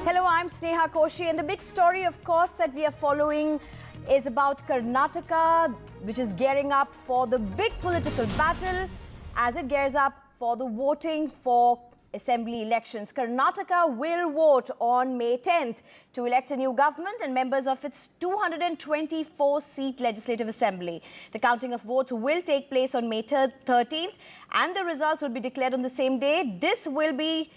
Hello, I'm Sneha Koshi, and the big story, of course, that we are following is about Karnataka, which is gearing up for the big political battle as it gears up for the voting for Assembly elections. Karnataka will vote on May 10th to elect a new government and members of its 224-seat Legislative Assembly. The counting of votes will take place on May 13th and the results will be declared on the same day. This will be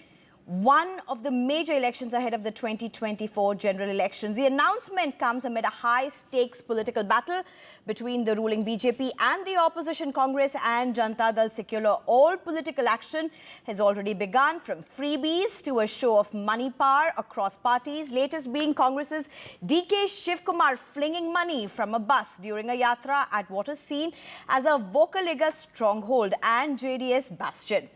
one of the major elections ahead of the 2024 general elections. The announcement comes amid a high-stakes political battle between the ruling BJP and the opposition Congress and Janata Dal Secular. All political action has already begun, from freebies to a show of money power across parties. Latest being Congress's DK Shiv Kumar flinging money from a bus during a yatra at what is seen as a Vocaliga stronghold and JDS bastion.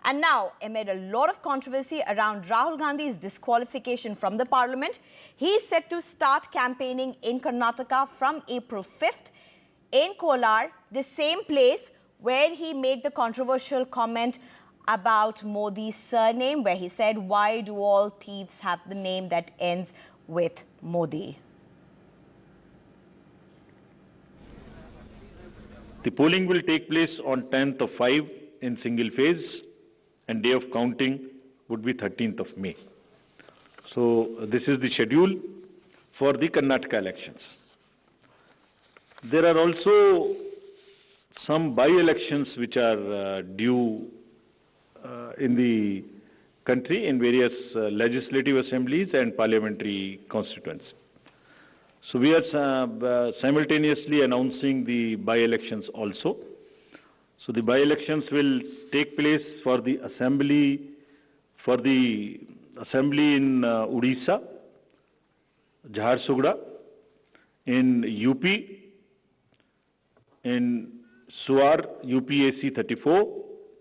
And now, amid a lot of controversy around Rahul Gandhi's disqualification from the parliament, he's set to start campaigning in Karnataka from April 5th in Kolar, the same place where he made the controversial comment about Modi's surname, where he said, "Why do all thieves have the name that ends with Modi?" The polling will take place on 10th of 5 in single phase, and day of counting would be 13th of May. So this is the schedule for the Karnataka elections. There are also some by-elections which are due in the country in various legislative assemblies and parliamentary constituents. So we are simultaneously announcing the by-elections also. So the by-elections will take place for the assembly in Odisha, Jharsuguda, in UP, in Suar, UPAC 34,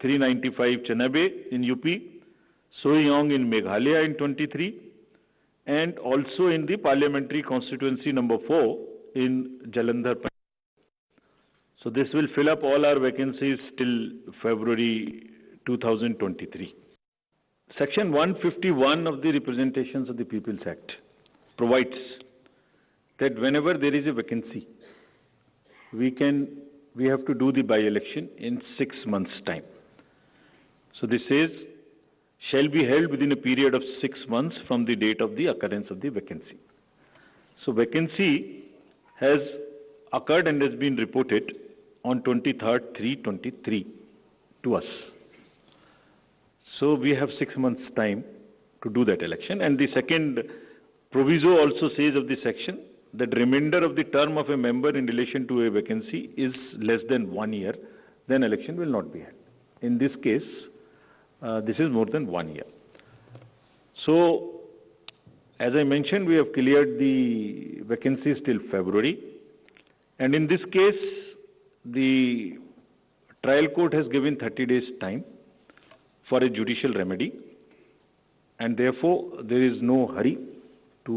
395 Chanabe in UP, Soyong in Meghalaya in 23, and also in the parliamentary constituency number 4 in Jalandhar. So this will fill up all our vacancies till February 2023. Section 151 of the Representations of the People's Act provides that whenever there is a vacancy, we have to do the by-election in 6 months' time. So this says, shall be held within a period of 6 months from the date of the occurrence of the vacancy. So vacancy has occurred and has been reported on 23rd, 3/23 to us. So we have 6 months' time to do that election. And the second proviso also says of the section that remainder of the term of a member in relation to a vacancy is less than 1 year, then election will not be held. In this case, this is more than 1 year. So, as I mentioned, we have cleared the vacancies till February. And in this case, the trial court has given 30 days time for a judicial remedy, and therefore there is no hurry to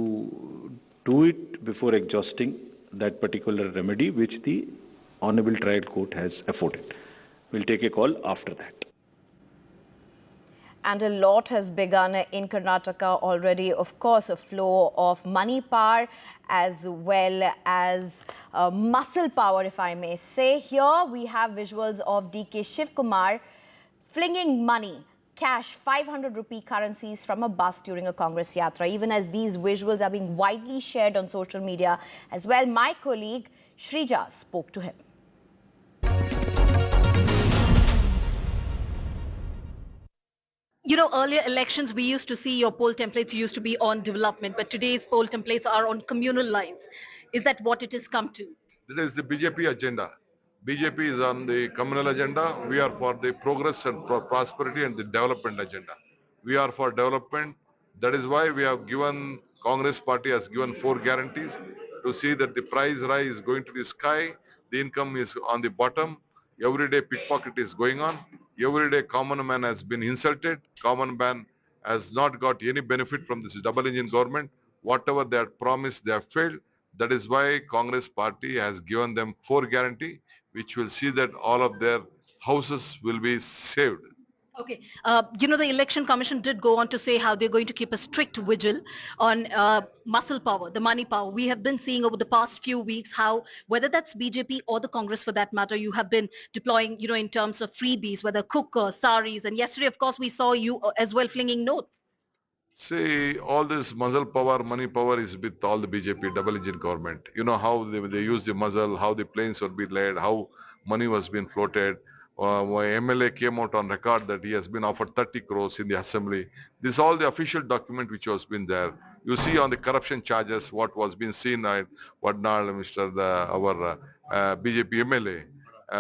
do it before exhausting that particular remedy which the Honorable Trial Court has afforded. We'll take a call after that. And a lot has begun in Karnataka already. Of course, a flow of money power as well as muscle power, if I may say. Here we have visuals of DK Shiv Kumar flinging money, cash, 500 rupee currencies from a bus during a Congress yatra. Even as these visuals are being widely shared on social media as well, my colleague Shrija spoke to him. You know, earlier elections, we used to see your poll templates used to be on development, but today's poll templates are on communal lines. Is that what it has come to? That is the BJP agenda. BJP is on the communal agenda. We are for the progress and prosperity and the development agenda. We are for development. That is why we have given, Congress party has given 4 guarantees to see that the price rise is going to the sky, the income is on the bottom, everyday pickpocket is going on. Everyday common man has been insulted. Common man has not got any benefit from this double engine government. Whatever they had promised, they have failed. That is why Congress party has given them 4 guarantee, which will see that all of their houses will be saved. Okay. The Election Commission did go on to say how they're going to keep a strict vigil on muscle power, the money power. We have been seeing over the past few weeks how, whether that's BJP or the Congress for that matter, you have been deploying, in terms of freebies, whether cookers, saris, and yesterday, of course, we saw you as well flinging notes. See, all this muzzle power, money power is with all the BJP double engine government. You know how they use the muzzle, how the planes were being led, how money was being floated. My MLA came out on record that he has been offered 30 crores in the assembly. This is all the official document which was been there. You see on the corruption charges what was being seen at Vadnal, our BJP MLA.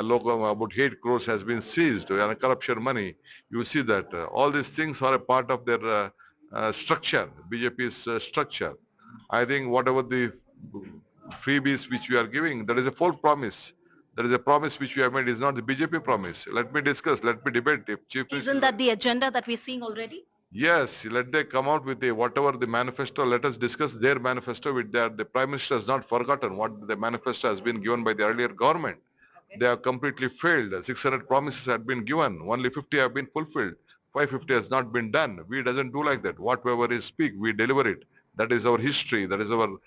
Local about 8 crores has been seized and corruption money. You see that all these things are a part of their structure, BJP's structure. I think whatever the freebies which we are giving, there is a full promise. There is a promise which we have made is not the BJP promise. Let me discuss, let me debate. If Chief Isn't that the agenda that we're seeing already? Yes, let they come out with whatever the manifesto, let us discuss their manifesto with that. The Prime Minister has not forgotten what the manifesto has been given by the earlier government. Okay. They have completely failed. 600 promises had been given. Only 50 have been fulfilled. 550 has not been done. We doesn't do like that. Whatever is speak, we deliver it. That is our history. That is our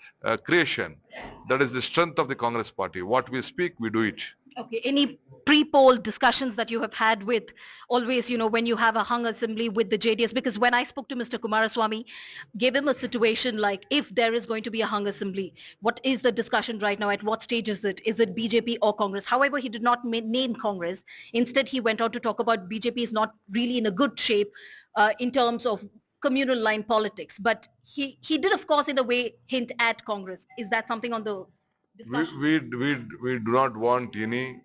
creation. That is the strength of the Congress party. What we speak, we do it. Okay. Any pre-poll discussions that you have had with always, when you have a hung assembly with the JDS? Because when I spoke to Mr. Kumaraswamy, gave him a situation like if there is going to be a hung assembly, what is the discussion right now? At what stage is it? Is it BJP or Congress? However, he did not name Congress. Instead, he went on to talk about BJP is not really in a good shape in terms of communal line politics. But he did, of course, in a way, hint at Congress. Is that something on the discussion? We do not want any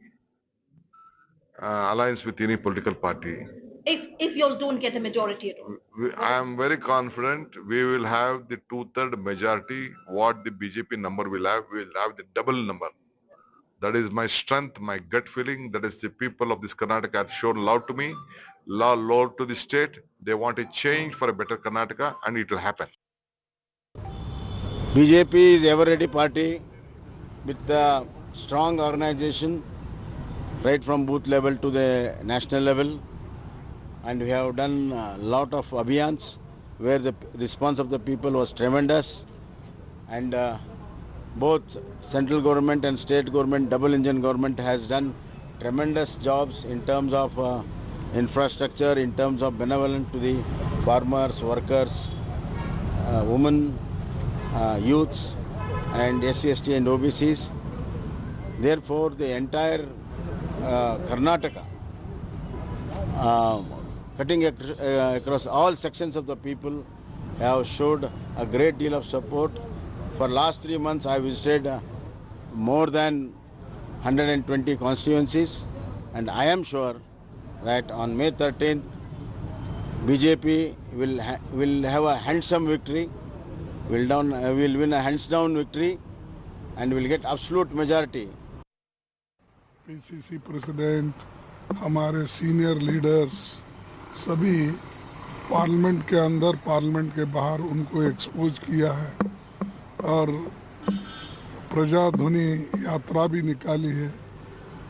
alliance with any political party. If you all don't get a majority at all. I am very confident we will have the 2/3 majority. What the BJP number will have, we will have the double number. That is my strength, my gut feeling. That is the people of this Karnataka have shown love to me, love to the state. They want a change for a better Karnataka, and it will happen. BJP is ever-ready party with a strong organization right from booth level to the national level, and we have done a lot of abhiyans where the response of the people was tremendous, and both central government and state government, double engine government has done tremendous jobs in terms of infrastructure, in terms of benevolent to the farmers, workers, women, youths and SC, ST and OBCs. Therefore, the entire Karnataka, cutting across all sections of the people, have showed a great deal of support. For last 3 months, I visited more than 120 constituencies, and I am sure that on May 13th, BJP will have a handsome victory, will win a hands-down victory, and will get absolute majority. PCC president, हमारे senior leaders सभी parliament के अंदर, parliament के बाहर उनको expose किया है और प्रजाध्वनि यात्रा भी निकाली है।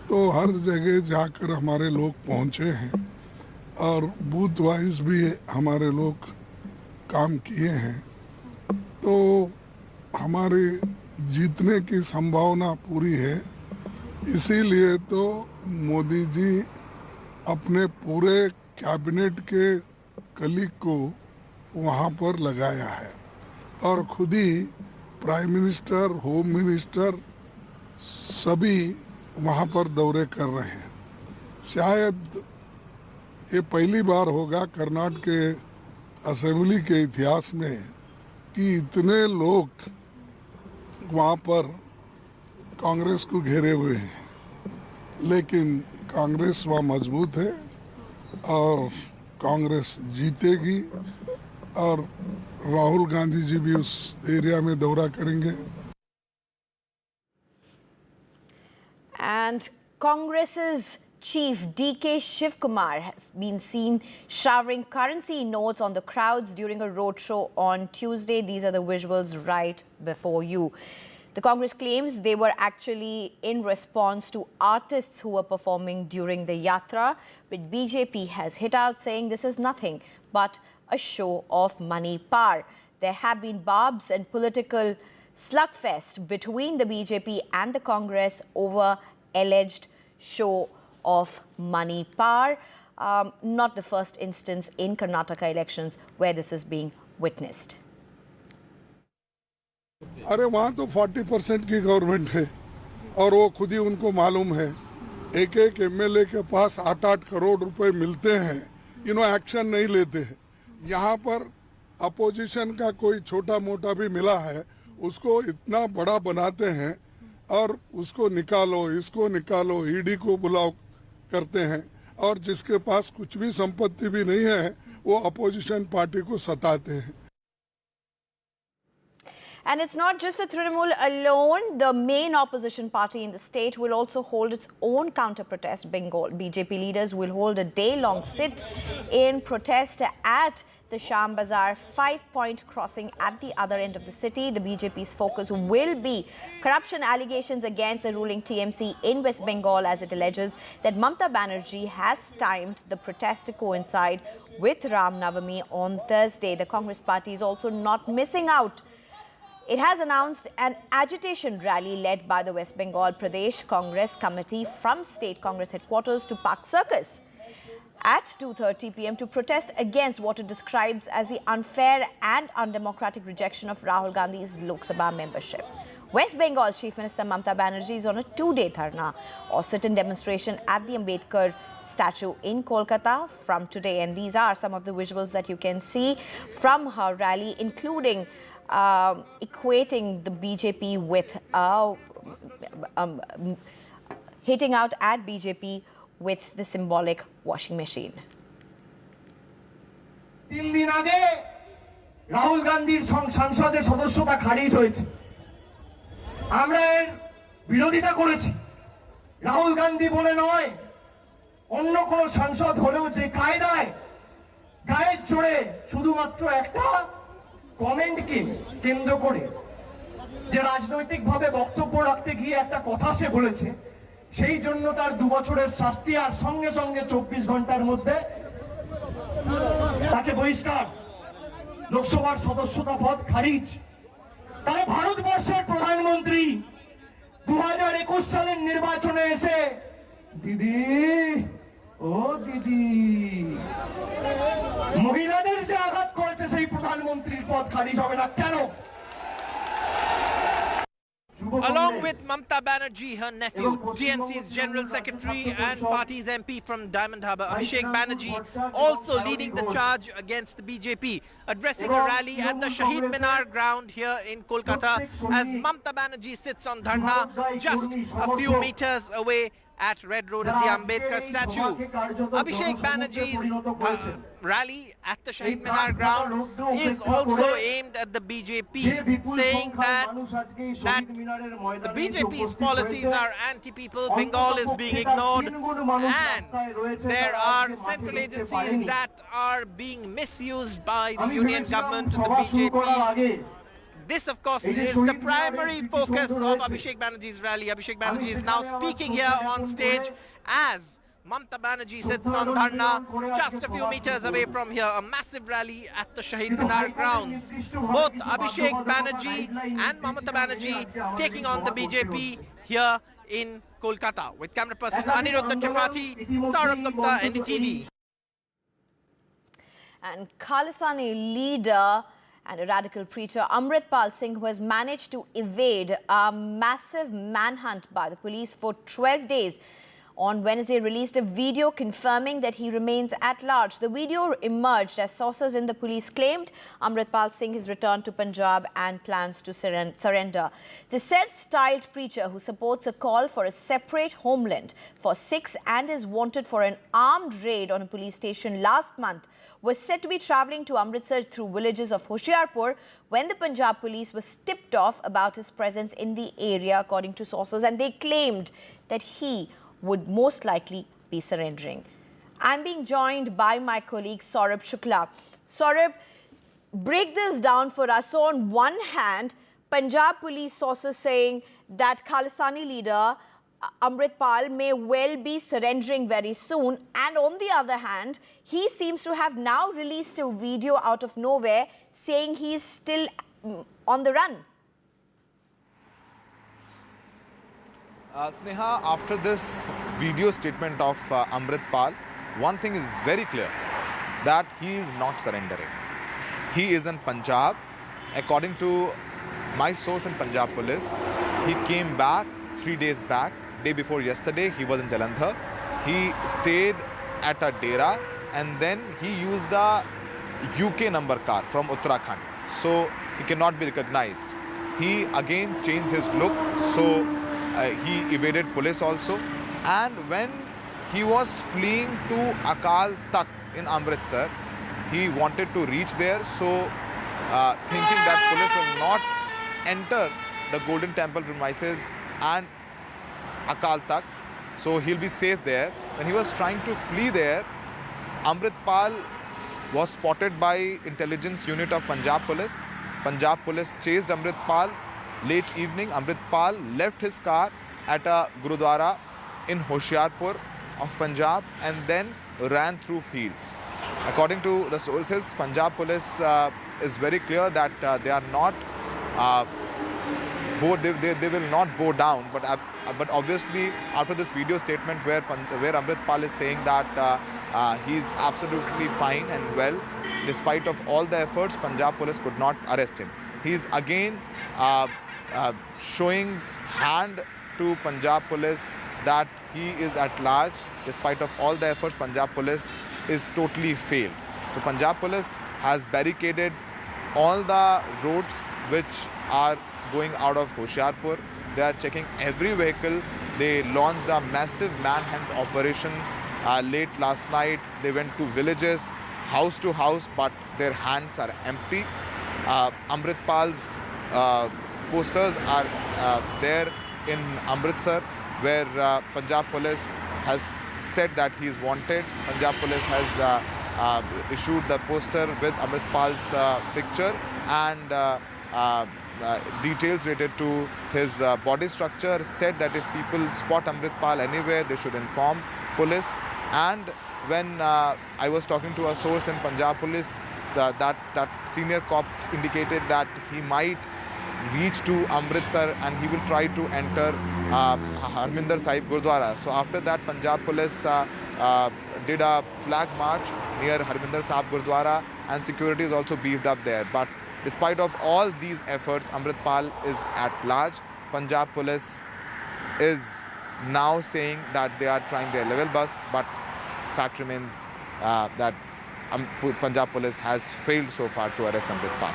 तो हर जगह जाकर हमारे लोग पहुँचे हैं और बूथ वाइज भी हमारे लोग काम किए हैं। तो हमारे जीतने की संभावना पूरी है। इसीलिए तो मोदी जी अपने पूरे कैबिनेट के कलीग को वहाँ पर लगाया है और खुद ही प्राइम मिनिस्टर, होम मिनिस्टर सभी वहाँ पर दौरे कर रहे हैं। शायद ये पहली बार होगा कर्नाटक के असेंबली के इतिहास में कि इतने लोग वहाँ पर कांग्रेस को घेरे हुए हैं, लेकिन कांग्रेस वहाँ मजबूत है और कांग्रेस जीतेगी और राहुल गांधी जी भी उस एरिया में दौरा करेंगे। And Congress's chief DK Shiv Kumar has been seen showering currency notes on the crowds during a roadshow on Tuesday. These are the visuals right before you. The Congress claims they were actually in response to artists who were performing during the yatra, but BJP has hit out saying this is nothing but a show of money power. There have been barbs and political slugfest between the BJP and the Congress over alleged show of money power. Not the first instance in Karnataka elections where this is being witnessed. अरे वहाँ तो 40% की government है और वो खुद ही उनको मालूम है एक एक एमएलए के पास 8-8 करोड़ रुपए मिलते हैं एक्शन नहीं लेते हैं यहाँ पर अपोजिशन का कोई छोटा मोटा भी मिला है उसको इतना बड़ा बनाते हैं और उसको निकालो इसको निकालो ईडी को बुलाओ करते हैं और जिसके पास कुछ भी संपत्ति भी नहीं है वो अपोजिशन पार्टी को सताते हैं. And it's not just the Trinamool alone. The main opposition party in the state will also hold its own counter-protest. Bengal BJP leaders will hold a day-long sit in protest at the Sham Bazaar 5-point crossing at the other end of the city. The BJP's focus will be corruption allegations against the ruling TMC in West Bengal, as it alleges that Mamata Banerjee has timed the protest to coincide with Ram Navami on Thursday. The Congress party is also not missing out. It has announced an agitation rally led by the West Bengal Pradesh Congress Committee from State Congress headquarters to Park Circus at 2:30 p.m. to protest against what it describes as the unfair and undemocratic rejection of Rahul Gandhi's Lok Sabha membership. West Bengal Chief Minister Mamata Banerjee is on a 2-day dharna or sit-in demonstration at the Ambedkar statue in Kolkata from today. And these are some of the visuals that you can see from her rally, including equating the BJP with hitting out at BJP with the symbolic washing machine. 3 দিন আগে রাহুল গান্ধীর সংসদের সদস্যতা খারিজ হয়েছে। আমরা এর বিরোধিতা করেছি। রাহুল গান্ধী বলে নয়, অন্য কোন সাংসদ হলেও যে কায়দায় গায়ের জোরে শুধুমাত্র একটা কমেন্টকে কেন্দ্র করে যে রাজনৈতিকভাবে বক্তব্য রাখতে গিয়ে একটা কথা সে বলেছে, সেই জন্য তার 2 বছরের শাস্তি আর সঙ্গে সঙ্গে 24 ঘন্টার মধ্যে তাকে বহিষ্কার, লোকসভার সদস্যতা পদ খারিজ। তাই ভারতবর্ষের প্রধানমন্ত্রী 2021 সালের নির্বাচনে এসে দিদি ও দিদি মহিলাদের যে আঘাত করেছে সেই প্রধানমন্ত্রীর পদ খারিজ হবে না কেন? Along with Mamata Banerjee, her nephew, GNC's General Secretary and party's MP from Diamond Harbour, Abhishek Banerjee, also leading the charge against the BJP, addressing a rally at the Shahid Minar ground here in Kolkata as Mamata Banerjee sits on dharna just a few meters away at Red Road at the Ambedkar statue. Abhishek Banerjee's rally at the Shahid Minar ground is also aimed at the BJP, saying that the BJP's policies are anti-people, Bengal is being ignored, and there are central agencies that are being misused by the union government and the BJP. This, of course, is the primary focus of Abhishek Banerjee's rally. Abhishek Banerjee is now speaking here on stage as Mamata Banerjee sits on dharna just a few meters away from here. A massive rally at the Shahid Minar grounds. Both Abhishek Banerjee and Mamata Banerjee taking on the BJP here in Kolkata. With camera person Aniruddha Tripathi, Saurabh Gupta, NDTV. And Khalisani leader and a radical preacher, Amritpal Singh, who has managed to evade a massive manhunt by the police for 12 days, on Wednesday released a video confirming that he remains at large. The video emerged as sources in the police claimed Amritpal Singh has returned to Punjab and plans to surrender. The self-styled preacher, who supports a call for a separate homeland for Sikhs and is wanted for an armed raid on a police station last month, was said to be travelling to Amritsar through villages of Hoshiarpur when the Punjab police was tipped off about his presence in the area, according to sources, and they claimed that he would most likely be surrendering. I'm being joined by my colleague Saurabh Shukla. Saurabh, break this down for us. So on one hand, Punjab police sources saying that Khalistani leader Amritpal may well be surrendering very soon. And on the other hand, he seems to have now released a video out of nowhere saying he is still on the run. Sneha, after this video statement of Amritpal, one thing is very clear, that he is not surrendering. He is in Punjab. According to my source in Punjab police, he came back 3 days back. Day before yesterday, he was in Jalandhar. He stayed at a dera and then he used a UK number car from Uttarakhand. So he cannot be recognized. He again changed his look. So he evaded police also. And when he was fleeing to Akal Takht in Amritsar, he wanted to reach there. So thinking that police will not enter the Golden Temple premises and Akal Takht, so he'll be safe there. When he was trying to flee there, Amritpal was spotted by intelligence unit of Punjab police. Punjab police chased Amritpal. Late evening, Amritpal left his car at a Gurudwara in Hoshiarpur of Punjab and then ran through fields. According to the sources, Punjab police is very clear that they are not they will not bow down, but obviously after this video statement where Amritpal is saying that he is absolutely fine and well, despite of all the efforts, Punjab police could not arrest him. He is again showing hand to Punjab police that he is at large. Despite of all the efforts, Punjab police is totally failed. So Punjab police has barricaded all the roads which are going out of Hoshiarpur. They are checking every vehicle. They launched a massive manhunt operation late last night. They went to villages, house to house, but their hands are empty. Amritpal's posters are there in Amritsar, where Punjab police has said that he is wanted. Punjab police has issued the poster with Amritpal's picture and details related to his body structure, said that if people spot Amritpal anywhere, they should inform police. And when I was talking to a source in Punjab police, that senior cops indicated that he might reach to Amritsar and he will try to enter Harminder Sahib Gurdwara. So after that, Punjab police did a flag march near Harminder Sahib Gurdwara and security is also beefed up there. But despite of all these efforts, Amritpal is at large. Punjab police is now saying that they are trying their level best, but fact remains that Punjab police has failed so far to arrest Amritpal.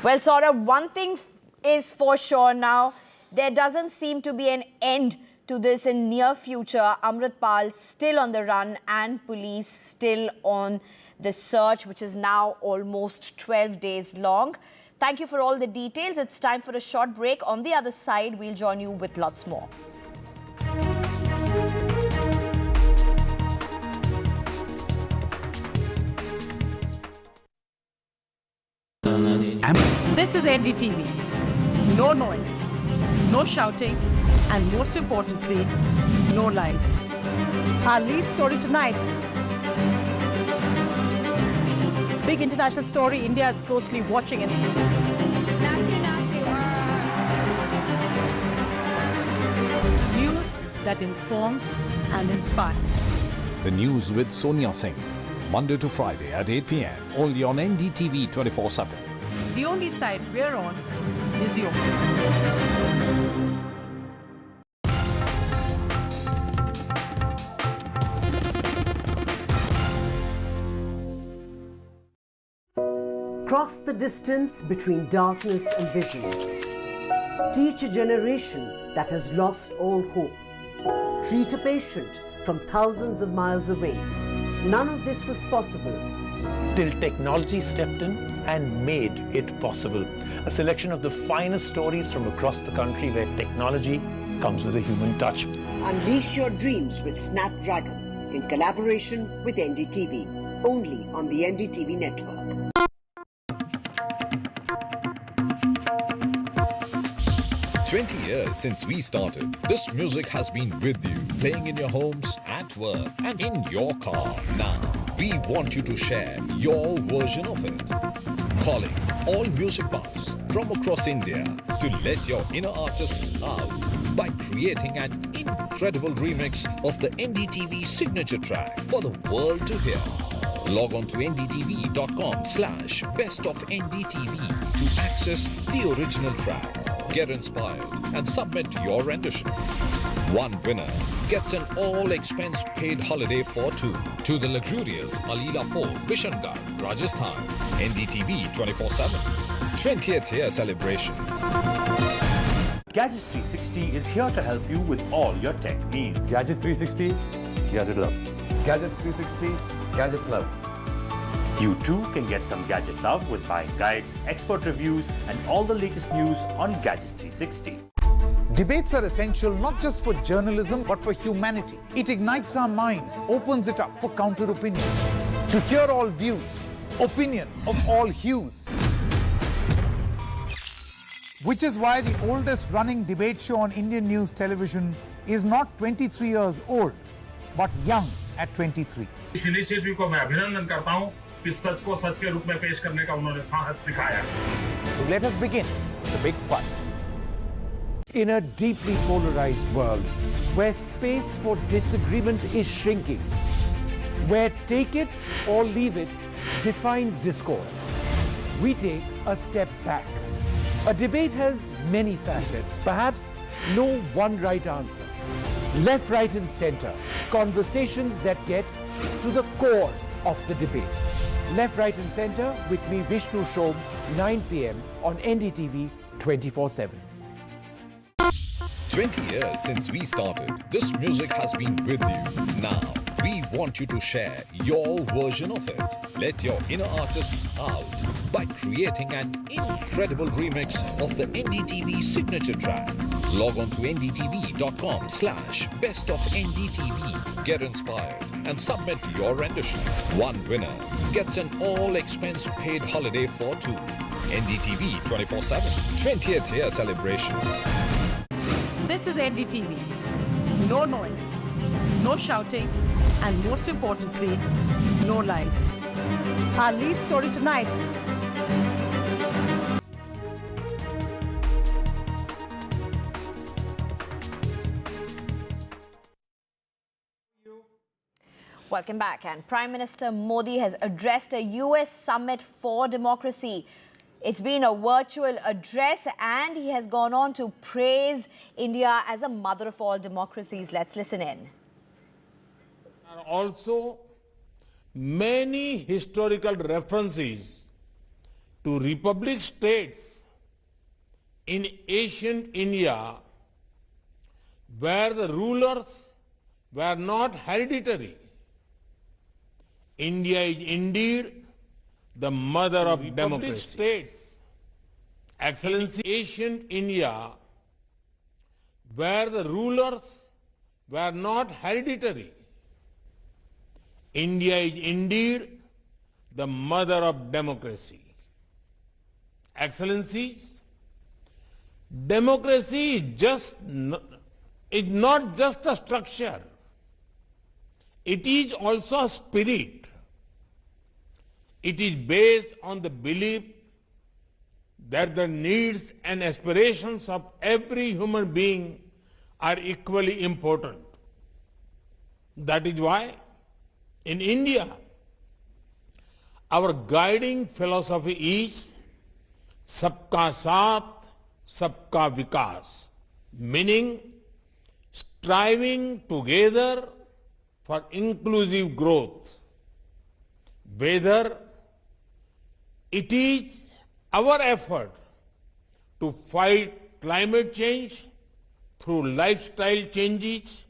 Well, Saurabh, one thing is for sure now, there doesn't seem to be an end to this in near future. Amritpal still on the run and police still on the search, which is now almost 12 days long. Thank you for all the details. It's time for a short break. On the other side, we'll join you with lots more. This is NDTV. No noise, no shouting, and most importantly, no lies. Our lead story tonight. Big international story. India is closely watching it. News that informs and inspires. The news with Sonia Singh. Monday to Friday at 8 p.m. only on NDTV 24/7. The only side we're on is yours. Cross the distance between darkness and vision. Teach a generation that has lost all hope. Treat a patient from thousands of miles away. None of this was possible till technology stepped in and made it possible. A selection of the finest stories from across the country where technology comes with a human touch. Unleash your dreams with Snapdragon in collaboration with NDTV. Only on the NDTV network. 20 years since we started, this music has been with you, playing in your homes, at work, and in your car. Now, we want you to share your version of it. Calling all music buffs from across India to let your inner artists out by creating an incredible remix of the NDTV signature track for the world to hear. Log on to ndtv.com/bestofndtv to access the original track. Get inspired and submit your rendition. One winner gets an all-expense paid holiday for two to the luxurious Alila Fort, Bishangarh, Rajasthan. NDTV 24/7. 20th year celebrations. Gadgets 360 is here to help you with all your tech needs. Gadget 360, Gadget Love. Gadgets 360, Gadgets Love. You too can get some gadget love with buying guides, expert reviews, and all the latest news on Gadgets 360. Debates are essential not just for journalism but for humanity. It ignites our mind, opens it up for counter-opinion. To hear all views, opinion of all hues. Which is why the oldest running debate show on Indian news television is not 23 years old, but young at 23. इस initiative को मैं अभिनंदन करता हूं कि सच को सच के रूप में पेश करने का उन्होंने साहस दिखाया. So let us begin the big fight. In a deeply polarized world, where space for disagreement is shrinking, where take it or leave it defines discourse, we take a step back. A debate has many facets, perhaps no one right answer. Left, right and center, conversations that get to the core of the debate. Left, right and center with me, Vishnu Shom, 9 p.m. on NDTV 24/7. 20 years since we started, this music has been with you. Now, we want you to share your version of it. Let your inner artists out by creating an incredible remix of the NDTV signature track. Log on to ndtv.com/bestofndtv. Get inspired and submit your rendition. One winner gets an all-expense paid holiday for two. NDTV 24/7. 20th year celebration. This is NDTV. No noise, no shouting, and most importantly, no lies. Our lead story tonight. Welcome back. And Prime Minister Modi has addressed a US summit for democracy. It's been a virtual address and he has gone on to praise India as a mother of all democracies. Let's listen in. There are also many historical references to republic states in ancient India where the rulers were not hereditary. India is indeed the mother of democracy. States, Excellency, ancient India, where the rulers were not hereditary. India is indeed the mother of democracy. Excellencies, democracy is not just a structure. It is also a spirit. It is based on the belief that the needs and aspirations of every human being are equally important. That is why in India, our guiding philosophy is Sabka Saath, Sabka Vikas, meaning striving together for inclusive growth. Whether it is our effort to fight climate change through lifestyle changes,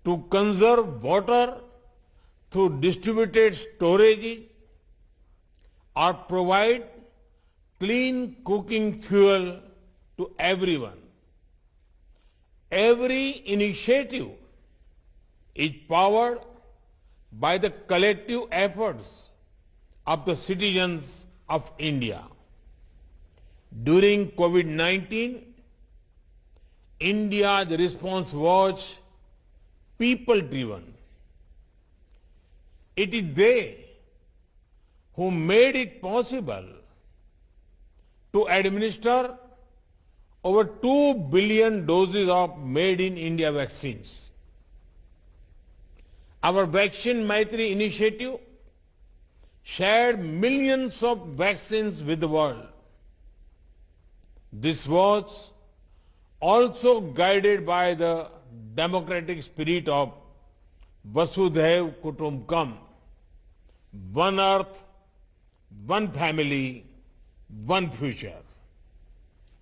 to conserve water through distributed storage, or provide clean cooking fuel to everyone. Every initiative is powered by the collective efforts of the citizens of India. During COVID-19, India's response was people-driven. It is they who made it possible to administer over 2 billion doses of made-in-India vaccines. Our Vaccine Maitri initiative shared millions of vaccines with the world. This was also guided by the democratic spirit of Vasudhaiv Kutumbakam, one earth, one family, one future.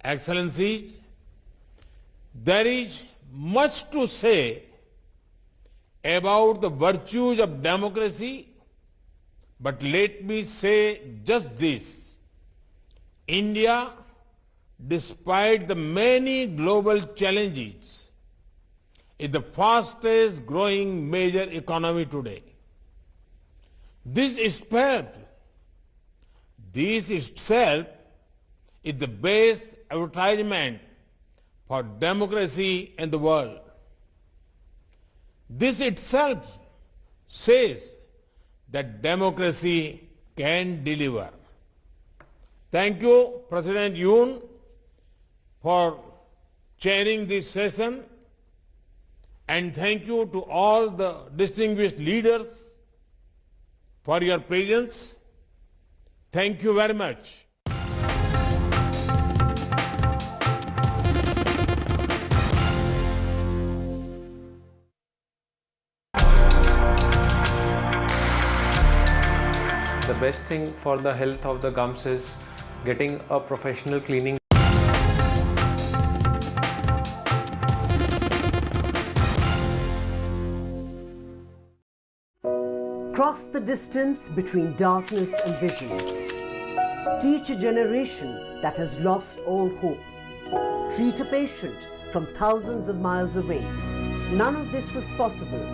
Excellencies, there is much to say about the virtues of democracy, but let me say just this. India, despite the many global challenges, is the fastest growing major economy today. This itself is the best advertisement for democracy in the world. This itself says that democracy can deliver. Thank you, President Yoon, for chairing this session, and thank you to all the distinguished leaders for your presence. Thank you very much. The best thing for the health of the gums is getting a professional cleaning. Cross the distance between darkness and vision. Teach a generation that has lost all hope. Treat a patient from thousands of miles away. None of this was possible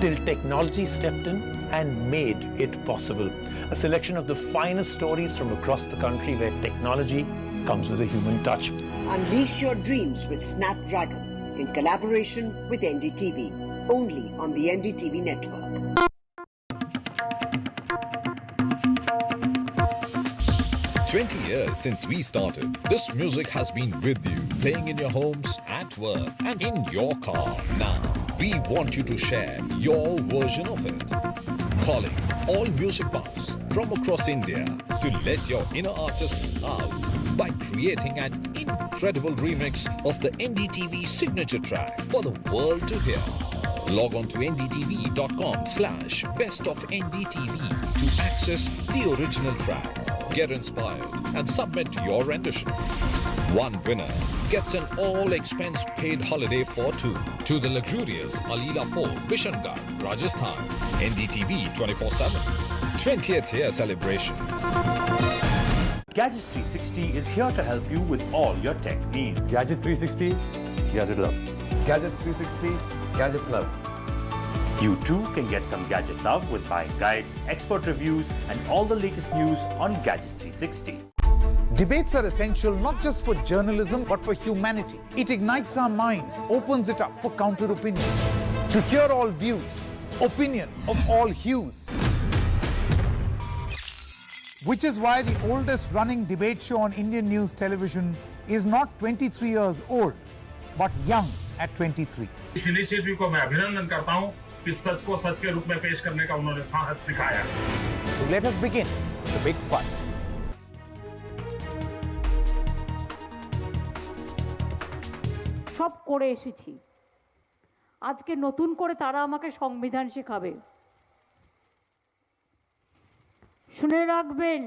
till technology stepped in and made it possible. A selection of the finest stories from across the country where technology comes with a human touch. Unleash your dreams with Snapdragon in collaboration with NDTV. Only on the NDTV network. "20 years since we started, this music has been with you, playing in your homes, at work, and in your car. Now, we want you to share your version of it. Calling all music buffs from across India to let your inner artists out by creating an incredible remix of the NDTV signature track for the world to hear. Log on to ndtv.com/bestofndtv to access the original track. Get inspired and submit your rendition. One winner gets an all-expense-paid holiday for two to the luxurious Alila Fort, Bishangarh, Rajasthan. NDTV 24/7. 20th year celebrations. Gadgets 360 is here to help you with all your tech needs. Gadget 360, Gadget Love. Gadgets 360, Gadgets Love. You too can get some gadget love with buying guides, expert reviews, and all the latest news on Gadgets 360. Debates are essential not just for journalism but for humanity. It ignites our mind, opens it up for counter opinion. To hear all views, opinion of all hues. Which is why the oldest running debate show on Indian news television is not 23 years old, but young at 23. इस initiative को मैं अभिनंदन करता हूं कि सच को सच के रूप में पेश करने का उन्होंने साहस दिखाया। So let us begin the big fight. সব করে এসেছি, আজকে নতুন করে তারা আমাকে সংবিধান শেখাবে। শুনে রাখবেন,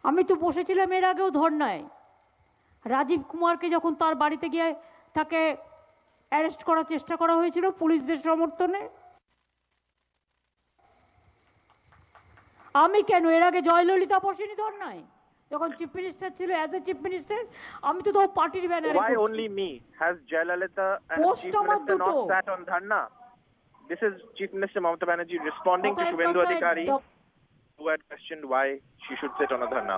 আমি তো বসেছিলাম এর আগেও ধর্নায়। রাজীব কুমারকে যখন তার বাড়িতে গিয়ে তাকে অ্যারেস্ট করার চেষ্টা করা হয়েছিল পুলিশদের সমর্থনে, আমি কেন এর আগে জয়ললিতা বসেনি ধর্নায় যখন চিফ মিনিস্টার ছিল, অ্যাজ এ চিফ মিনিস্টার আমি তো পার্টির ব্যানারে। Why only me? Has Jayalalitha and Chief Minister not sat on dharna? This is Chief Minister Mamata Banerjee responding to Shubhendu Adhikari, who had questioned why she should sit on a dharna.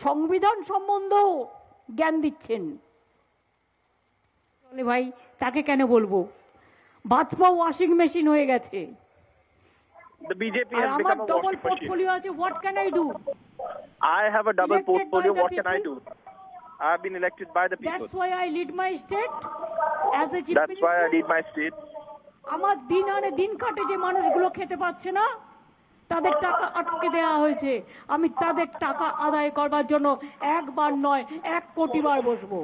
সংবিধান সম্বন্ধেও জ্ঞান দিচ্ছেন। বলে ভাই তাকে কেন বলবো, ভাত পাও ওয়াশিং মেশিন হয়ে গেছে। The BJP আর has আমার become a double washing machine. Portfolio আছে, what can I do? I have a double Elected by portfolio. the What can I do? people. I have been elected by the people. That's why I lead my state as a chief That's why I minister. lead my state. আমার দিন আনে দিন কাটে যে মানুষগুলো খেতে পাচ্ছে না, তাদের টাকা আটকে দেওয়া হয়েছে। আমি তাদের টাকা আদায় করবার জন্য একবার নয় 1 কোটি বার বসবো।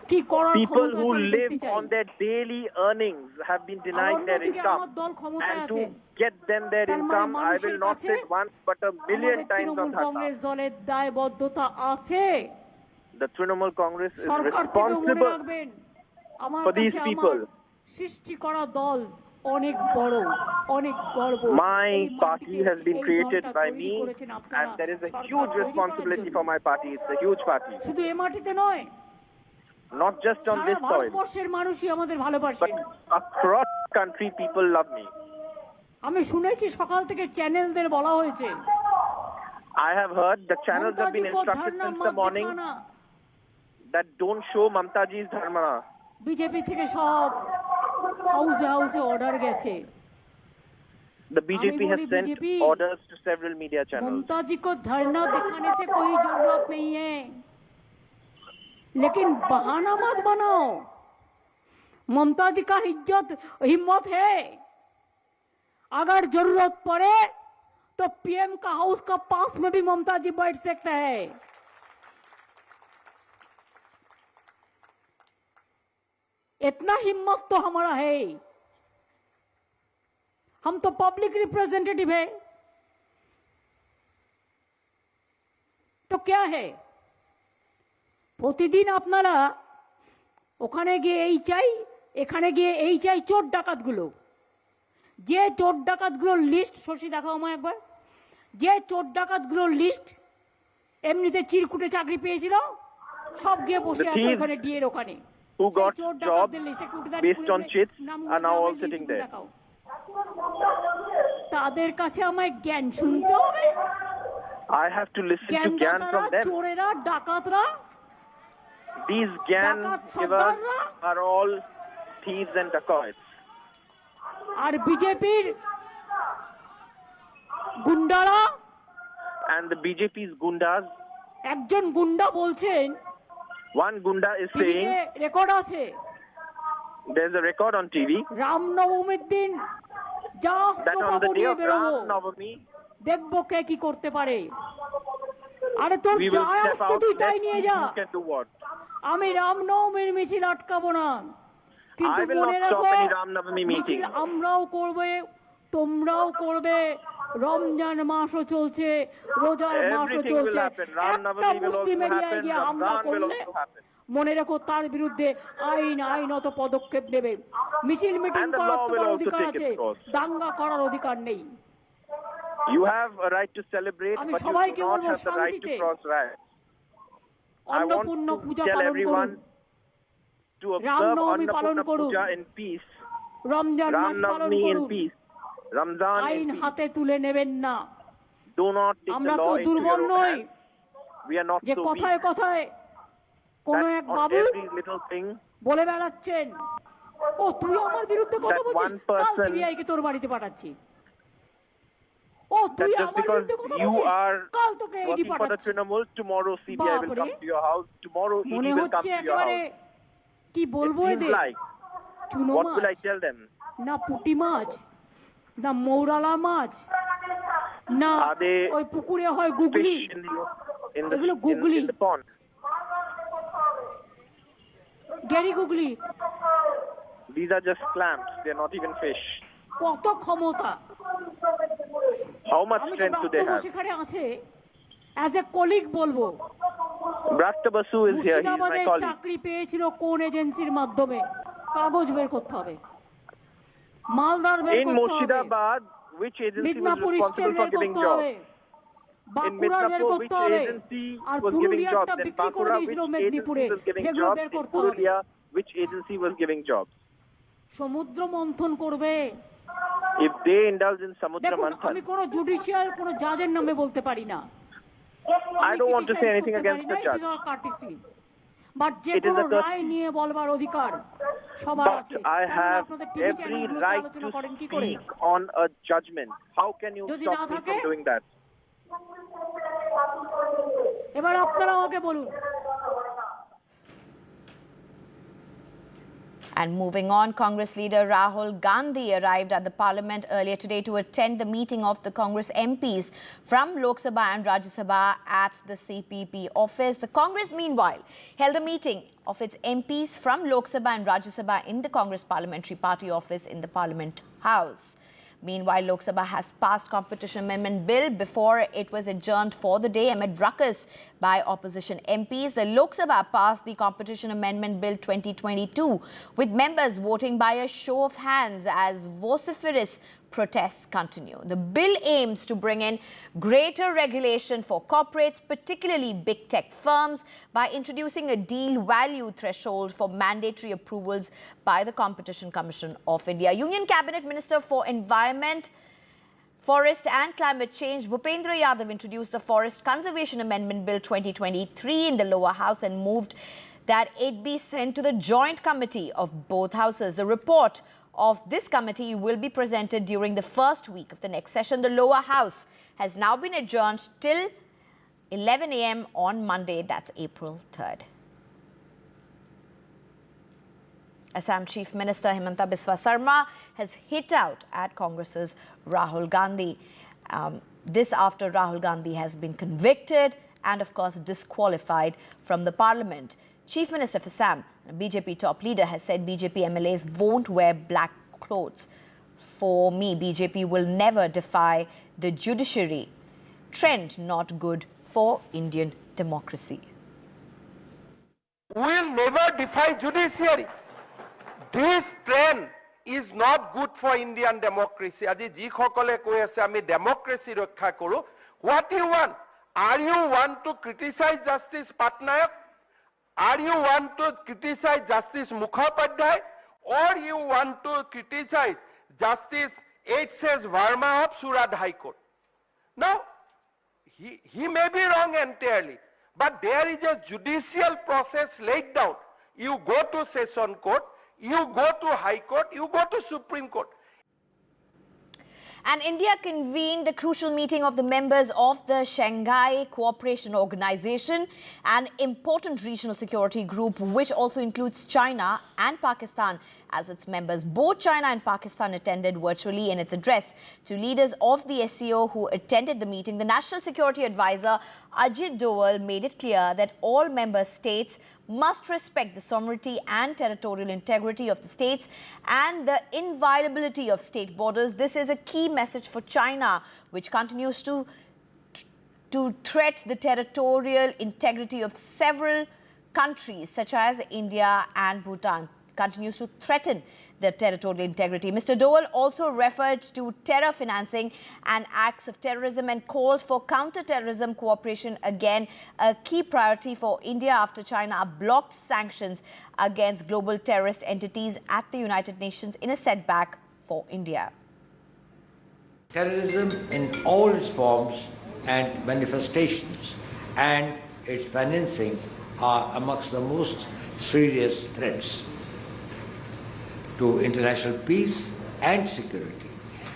কি করার People ক্ষমতা who আমি live দেখতে চাই। on their daily earnings have been denied their অন্যদিকে আমার income. দল ক্ষমতায় And আছে। to get them their তার মানে income, I মানুষের will not কাছে sit once but a million আমাদের times on Trinamool Dhaka. Congress দলের দায়বদ্ধতা আছে। The Trinamool Congress is সরকার থেকে মনে responsible রাখবেন, আমার for these কাছে people. আমার সৃষ্টি করা দল অনেক বড়, অনেক গর্ব। My এই party মাটিতে has been এই created দলটা by তৈরি me, করেছেন আপনারা, and there is a Sarkar huge তৈরি করার responsibility জন্য। for my party. It's a huge party. শুধু এ মাটিতে নয়, Not just on Sara this soil, ভারতবর্ষের মানুষই আমাদের ভালোবাসে। but across the country, people love me. আমি শুনেছি সকাল থেকে চ্যানেলদের বলা হয়েছে I have heard the channels have been instructed since the morning that don't show Mamataji's dharma. BJP থেকে সব হাউসে হাউসে অর্ডার গেছে। The BJP has बोली sent BJP, orders to several media channels. ममता जी को धरना दिखाने से कोई जरूरत नहीं है, लेकिन बहाना मत बनाओ। ममता जी का हिम्मत है, अगर जरूरत पड़े तो पीएम का हाउस का पास में भी ममता जी बैठ सकते हैं। इतना हिम्मत तो हमारा है। हम तो पब्लिक रिप्रेजेंटेटिव है, तो क्या है, প্রতিদিন আপনারা ওখানে গিয়ে এই চাই, এখানে গিয়ে এই চাই, চোর ডাকাতগুলো, যে চোর ডাকাতগুলোর লিস্ট, শশী দেখাও আমায় একবার, যে চোর ডাকাতগুলোর লিস্ট এমনিতে চিরকুটে চাকরি পেয়েছিল, সব গিয়ে বসে আছে ওখানে ডিএর ওখানে। Who got jobs based on cheats are now all sitting there. তাদের কাছে আমায় জ্ঞান শুনতে হবে। I have to listen to Gyan from them. চোরেরা, ডাকাতরা, These Gyan givers are all thieves and dacoits. আর বিজেপির গুন্ডারা, and the BJP's gundas, একজন গুন্ডা বলছেন, one gunda is saying, record আছে, there's a record on TV, রামনবমীর দিন যা that on the day of Ram Navami, দেখবো কে কি করতে পারে। আরে তোর we will step out, তুই তাই নিয়ে যা, you can do what? আমি রামনবমীর মিছিল আটকাবো না, কিন্তু I will মনে not stop রাখো any Ram Navami meeting. মিছিল আমরাও করবে, তোমরাও করবে। রমজান মাসও চলছে, রোজার মাসও Everything will চলছে, happen. Ram একটা Navami will also মুসলিম এরিয়ায় happen. গিয়ে হামলা Ramzan will করলে also happen. মনে রেখো তার বিরুদ্ধে আইনত পদক্ষেপ নেবে। মিছিল মিটিং And the করার law will তোমার also অধিকার take আছে, its course. দাঙ্গা করার অধিকার নেই। You have a right to celebrate, আমি but you সবাইকে do not বলবো have the right to শান্তিতে cross riots. I want Annapurna to Puja tell পালন everyone করুন, to observe রামনবমী পালন Annapurna করুন, Puja in peace, Ramzan Ram মাস পালন Navami in করুন, peace, Ramzan আইন in peace. হাতে তুলে নেবেন না। Do not take আমরা the তো law into দুর্বল your own নই hands. We are not যে so কথায় weak কথায় কোন that এক on Babu every little thing বলে বেড়াচ্ছেন, ও তুই আমার বিরুদ্ধে কথা that বলছিস, one কাল person- সিবিআই কে তোর বাড়িতে পাঠাচ্ছি। ও that তুই just আমার because বিরুদ্ধে কথা you বলছিস, are কাল তোকে এডি working for the পাঠাচ্ছি। Trinamool, tomorrow CBI will বাপরে, come to your house, tomorrow ED মনে will come হচ্ছে to your একেবারে house. কি বলবো It এদের, seems like, চুনো what will I much tell them? না পুঁটি মাছ না মৌরালা মাছ না Are they ওই পুকুরে হয় গুগলি, fish in এগুলো গুগলি, the pond? গেরি googly, These are just clams, they are not even fish. কত ক্ষমতা। How much আমি তো strength do they Bratya have? সেখানে আছে, অ্যাজ এ কলিগ বলবো, Brata Basu is here, he is my মুর্শিদাবাদে colleague. চাকরি পেয়েছিল কোন এজেন্সির মাধ্যমে, কাগজ বের করতে হবে। মালদার বের In করতে হবে, Murshidabad, which agency was Midnapore responsible state for বের giving করতে হবে, jobs? In বাঁকুড়া বের Midnapur, which করতে হবে, agency R was giving jobs? পুরুলিয়াটা In বিক্রি করে Bankura, দিয়েছিল which মেদিনীপুরে, agency was giving সেগুলো jobs? বের In করতে হবে। Purulia, which agency was giving jobs? সমুদ্র মন্থন করবে। If they indulge in Samudra দেখুন, Manthan, আমি কোন জুডিশিয়াল কোন জাজের নামে বলতে পারি না, I don't want to say anything against the judge. But It is a রায় নিয়ে বলবার অধিকার সবার But আছে I তাহলে have আপনাদের টিভি every চ্যানেলগুলোতে right আলোচনা to করেন কি করে speak on a judgment. How can you যদি stop না me থাকে from doing that? এবার আপনারা আমাকে বলুন And moving on, Congress leader Rahul Gandhi arrived at the Parliament earlier today to attend the meeting of the Congress MPs from Lok Sabha and Rajya Sabha at the CPP office. The Congress, meanwhile, held a meeting of its MPs from Lok Sabha and Rajya Sabha in the Congress Parliamentary Party office in the Parliament House. Meanwhile, Lok Sabha has passed Competition Amendment Bill before it was adjourned for the day amid ruckus by opposition MPs. The Lok Sabha passed the Competition Amendment Bill 2022 with members voting by a show of hands as vociferous protests continue. The bill aims to bring in greater regulation for corporates, particularly big tech firms, by introducing a deal value threshold for mandatory approvals by the Competition Commission of India. Union Cabinet Minister for Environment, Forest and Climate Change, Bhupendra Yadav, introduced the Forest Conservation Amendment Bill 2023 in the lower house and moved that it be sent to the joint committee of both houses. The report of this committee will be presented during the first week of the next session. The lower house has now been adjourned till 11 a.m. on Monday, that's April 3rd. Assam Chief Minister Himanta Biswa Sarma has hit out at Congress's Rahul Gandhi. This after Rahul Gandhi has been convicted and, of course, disqualified from the parliament. Chief Minister of Assam, a BJP top leader, has said BJP MLAs won't wear black clothes. For me, BJP will never defy the judiciary. Trend not good for Indian democracy. We'll never defy judiciary. This trend is not good for Indian democracy. Aji ji khokole koi ase ami democracy rakha koru. What you want? Are you want to criticize Justice Patnaik? Are you want to criticize Justice Mukhopadhyay? Or you want to criticize Justice H.S. Verma of Surat High Court? Now, he may be wrong entirely, but there is a judicial process laid down. You go to Session Court, you go to High Court, you go to Supreme Court. And India convened the crucial meeting of the members of the Shanghai Cooperation Organization, an important regional security group which also includes China and Pakistan as its members. Both China and Pakistan attended virtually. In its address to leaders of the SCO who attended the meeting, the National Security Advisor Ajit Doval made it clear that all member states must respect the sovereignty and territorial integrity of the states and the inviolability of state borders. This is a key message for China, which continues to threat the territorial integrity of several countries such as India and Bhutan. Continues to threaten the territorial integrity. Mr. Doval also referred to terror financing and acts of terrorism and called for counter-terrorism cooperation, again a key priority for India after China blocked sanctions against global terrorist entities at the United Nations in a setback for India. Terrorism in all its forms and manifestations and its financing are amongst the most serious threats to international peace and security.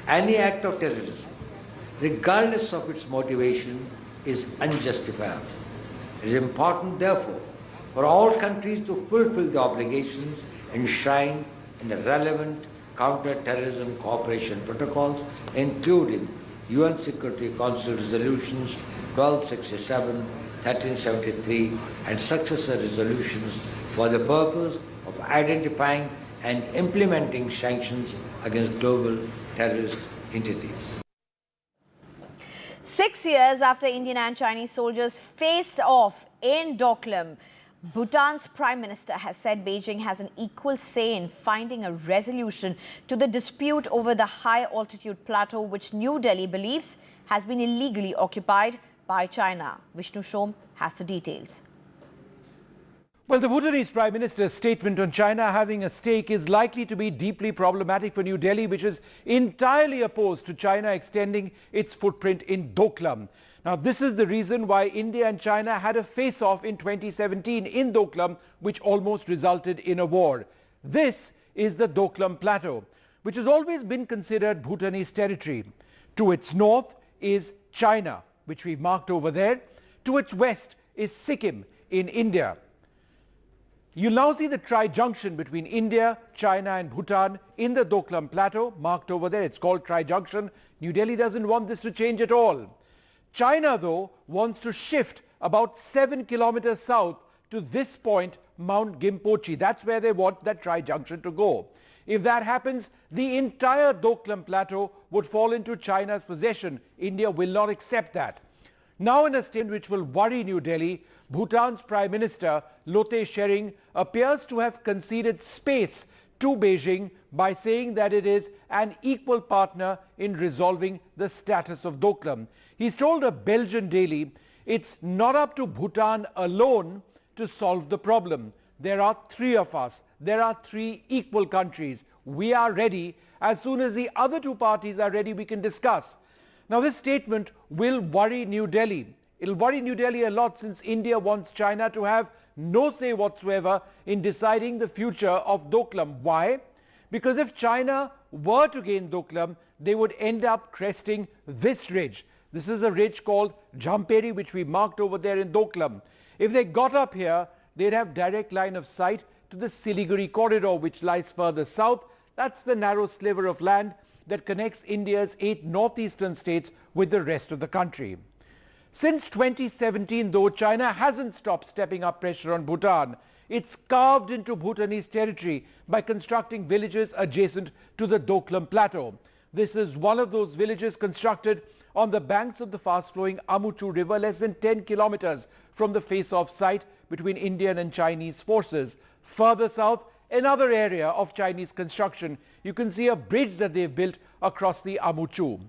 Any act of terrorism, regardless of its motivation, is unjustifiable. It is important, therefore, for all countries to fulfill the obligations enshrined in the relevant counter-terrorism cooperation protocols, including UN Security Council resolutions 1267, 1373, and successor resolutions for the purpose of identifying and implementing sanctions against global terrorist entities. 6 years after Indian and Chinese soldiers faced off in Doklam, Bhutan's Prime Minister has said Beijing has an equal say in finding a resolution to the dispute over the high-altitude plateau which New Delhi believes has been illegally occupied by China. Vishnu Shom has the details. Well, the Bhutanese Prime Minister's statement on China having a stake is likely to be deeply problematic for New Delhi, which is entirely opposed to China extending its footprint in Doklam. Now, this is the reason why India and China had a face-off in 2017 in Doklam, which almost resulted in a war. This is the Doklam Plateau, which has always been considered Bhutanese territory. To its north is China, which we've marked over there. To its west is Sikkim in India. You now see the tri-junction between India, China and Bhutan in the Doklam Plateau, marked over there. It's called tri-junction. New Delhi doesn't want this to change at all. China, though, wants to shift about 7 kilometers south to this point, Mount Gimpochi. That's where they want that tri-junction to go. If that happens, the entire Doklam Plateau would fall into China's possession. India will not accept that. Now, in a statement which will worry New Delhi, Bhutan's Prime Minister Lothe Tshering appears to have conceded space to Beijing by saying that it is an equal partner in resolving the status of Doklam. He's told a Belgian daily it's not up to Bhutan alone to solve the problem. There are three of us. There are three equal countries. We are ready. As soon as the other two parties are ready, we can discuss. Now, this statement will worry New Delhi. It'll worry New Delhi a lot since India wants China to have no say whatsoever in deciding the future of Doklam. Why? Because if China were to gain Doklam, they would end up cresting this ridge. This is a ridge called Jhamperi, which we marked over there in Doklam. If they got up here, they'd have direct line of sight to the Siliguri corridor, which lies further south. That's the narrow sliver of land that connects India's 8 northeastern states with the rest of the country. Since 2017, though, China hasn't stopped stepping up pressure on Bhutan. It's carved into Bhutanese territory by constructing villages adjacent to the Doklam Plateau. This is one of those villages constructed on the banks of the fast-flowing Amuchu River, less than 10 kilometers from the face-off site between Indian and Chinese forces. Further south, another area of Chinese construction. You can see a bridge that they've built across the Amuchu.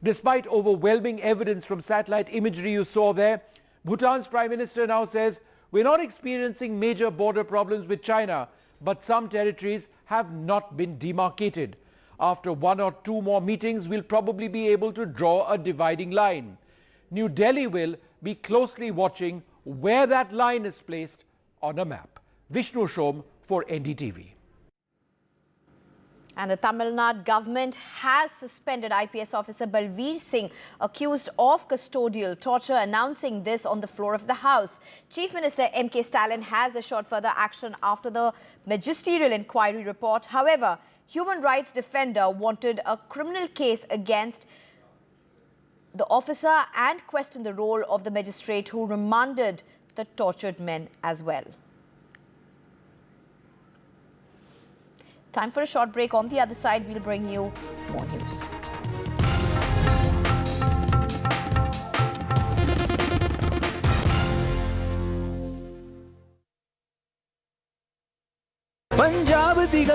Despite overwhelming evidence from satellite imagery you saw there, Bhutan's Prime Minister now says, we're not experiencing major border problems with China, but some territories have not been demarcated. After 1 or 2 more meetings, we'll probably be able to draw a dividing line. New Delhi will be closely watching where that line is placed on a map. Vishnu Shom for NDTV. And the Tamil Nadu government has suspended IPS officer Balveer Singh, accused of custodial torture, announcing this on the floor of the House. Chief Minister M.K. Stalin has assured further action after the magisterial inquiry report. However, human rights defender wanted a criminal case against the officer and questioned the role of the magistrate who remanded the tortured men as well. Time for a short break. On the other side, we'll bring you more news.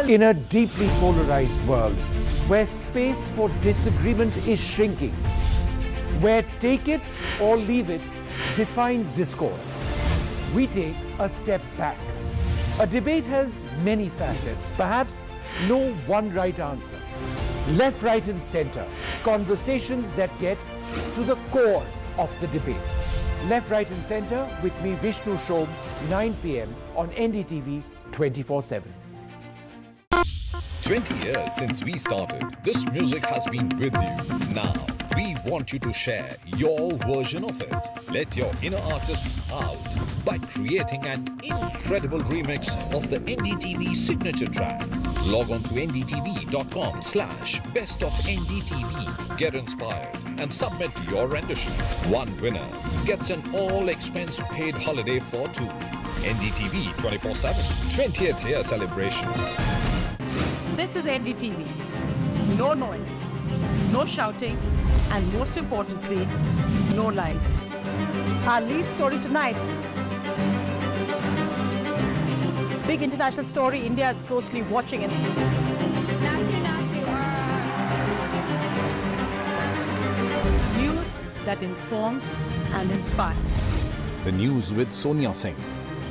In a deeply polarized world, where space for disagreement is shrinking, where take it or leave it defines discourse, we take a step back. A debate has many facets, perhaps no one right answer. Left, right and center, conversations that get to the core of the debate. Left, right and center with me, Vishnu Shom, 9 p.m. on NDTV 24/7. 20 years since we started, this music has been with you. Now, we want you to share your version of it. Let your inner artists out by creating an incredible remix of the NDTV signature track. Log on to ndtv.com/best of NDTV. Get inspired and submit your rendition. One winner gets an all-expense paid holiday for 2. NDTV 24/7 20th year celebration. This is NDTV. No noise, no shouting, and most importantly, no lies. Our lead story tonight. Big international story. India is closely watching it. News that informs and inspires. The news with Sonia Singh.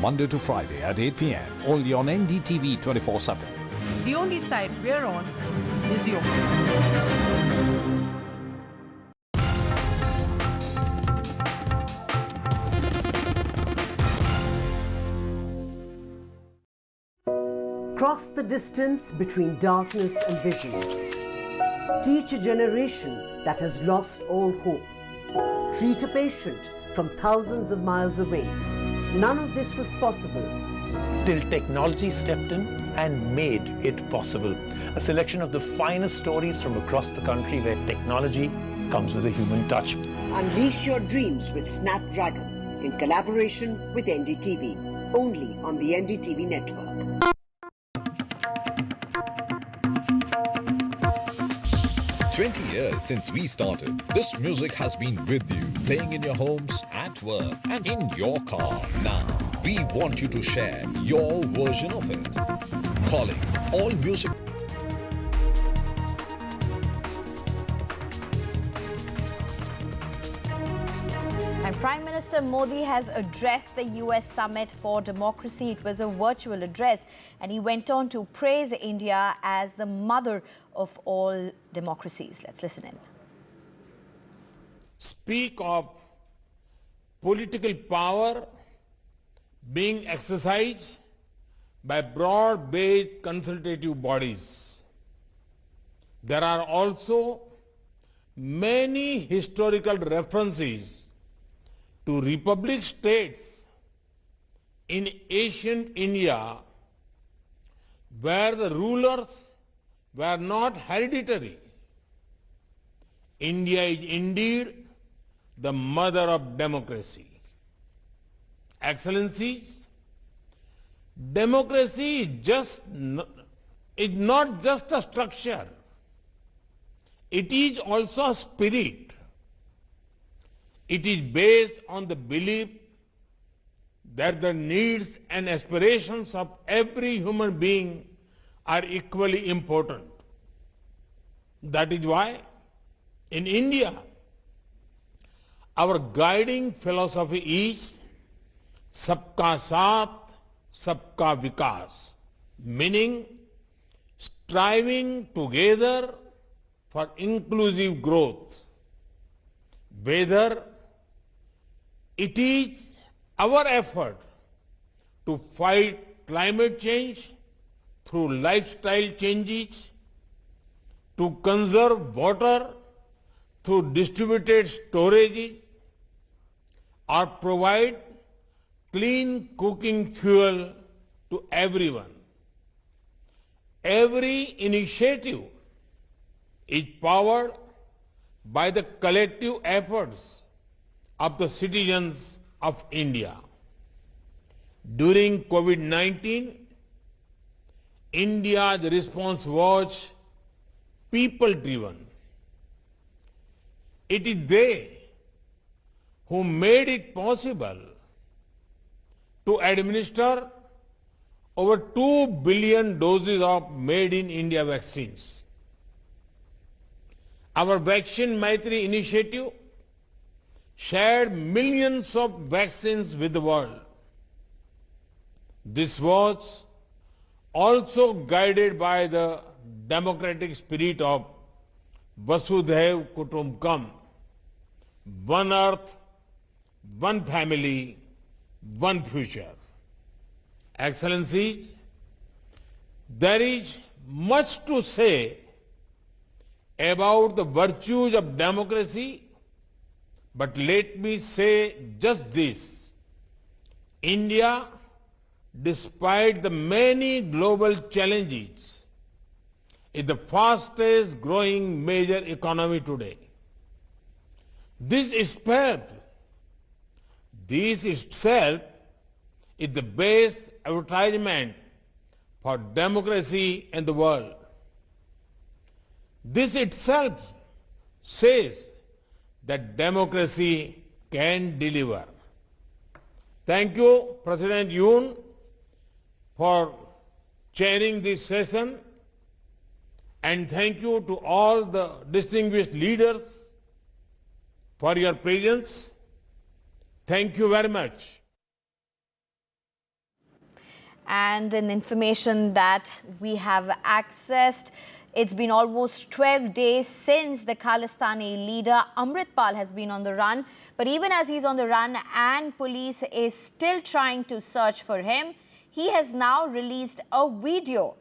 Monday to Friday at 8 p.m. Only on NDTV 24/7. The only side we're on is yours. Cross the distance between darkness and vision. Teach a generation that has lost all hope. Treat a patient from thousands of miles away. None of this was possible till technology stepped in and made it possible. A selection of the finest stories from across the country where technology comes with a human touch. Unleash your dreams with Snapdragon in collaboration with NDTV. Only on the NDTV network. 20 years since we started, this music has been with you, playing in your homes, at work, and in your car. Now, we want you to share your version of it. Calling all music. And Prime Minister Modi has addressed the US Summit for Democracy. It was a virtual address, and he went on to praise India as the mother of all democracies. Let's listen in. Speak of political power being exercised by broad-based consultative bodies. There are also many historical references to republic states in ancient India where the rulers were not hereditary. India is indeed the mother of democracy. Excellencies, democracy is not just a structure. It is also a spirit. It is based on the belief that the needs and aspirations of every human being are equally important. That is why in India, our guiding philosophy is Sabka Saath, Sabka Vikas, meaning striving together for inclusive growth. Whether it is our effort to fight climate change through lifestyle changes, to conserve water through distributed storage, or provide clean cooking fuel to everyone. Every initiative is powered by the collective efforts of the citizens of India. During COVID-19, India's response was people-driven. It is they who made it possible to administer over 2 billion doses of made-in-India vaccines. Our Vaccine Maitri initiative shared millions of vaccines with the world. This was also guided by the democratic spirit of Vasudhaiv Kutumbakam, one earth, one family, one future. Excellencies, there is much to say about the virtues of democracy, but let me say just this. India, despite the many global challenges, is the fastest growing major economy today. This itself is the best advertisement for democracy in the world. This itself says that democracy can deliver. Thank you, President Yoon, for chairing this session, and thank you to all the distinguished leaders for your presence. Thank you very much. And in information that we have accessed, it's been almost 12 days since the Khalistani leader Amritpal has been on the run. But even as he's on the run and police is still trying to search for him, he has now released a video.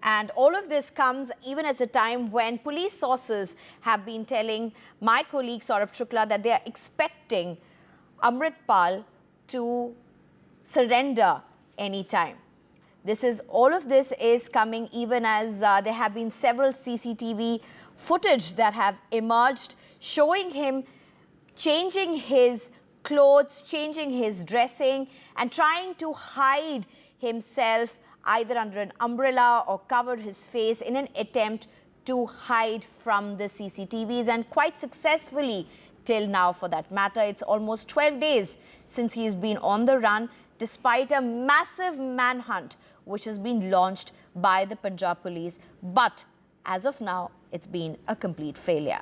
And all of this comes even at a time when police sources have been telling my colleague Saurabh Shukla that they are expecting Amritpal to surrender anytime. All of this is coming even as there have been several CCTV footage that have emerged showing him changing his clothes, changing his dressing and trying to hide himself either under an umbrella or cover his face in an attempt to hide from the CCTVs, and quite successfully till now for that matter. It's almost 12 days since he has been on the run despite a massive manhunt which has been launched by the Punjab police. But as of now, it's been a complete failure.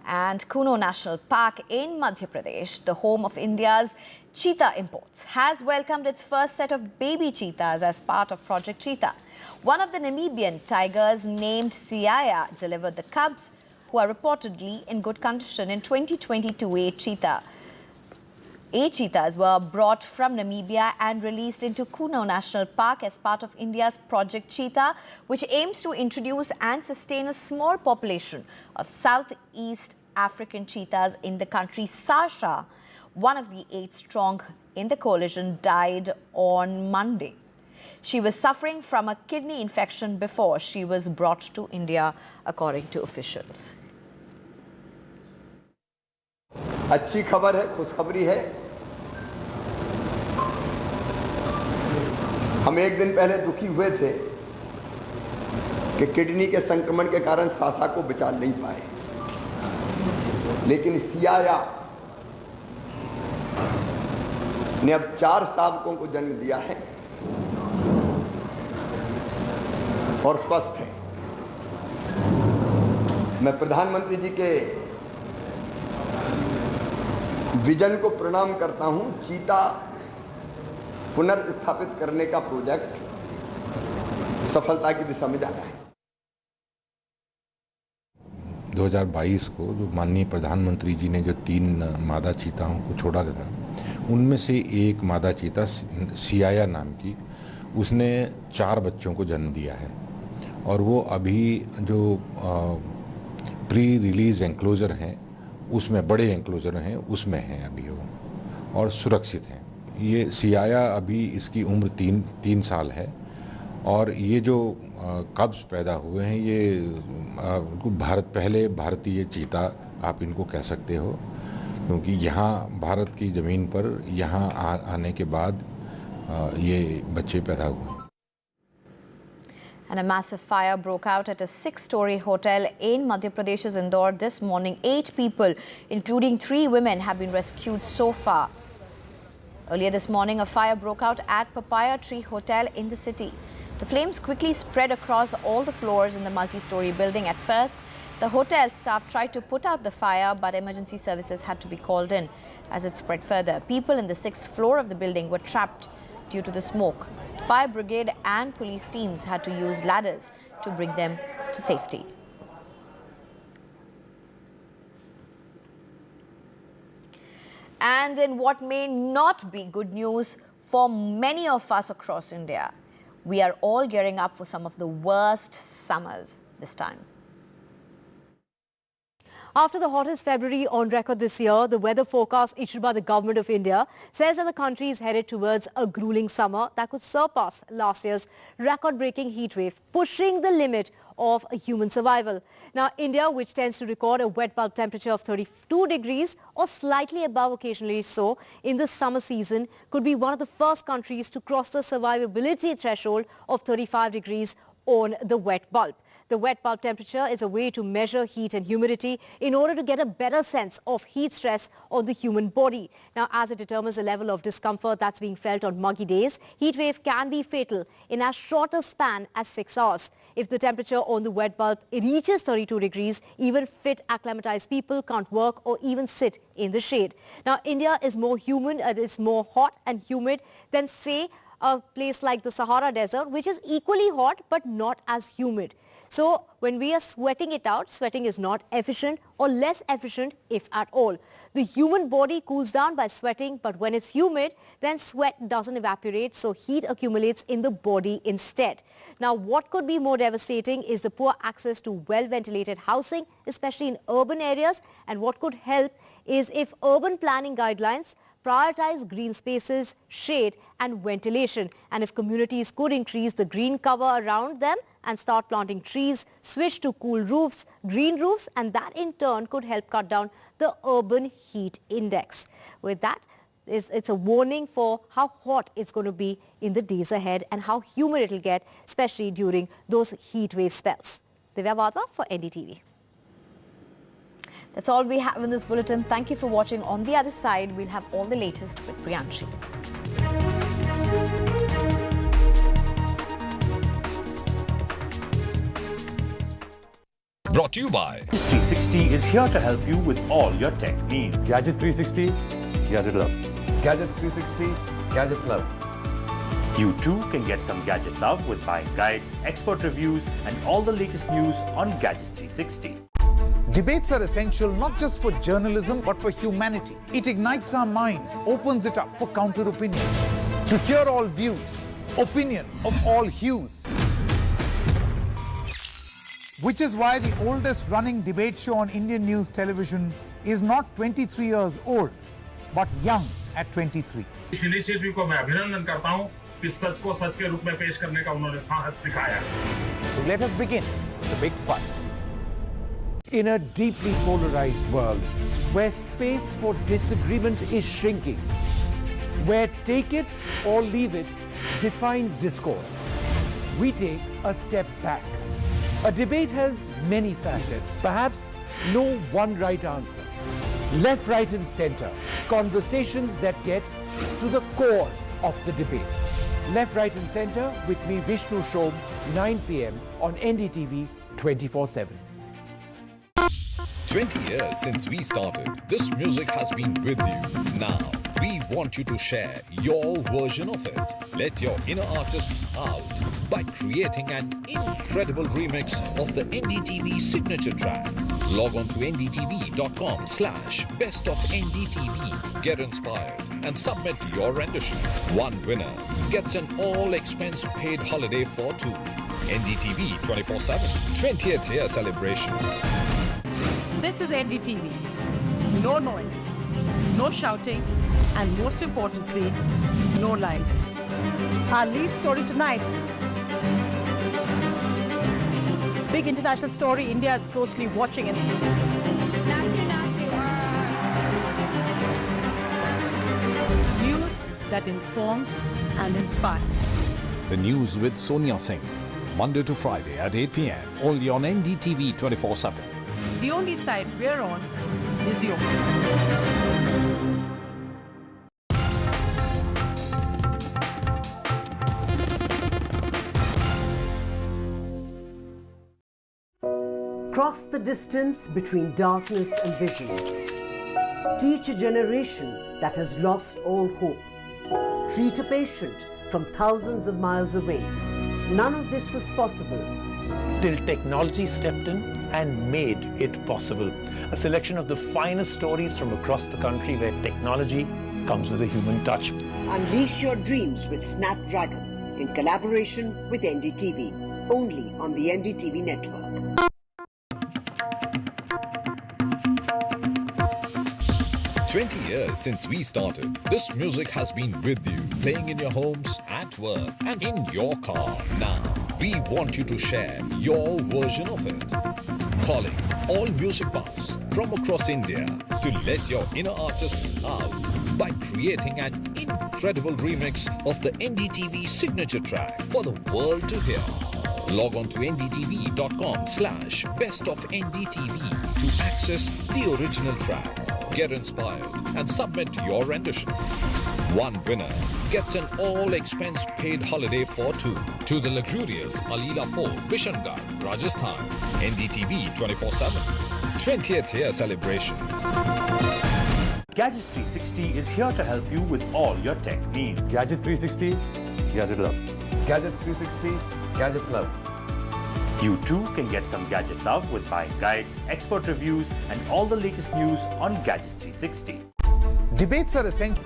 And Kuno National Park in Madhya Pradesh, the home of India's cheetah imports, has welcomed its first set of baby cheetahs as part of Project Cheetah. One of the Namibian tigers named Siaya delivered the cubs, who are reportedly in good condition. In 2022, eight cheetahs were brought from Namibia and released into Kuno National Park as part of India's Project Cheetah, which aims to introduce and sustain a small population of Southeast African cheetahs in the country. Sasha, one of the 8 strong in the coalition, died on Monday. She was suffering from a kidney infection before she was brought to India, according to officials. अच्छी खबर है, खुशखबरी है। हम एक दिन पहले दुखी हुए थे कि किडनी के संक्रमण के कारण सासा को बचा नहीं पाए, लेकिन सियाया ने अब 4 शावकों को जन्म दिया है और स्वस्थ है। मैं प्रधानमंत्री जी के विजन को प्रणाम करता हूं। चीता पुनर्स्थापित करने का प्रोजेक्ट सफलता की दिशा में जा रहा है। 2022 को जो माननीय प्रधानमंत्री जी ने जो 3 मादा चीताओं को छोड़ा था, उनमें से एक मादा चीता सियाया नाम की, उसने 4 बच्चों को जन्म दिया है और वो अभी जो प्री रिलीज एंक्लोजर हैं उसमें, बड़े एंक्लोजर हैं उसमें हैं अभी वो और सुरक्षित हैं। ये सियाया अभी इसकी उम्र 3 साल है और ये जो कब्स पैदा हुए हैं ये पहले भारतीय चीता आप इनको कह सकते हो, क्योंकि यहाँ भारत की ज़मीन पर यहाँ आने के बाद ये बच्चे पैदा हुए। And a massive fire broke out at a 6-story hotel in Madhya Pradesh's Indore this morning. 8 people, including 3 women, have been rescued so far. Earlier this morning, a fire broke out at Papaya Tree Hotel in the city. The flames quickly spread across all the floors in the multi-story building. At first, the hotel staff tried to put out the fire, but emergency services had to be called in as it spread further. People in the 6th floor of the building were trapped due to the smoke. Fire brigade and police teams had to use ladders to bring them to safety. And in what may not be good news for many of us across India, we are all gearing up for some of the worst summers this time. After the hottest February on record this year, the weather forecast issued by the Government of India says that the country is headed towards a grueling summer that could surpass last year's record-breaking heat wave, pushing the limit of human survival. Now, India, which tends to record a wet bulb temperature of 32 degrees or slightly above occasionally so in the summer season, could be one of the first countries to cross the survivability threshold of 35 degrees on the wet bulb. The wet bulb temperature is a way to measure heat and humidity in order to get a better sense of heat stress on the human body. Now, as it determines the level of discomfort that's being felt on muggy days, heat wave can be fatal in as short a span as 6 hours. If the temperature on the wet bulb reaches 32 degrees, even fit acclimatized people can't work or even sit in the shade. Now, India is more humid, it's more hot and humid than, say, a place like the Sahara Desert, which is equally hot but not as humid. So when we are sweating it out, sweating is not efficient or less efficient if at all. The human body cools down by sweating, but when it's humid, then sweat doesn't evaporate, so heat accumulates in the body instead. Now, what could be more devastating is the poor access to well-ventilated housing, especially in urban areas, and what could help is if urban planning guidelines prioritize green spaces, shade and ventilation, and if communities could increase the green cover around them and start planting trees, switch to cool roofs, green roofs, and that in turn could help cut down the urban heat index. With that, it's a warning for how hot it's going to be in the days ahead and how humid it will get, especially during those heat wave spells. Divya Wadhwa for NDTV. That's all we have in this bulletin. Thank you for watching. On the other side, we'll have all the latest with Priyanshi. Brought to you by Gadgets 360 is here to help you with all your tech needs. Gadget 360, Gadget Love. Gadgets 360, Gadgets Love. You too can get some gadget love with buying guides, expert reviews, and all the latest news on Gadgets 360. Debates are essential not just for journalism but for humanity. It ignites our mind, opens it up for counter-opinion. To hear all views, opinion of all hues. Which is why the oldest running debate show on Indian news television is not 23 years old, but young at 23. इस initiative को मैं अभिनंदन करता हूं कि सच को सच के रूप में पेश करने का उन्होंने साहस दिखाया. Let us begin the big fight. In a deeply polarized world, where space for disagreement is shrinking, where take it or leave it defines discourse, we take a step back. A debate has many facets, perhaps no one right answer. Left, right and center, conversations that get to the core of the debate. Left, right and center with me, Vishnu Shom, 9 p.m. on NDTV 24/7. 20 years since we started, this music has been with you. Now, we want you to share your version of it. Let your inner artists out by creating an incredible remix of the NDTV signature track. Log on to ndtv.com/best of NDTV. Get inspired and submit your rendition. One winner gets an all-expense paid holiday for two. NDTV 24/7 20th year celebration. This is NDTV. No noise, no shouting, and most importantly, no lies. Our lead story tonight. Big international story India is closely watching. News that informs and inspires. The news with Sonia Singh. Monday to Friday at 8 p.m. only on NDTV 24/7. The only side we're on is yours. Cross the distance between darkness and vision. Teach a generation that has lost all hope. Treat a patient from thousands of miles away. None of this was possible till technology stepped in and made it possible. A selection of the finest stories from across the country where technology comes with a human touch. Unleash your dreams with Snapdragon in collaboration with NDTV. Only on the NDTV network. "20 years since we started, this music has been with you, playing in your homes, at work, and in your car. Now, we want you to share your version of it. Calling all music buffs from across India to let your inner artists out by creating an incredible remix of the NDTV signature track for the world to hear. Log on to ndtv.com/best of NDTV to access the original track. Get inspired and submit your rendition. One winner gets an all-expense-paid holiday for two to the luxurious Alila Fort, Bishangarh, Rajasthan. NDTV 24/7. 20th year celebrations. Gadgets 360 is here to help you with all your tech needs. Gadget 360, Gadget Love. Gadgets 360, Gadgets Love. You too can get some gadget love with buying guides, expert reviews, and all the latest news on Gadgets 360. Debates are essential.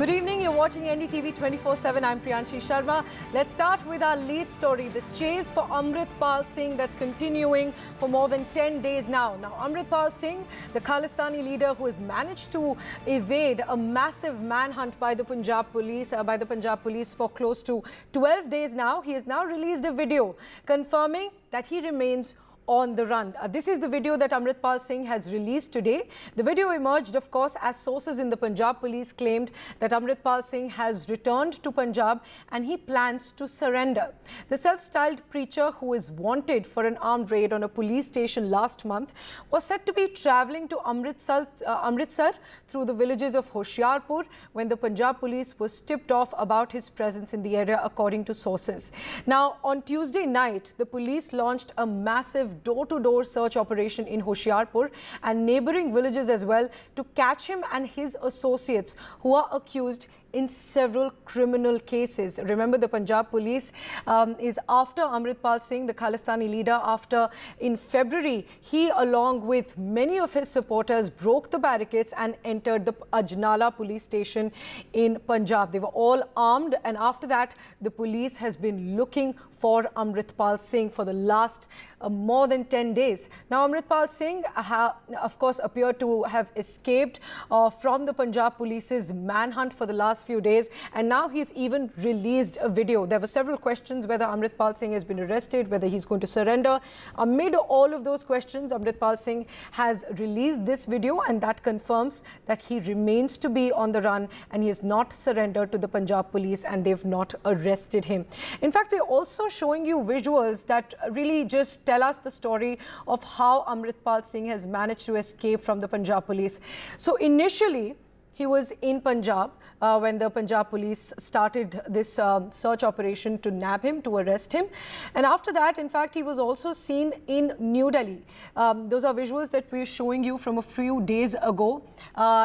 Good evening, you're watching NDTV 24/7. I'm Priyanshi Sharma. Let's start with our lead story, the chase for Amritpal Singh that's continuing for more than 10 days now. Now, Amritpal Singh, the Khalistani leader who has managed to evade a massive manhunt by the Punjab police for close to 12 days now, he has now released a video confirming that he remains on the run. This is the video that Amritpal Singh has released today. The video emerged, of course, as sources in the Punjab police claimed that Amritpal Singh has returned to Punjab and he plans to surrender. The self-styled preacher, who is wanted for an armed raid on a police station last month, was said to be travelling to Amritsar through the villages of Hoshiarpur when the Punjab police was tipped off about his presence in the area, according to sources. Now, on Tuesday night, the police launched a massive door-to-door search operation in Hoshiarpur and neighbouring villages as well to catch him and his associates who are accused in several criminal cases. Remember, the Punjab police is after Amritpal Singh, the Khalistani leader, after in February, he along with many of his supporters broke the barricades and entered the Ajnala police station in Punjab. They were all armed, and after that, the police has been looking for Amritpal Singh for the last more than 10 days. Now, Amritpal Singh, of course, appeared to have escaped from the Punjab police's manhunt for the last few days, and now he's even released a video. There were several questions whether Amritpal Singh has been arrested, whether he's going to surrender. Amid all of those questions, Amritpal Singh has released this video, and that confirms that he remains to be on the run and he has not surrendered to the Punjab police and they've not arrested him. In fact, we're also showing you visuals that really just tell us the story of how Amritpal Singh has managed to escape from the Punjab police. So initially, he was in Punjab when the Punjab police started this search operation to nab him, to arrest him. And after that, in fact, he was also seen in New Delhi. Those are visuals that we're showing you from a few days ago,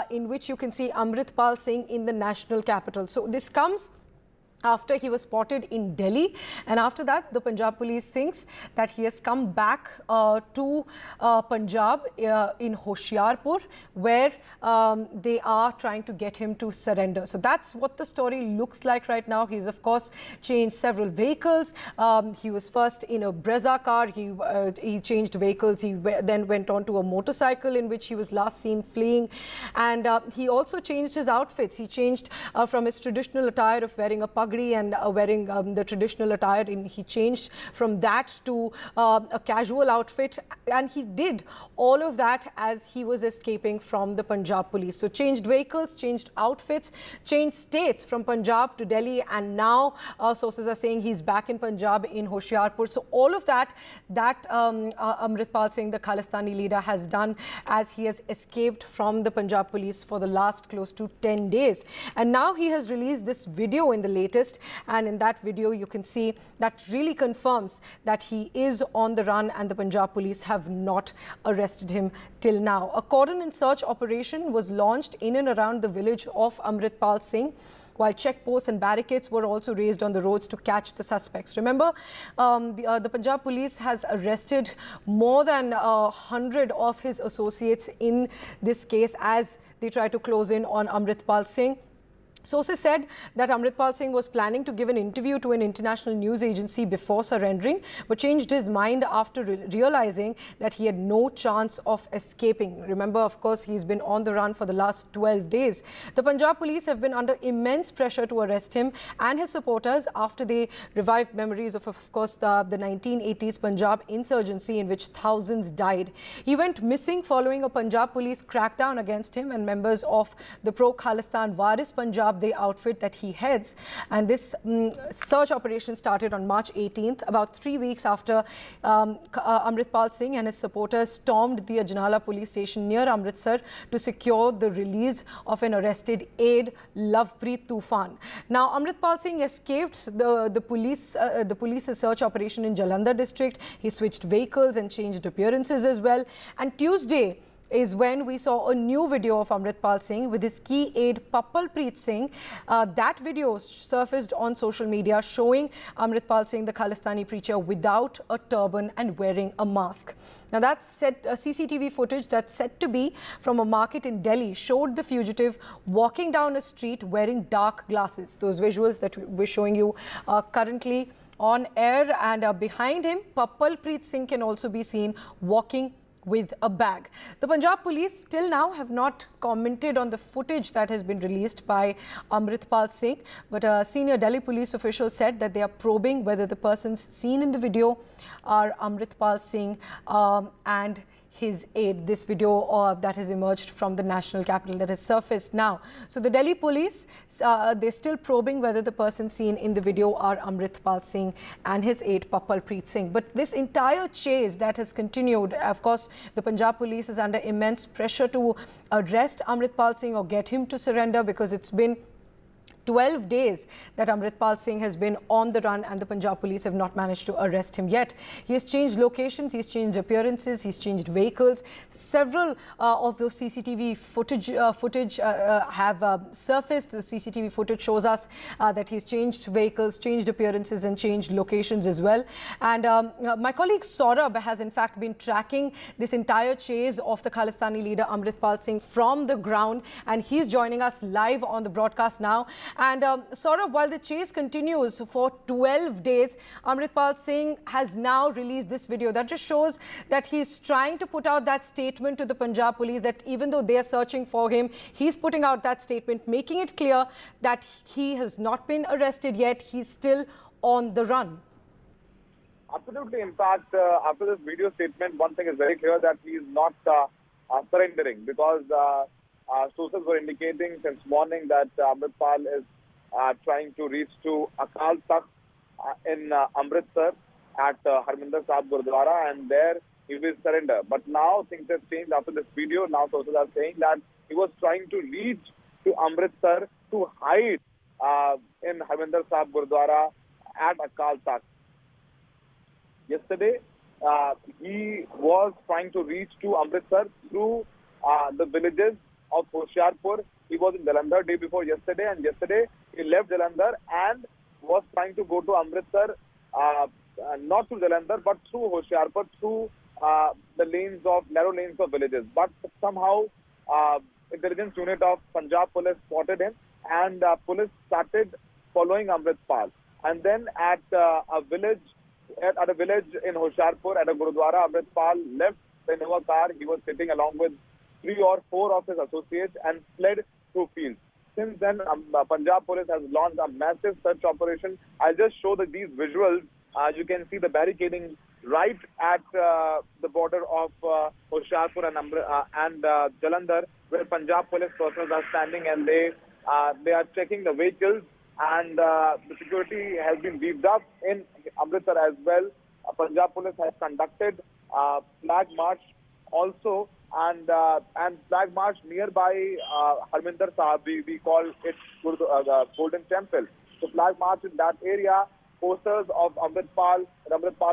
in which you can see Amritpal Singh in the national capital. So this comes after he was spotted in Delhi, and after that the Punjab police thinks that he has come back to Punjab in Hoshiarpur, where they are trying to get him to surrender. So that's what the story looks like right now. He's of course changed several vehicles. He was first in a Brezza car, he changed vehicles, he then went on to a motorcycle in which he was last seen fleeing, and he also changed his outfits. He changed from his traditional attire of wearing a pagdi and wearing the traditional attire. He changed from that to a casual outfit, and he did all of that as he was escaping from the Punjab police. So changed vehicles, changed outfits, changed states from Punjab to Delhi, and now sources are saying he's back in Punjab in Hoshiarpur. So all of that Amritpal Singh, the Khalistani leader, has done as he has escaped from the Punjab police for the last close to 10 days. And now he has released this video in the latest, and in that video you can see that really confirms that he is on the run and the Punjab police have not arrested him till now. A cordon and search operation was launched in and around the village of Amritpal Singh, while checkposts and barricades were also raised on the roads to catch the suspects. Remember, the Punjab police has arrested more than 100 of his associates in this case as they try to close in on Amritpal Singh. Sources said that Amritpal Singh was planning to give an interview to an international news agency before surrendering, but changed his mind after realizing that he had no chance of escaping. Remember, of course, he's been on the run for the last 12 days. The Punjab police have been under immense pressure to arrest him and his supporters after they revived memories of course, the 1980s Punjab insurgency in which thousands died. He went missing following a Punjab police crackdown against him and members of the pro-Khalistan Waris Punjab up the outfit that he heads. And this search operation started on March 18th, about 3 weeks after Amritpal Singh and his supporters stormed the Ajnala police station near Amritsar to secure the release of an arrested aide, Lovepreet Tufan. Now, Amritpal Singh escaped the police's search operation in Jalandhar district. He switched vehicles and changed appearances as well. And Tuesday is when we saw a new video of Amritpal Singh with his key aide Pappalpreet Singh. That video surfaced on social media showing Amritpal Singh, the Khalistani preacher, without a turban and wearing a mask. Now that's CCTV footage that's said to be from a market in Delhi showed the fugitive walking down a street wearing dark glasses. Those visuals that we're showing you currently on air, and behind him, Pappalpreet Singh can also be seen walking with a bag. The Punjab police still now have not commented on the footage that has been released by Amritpal Singh, but a senior Delhi police official said that they are probing whether the persons seen in the video are Amritpal Singh and his aide. This video that has emerged from the national capital that has surfaced now. So the Delhi police, they're still probing whether the person seen in the video are Amritpal Singh and his aide Pappalpreet Singh. But this entire chase that has continued, of course, the Punjab police is under immense pressure to arrest Amritpal Singh or get him to surrender, because it's been 12 days that Amritpal Singh has been on the run and the Punjab police have not managed to arrest him yet. He has changed locations, he's changed appearances, he's changed vehicles. Several of those CCTV footage have surfaced. The CCTV footage shows us that he's changed vehicles, changed appearances and changed locations as well. And my colleague Saurabh has in fact been tracking this entire chase of the Khalistani leader Amritpal Singh from the ground, and he's joining us live on the broadcast now. And Saurabh, while the chase continues for 12 days, Amritpal Singh has now released this video that just shows that he's trying to put out that statement to the Punjab police that even though they are searching for him, he's putting out that statement, making it clear that he has not been arrested yet. He's still on the run. Absolutely. In fact, after this video statement, one thing is very clear, that he is not surrendering, because sources were indicating since morning that Amritpal is trying to reach to Akal Takht in Amritsar at Harminder Sahib Gurdwara, and there he will surrender. But now things have changed after this video. Now sources are saying that he was trying to reach to Amritsar to hide in Harminder Sahib Gurdwara at Akal Takht. Yesterday, he was trying to reach to Amritsar through the villages of Hoshiarpur. He was in Jalandhar day before yesterday, and yesterday he left Jalandhar and was trying to go to Amritsar, not through Jalandhar but through Hoshiarpur, through the narrow lanes of villages. But somehow intelligence unit of Punjab police spotted him, and police started following Amritpal. And then at a village in Hoshiarpur, at a Gurudwara, Amritpal left the Innova car he was sitting along with 3 or 4 of his associates and fled through fields. Since then, Punjab police has launched a massive search operation. I'll just show these visuals. You can see the barricading right at the border of Hoshiarpur and Jalandhar, where Punjab police personnel are standing, and they are checking the vehicles, and the security has been beefed up in Amritsar as well. Punjab police has conducted flag march also, and flag march nearby Harminder Sahib. We call it Golden Temple. So flag march in that area. Posters of Amritpal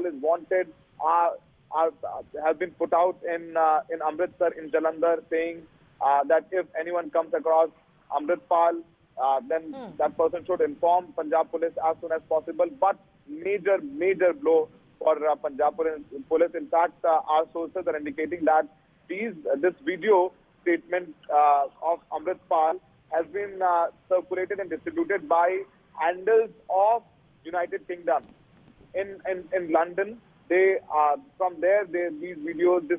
is wanted have been put out in Amritsar, in Jalandhar, saying that if anyone comes across Amritpal, then that person should inform Punjab police as soon as possible. But major blow for Punjab police. In fact, our sources are indicating that this video statement of Amritpal has been circulated and distributed by handles of United Kingdom in London. From there this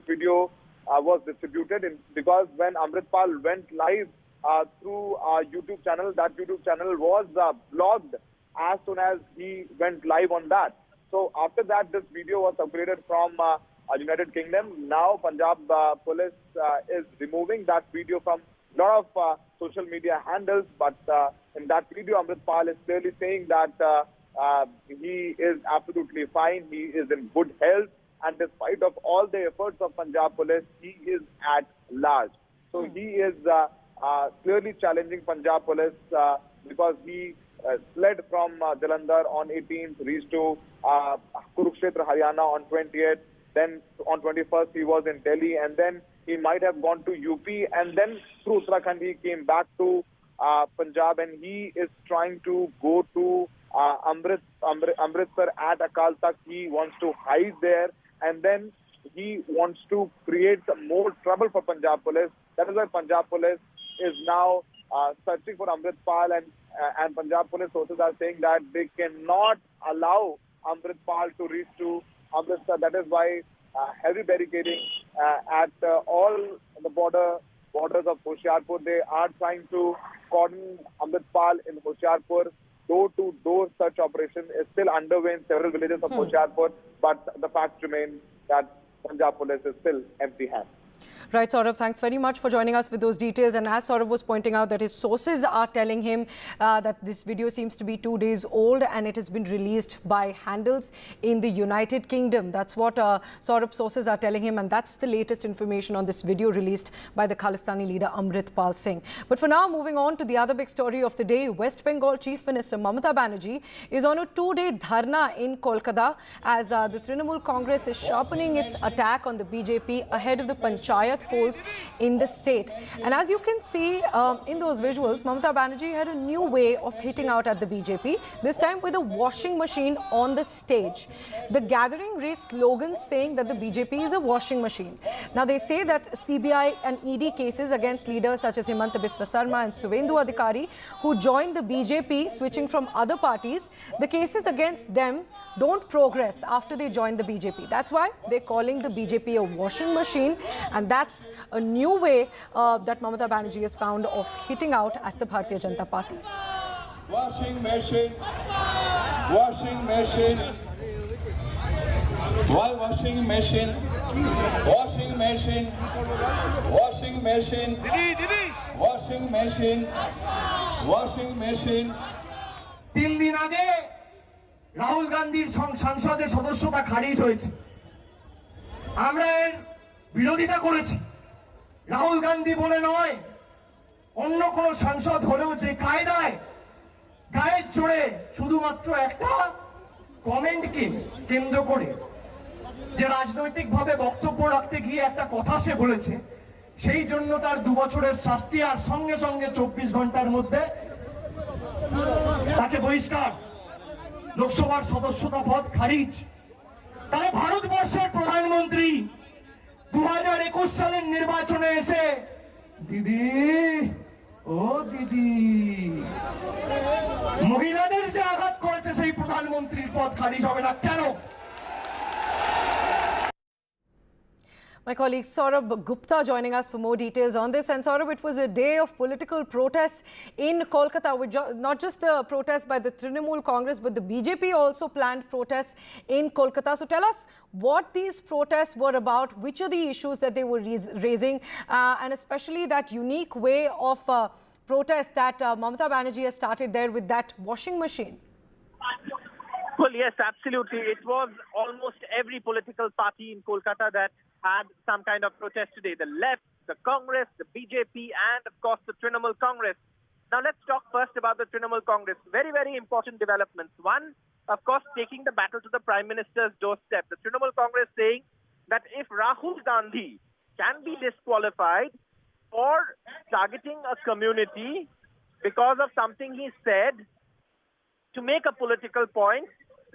video was distributed because when Amritpal went live through our YouTube channel, that YouTube channel was blocked as soon as he went live on that. So after that, this video was circulated from United Kingdom. Now Punjab police is removing that video from a lot of social media handles, but In that video, Amritpal is clearly saying that he is absolutely fine, he is in good health, and despite of all the efforts of Punjab police, he is at large. So he is clearly challenging Punjab police because he fled from Jalandhar on 18th, reached to Kurukshetra, Haryana on 28th. Then on 21st, he was in Delhi, and then he might have gone to UP, and then through Uttarakhand, he came back to Punjab, and he is trying to go to Amritsar at Akal Takht. He wants to hide there, and then he wants to create more trouble for Punjab police. That is why Punjab police is now searching for Amritpal, and Punjab police sources are saying that they cannot allow Amritpal to reach to Amritsar. That is why heavy barricading at all the borders of Hoshiarpur. They are trying to cordon Amritpal in Hoshiarpur. Door-to-door search operation is still underway in several villages of Hoshiarpur, but the fact remains that Punjab police is still empty-handed. Right, Saurabh, thanks very much for joining us with those details. And as Saurabh was pointing out, that his sources are telling him that this video seems to be 2 days old and it has been released by handles in the United Kingdom. That's what Saurabh's sources are telling him, and that's the latest information on this video released by the Khalistani leader Amritpal Singh. But for now, moving on to the other big story of the day, West Bengal Chief Minister Mamata Banerjee is on a 2-day dharna in Kolkata as the Trinamool Congress is sharpening its attack on the BJP ahead of the Panchayat polls in the state. And as you can see in those visuals, Mamata Banerjee had a new way of hitting out at the BJP, this time with a washing machine on the stage. The gathering raised slogans saying that the BJP is a washing machine. Now they say that CBI and ED cases against leaders such as Himanta Biswa Sarma and Suvendu Adhikari, who joined the BJP switching from other parties, the cases against them don't progress after they join the BJP. That's why they're calling the BJP a washing machine, and that's a new way that Mamata Banerjee has found of hitting out at the Bharatiya Janata Party. Washing machine, washing machine, washing machine, washing machine, washing machine, washing machine, washing machine. 3 দিন আগে রাহুল গান্ধীর সংসদের সদস্যতা খারিজ হয়েছে। আমরা এর বিরোধিতা করেছি। রাহুল গান্ধী বলে নয়, অন্য কোন সাংসদ হলেও যে কায়দায় গায়ের জোরে শুধুমাত্র একটা কমেন্টকে কেন্দ্র করে যে রাজনৈতিকভাবে বক্তব্য রাখতে গিয়ে একটা কথা সে বলেছে, সেই জন্য তার 2 বছরের শাস্তি, আর সঙ্গে সঙ্গে 24 ঘন্টার মধ্যে তাকে বহিষ্কার, লোকসভার সদস্যতা পদ খারিজ। তাই ভারতবর্ষের প্রধানমন্ত্রী 2021 সালের নির্বাচনে এসে দিদি ও দিদি মহিলাদের যে আঘাত করেছে সেই প্রধানমন্ত্রীর পদ খারিজ হবে না কেন? My colleague Saurabh Gupta joining us for more details on this. And Saurabh, it was a day of political protests in Kolkata, with not just the protests by the Trinamool Congress, but the BJP also planned protests in Kolkata. So tell us what these protests were about, which are the issues that they were raising, and especially that unique way of protest that Mamata Banerjee has started there with that washing machine. Well, yes, absolutely. It was almost every political party in Kolkata that had some kind of protest today. The left, the Congress, the BJP, and of course the Trinamool Congress. Now let's talk first about the Trinamool Congress. Very, very important developments. One, of course, taking the battle to the Prime Minister's doorstep. The Trinamool Congress saying that if Rahul Gandhi can be disqualified for targeting a community because of something he said to make a political point,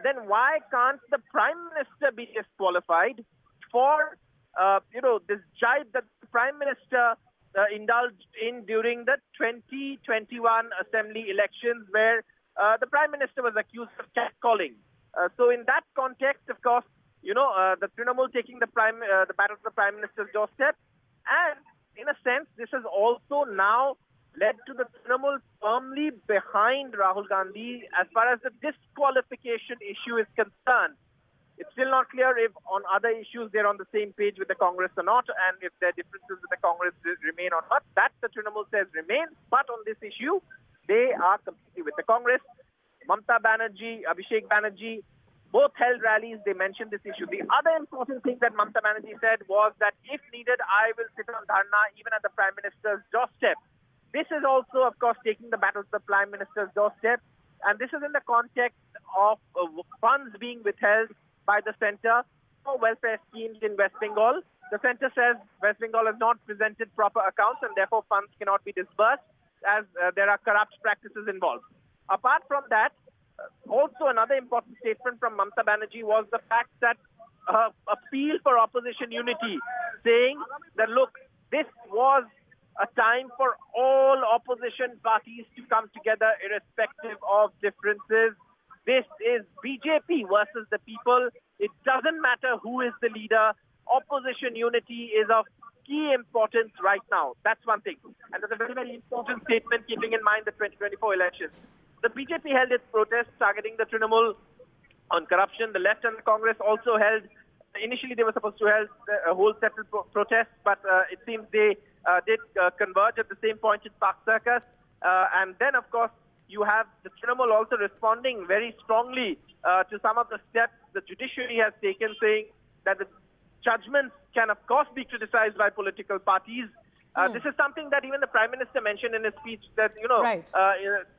then why can't the Prime Minister be disqualified for this jibe that the Prime Minister indulged in during the 2021 Assembly Elections, where the Prime Minister was accused of catcalling. So in that context, of course, the Trinamool taking the battle to the Prime Minister's doorstep. And in a sense, this has also now led to the Trinamool firmly behind Rahul Gandhi as far as the disqualification issue is concerned. It's still not clear if on other issues they're on the same page with the Congress or not, and if their differences with the Congress remain or not. That the Trinamool says remains. But on this issue, they are completely with the Congress. Mamata Banerjee, Abhishek Banerjee, both held rallies. They mentioned this issue. The other important thing that Mamata Banerjee said was that if needed, I will sit on dharna even at the Prime Minister's doorstep. This is also, of course, taking the battle to the Prime Minister's doorstep. And this is in the context of funds being withheld by the centre for welfare schemes in West Bengal. The centre says West Bengal has not presented proper accounts and therefore funds cannot be disbursed as there are corrupt practices involved. Apart from that, also another important statement from Mamata Banerjee was the fact that appeal for opposition unity, saying that, look, this was a time for all opposition parties to come together irrespective of differences. This is BJP versus the people. It doesn't matter who is the leader. Opposition unity is of key importance right now. That's one thing. And that's a very, very important statement keeping in mind the 2024 elections. The BJP held its protests targeting the Trinamool on corruption. The left and the Congress also held, initially they were supposed to hold a wholesale protest, but it seems they did converge at the same point in Park Circus. And then, of course, you have the Trinamool also responding very strongly to some of the steps the judiciary has taken, saying that the judgments can, of course, be criticized by political parties. This is something that even the Prime Minister mentioned in his speech, that,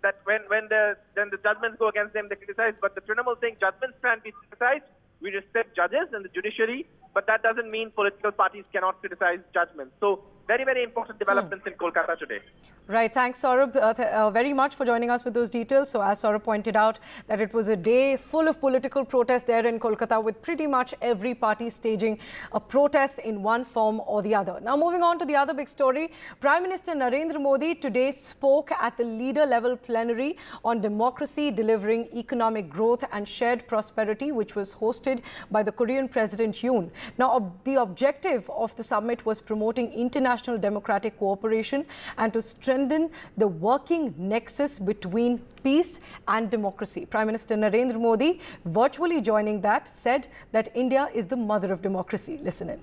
that when the judgments go against them, they criticize. But the Trinamool saying judgments can be criticized. We respect judges and the judiciary, but that doesn't mean political parties cannot criticize judgments. So very, very important developments in Kolkata today. Right. Thanks, Saurabh, very much for joining us with those details. So as Saurabh pointed out, that it was a day full of political protest there in Kolkata, with pretty much every party staging a protest in one form or the other. Now, moving on to the other big story, Prime Minister Narendra Modi today spoke at the leader-level plenary on democracy, delivering economic growth and shared prosperity, which was hosted by the Korean President Yoon. Now, the objective of the summit was promoting international democratic cooperation and to strengthen the working nexus between peace and democracy. Prime Minister Narendra Modi, virtually joining that, said that India is the mother of democracy. Listen in.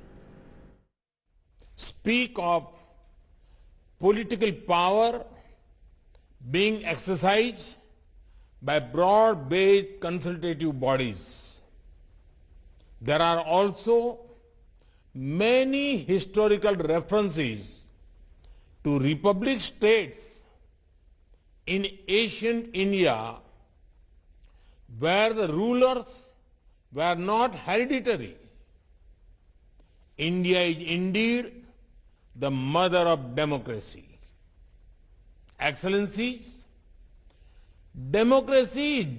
Speak of political power being exercised by broad-based consultative bodies. There are also many historical references to republic states in ancient India where the rulers were not hereditary. India is indeed the mother of democracy. Excellencies, democracy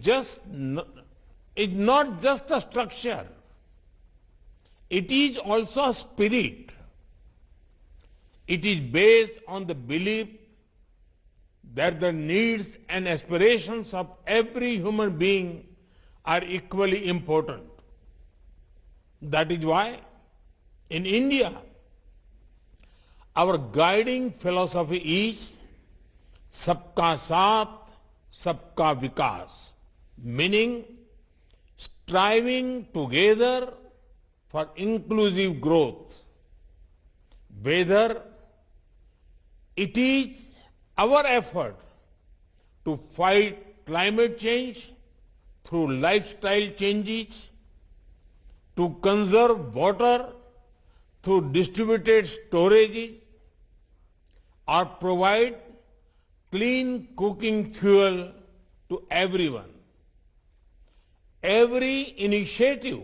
is not just a structure. It is also a spirit. It is based on the belief that the needs and aspirations of every human being are equally important. That is why in India, our guiding philosophy is Sabka Saath, Sabka Vikas, meaning striving together for inclusive growth. Whether it is our effort to fight climate change through lifestyle changes, to conserve water through distributed storage, or provide clean cooking fuel to everyone. Every initiative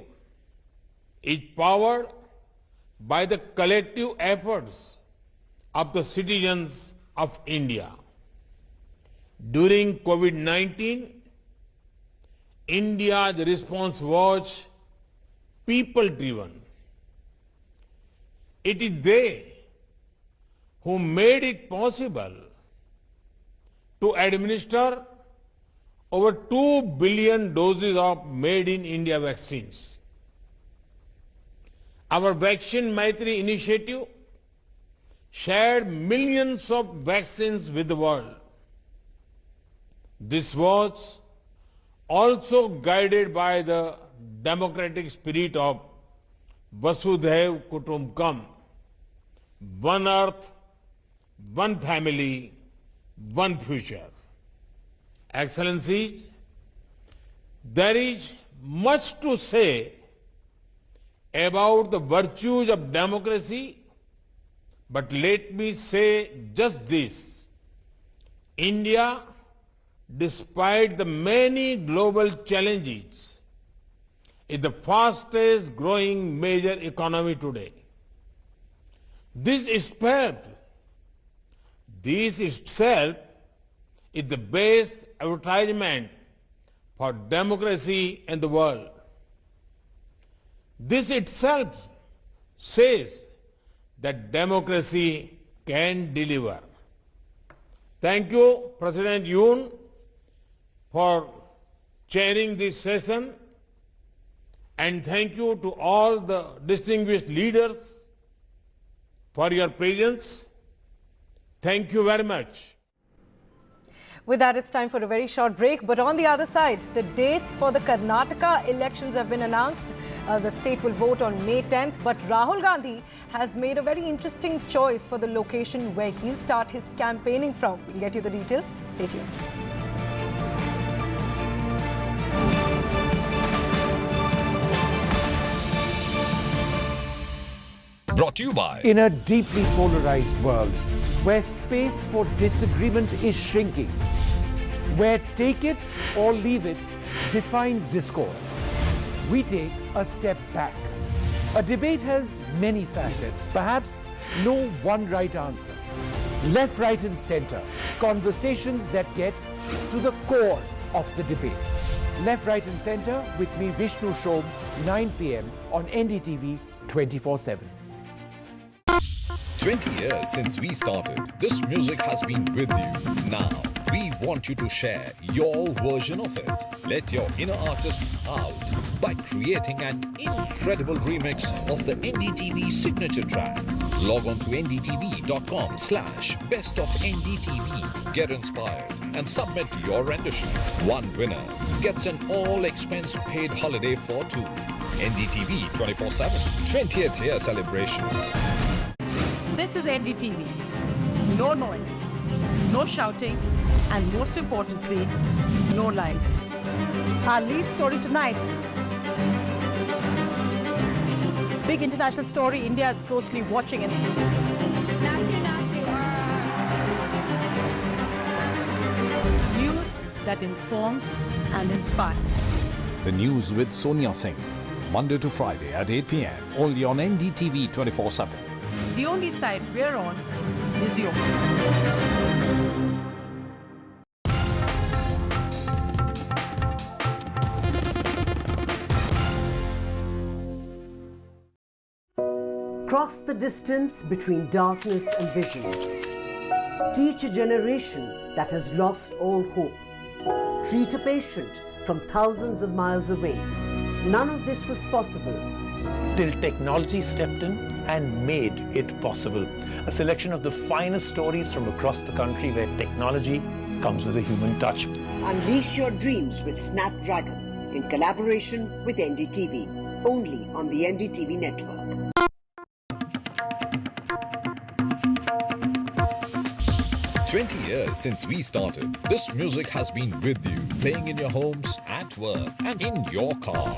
is powered by the collective efforts of the citizens of India. During COVID-19, India's response was people-driven. It is they who made it possible to administer over 2 billion doses of made-in-India vaccines. Our Vaccine Maitri initiative shared millions of vaccines with the world. This was also guided by the democratic spirit of Vasudhaiv Kutumbakam, one earth, one family, one future. Excellencies, there is much to say about the virtues of democracy, but let me say just this. India, despite the many global challenges, is the fastest growing major economy today. This itself is the best advertisement for democracy in the world. This itself says that democracy can deliver. Thank you, President Yoon, for chairing this session, and thank you to all the distinguished leaders for your presence. Thank you very much. With that, it's time for a very short break. But on the other side, the dates for the Karnataka elections have been announced. The state will vote on May 10th. But Rahul Gandhi has made a very interesting choice for the location where he'll start his campaigning from. We'll get you the details. Stay tuned. Brought to you by... In a deeply polarized world, where space for disagreement is shrinking, where take it or leave it defines discourse, we take a step back. A debate has many facets, perhaps no one right answer. Left, right and center, conversations that get to the core of the debate. Left, right and center with me, Vishnu Shobh, 9 p.m. on NDTV 24/7. 20 years since we started, this music has been with you. Now, we want you to share your version of it. Let your inner artists out by creating an incredible remix of the NDTV signature track. Log on to ndtv.com/best of NDTV. Get inspired and submit your rendition. One winner gets an all-expense paid holiday for two. NDTV 24/7 20th year celebration. This is NDTV. No noise, no shouting, and most importantly, no lies. Our lead story tonight. Big international story. India is closely watching it. News that informs and inspires. The news with Sonia Singh. Monday to Friday at 8 p.m. Only on NDTV 24/7. The only side we're on is yours. Cross the distance between darkness and vision. Teach a generation that has lost all hope. Treat a patient from thousands of miles away. None of this was possible till technology stepped in and made it possible. A selection of the finest stories from across the country where technology comes with a human touch. Unleash your dreams with Snapdragon in collaboration with NDTV. Only on the NDTV network. "20 years since we started, this music has been with you, playing in your homes, at work, and in your car.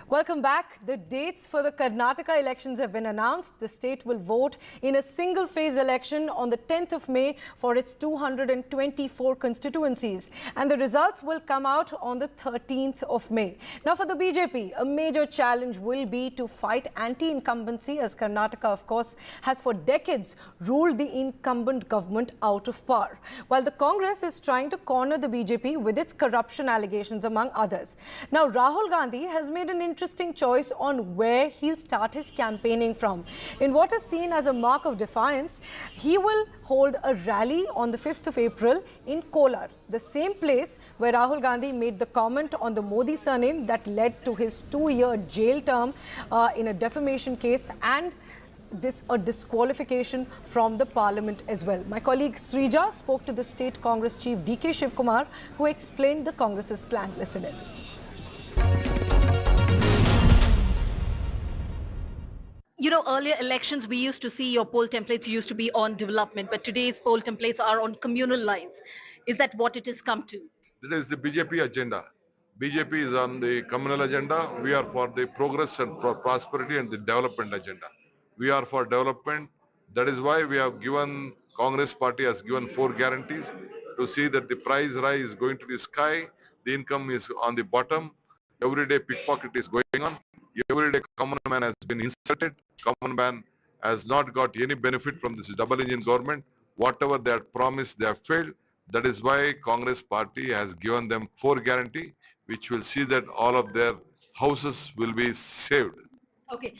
Welcome back. The dates for the Karnataka elections have been announced. The state will vote in a single-phase election on the 10th of May for its 224 constituencies. And the results will come out on the 13th of May. Now, for the BJP, a major challenge will be to fight anti-incumbency, as Karnataka, of course, has for decades ruled the incumbent government out of power, while the Congress is trying to corner the BJP with its corruption allegations, among others. Now, Rahul Gandhi has made an interesting choice on where he'll start his campaigning from. In what is seen as a mark of defiance, he will hold a rally on the 5th of April in Kolar, the same place where Rahul Gandhi made the comment on the Modi surname that led to his 2-year jail term in a defamation case and a disqualification from the parliament as well. My colleague Srija spoke to the state Congress chief DK Shiv Kumar, who explained the Congress's plan. Listen in. You know, earlier elections, we used to see your poll templates used to be on development, but today's poll templates are on communal lines. Is that what it has come to? That is the BJP agenda. BJP is on the communal agenda. We are for the progress and prosperity and the development agenda. We are for development. That is why we have given, Congress party has given 4 guarantees to see that the price rise is going to the sky, the income is on the bottom, everyday pickpocket is going on, everyday common man has been insulted, common man has not got any benefit from this double engine government. Whatever they had promised, they have failed. That is why Congress party has given them 4 guarantee, which will see that all of their houses will be saved. Okay.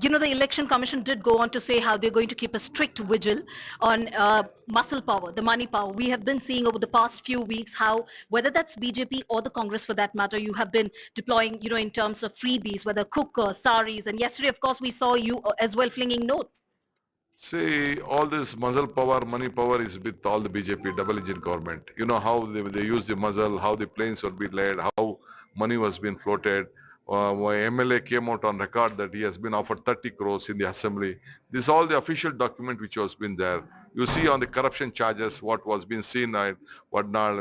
You know, the Election Commission did go on to say how they're going to keep a strict vigil on muscle power, the money power. We have been seeing over the past few weeks how, whether that's BJP or the Congress for that matter, you have been deploying, you know, in terms of freebies, whether cookers, saris, and yesterday, of course, we saw you as well flinging notes. See, all this muscle power, money power is with all the BJP double engine government. You know how they use the muzzle, how the planes were being led, how money was being floated. My MLA came out on record that he has been offered 30 crores in the assembly. This is all the official document which was been there. You see on the corruption charges what was being seen at Vadnal,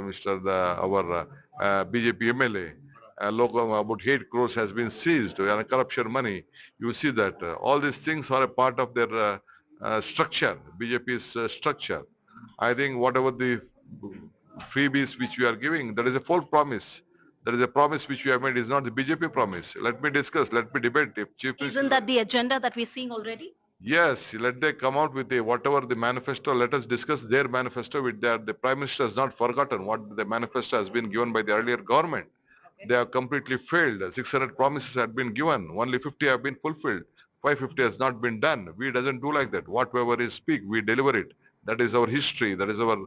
our BJP MLA. About 8 crores has been seized on corruption money. You see that all these things are a part of their structure, BJP's structure. I think whatever the freebies which we are giving, that is a false promise. There is a promise which we have made, is not the BJP promise. Let me discuss, let me debate. Isn't that the agenda that we're seeing already? Yes, let them come out with whatever the manifesto, let us discuss their manifesto with the Prime Minister has not forgotten what the manifesto has been given by the earlier government. They have completely failed. 600 promises had been given, only 50 have been fulfilled. 550 has not been done. We doesn't do like that. Whatever we speak, we deliver it. That is our history. That is our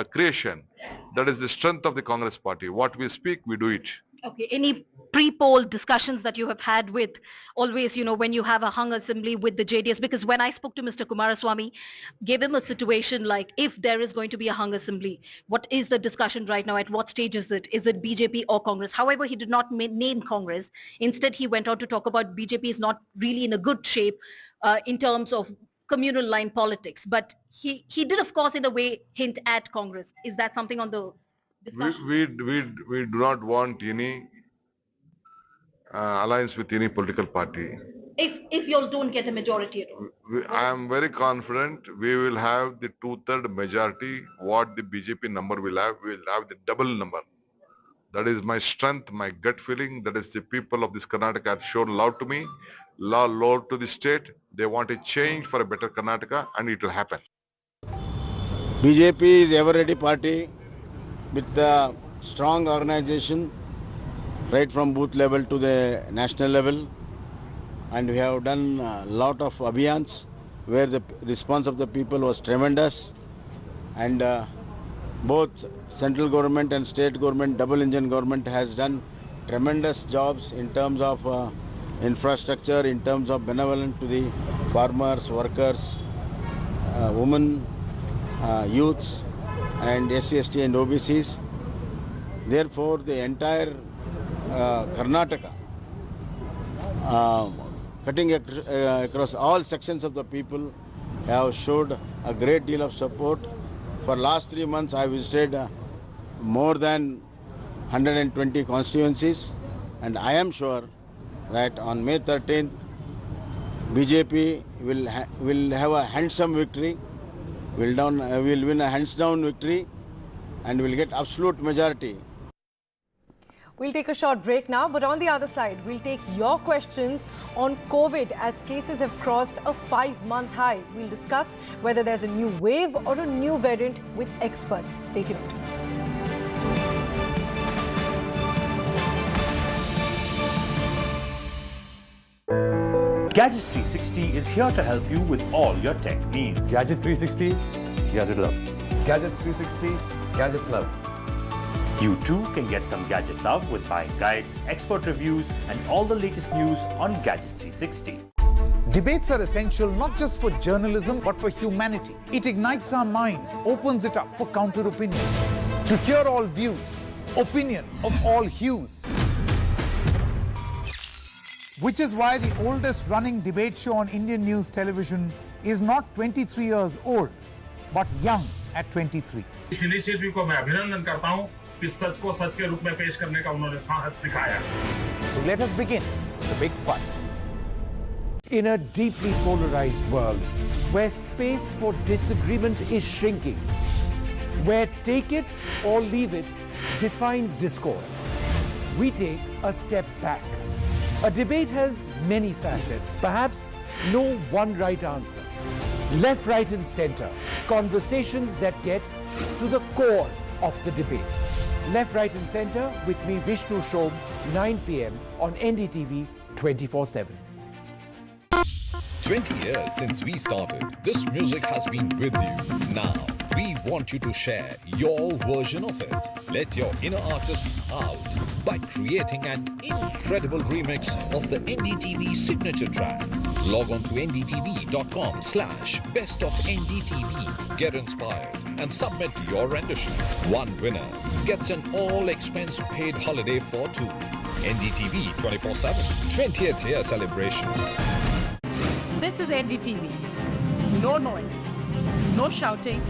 creation. That is the strength of the Congress party. What we speak, we do it. Okay. Any pre-poll discussions that you have had with always, you know, when you have a hung assembly with the JDS? Because when I spoke to Mr. Kumaraswamy, gave him a situation like if there is going to be a hung assembly, what is the discussion right now? At what stage is it? Is it BJP or Congress? However, he did not name Congress. Instead, he went on to talk about BJP is not really in a good shape in terms of communal line politics. But he did, of course, in a way, hint at Congress. Is that something on the discussion? We do not want any alliance with any political party. If you all don't get a majority at all. I am very confident we will have the 2/3 majority. What the BJP number will have, we will have the double number. That is my strength, my gut feeling. That is the people of this Karnataka have shown love to me, love to the state. They want a change for a better Karnataka, and it will happen. BJP is ever-ready party with a strong organization right from booth level to the national level, and we have done a lot of abhiyans where the response of the people was tremendous, and both central government and state government, double engine government has done tremendous jobs in terms of infrastructure, in terms of benevolence to the farmers, workers, women, youths and SC, ST and OBCs. Therefore, the entire Karnataka, cutting across all sections of the people, have showed a great deal of support. For last 3 months, I visited more than 120 constituencies, and I am sure that on May 13th, BJP will have a handsome victory, will win a hands-down victory, and will get absolute majority. We'll take a short break now, but on the other side, we'll take your questions on COVID as cases have crossed a 5-month high. We'll discuss whether there's a new wave or a new variant with experts. Stay tuned. Gadgets 360 is here to help you with all your tech needs. Gadget 360, Gadget Love. Gadgets 360, Gadgets Love. You too can get some gadget love with buying guides, expert reviews, and all the latest news on Gadgets 360. Debates are essential not just for journalism but for humanity. It ignites our mind, opens it up for counter-opinion. To hear all views, opinion of all hues. Which is why the oldest running debate show on Indian news television is not 23 years old, but young at 23. इस initiative को मैं अभिनंदन करता हूं कि सच को सच के रूप में पेश करने का उन्होंने साहस दिखाया. So let us begin the big fight. In a deeply polarized world, where space for disagreement is shrinking, where take it or leave it defines discourse, we take a step back. A debate has many facets, perhaps no one right answer. Left, right and center, conversations that get to the core of the debate. Left, right and center with me, Vishnu Shom, 9 p.m. on NDTV 24/7. 20 years since we started, this music has been with you. Now, we want you to share your version of it. Let your inner artists out by creating an incredible remix of the NDTV signature track. Log on to ndtv.com/bestofndtv. Get inspired and submit your rendition. One winner gets an all-expense paid holiday for two. NDTV 24/7 20th year celebration. This is NDTV. No noise, no shouting.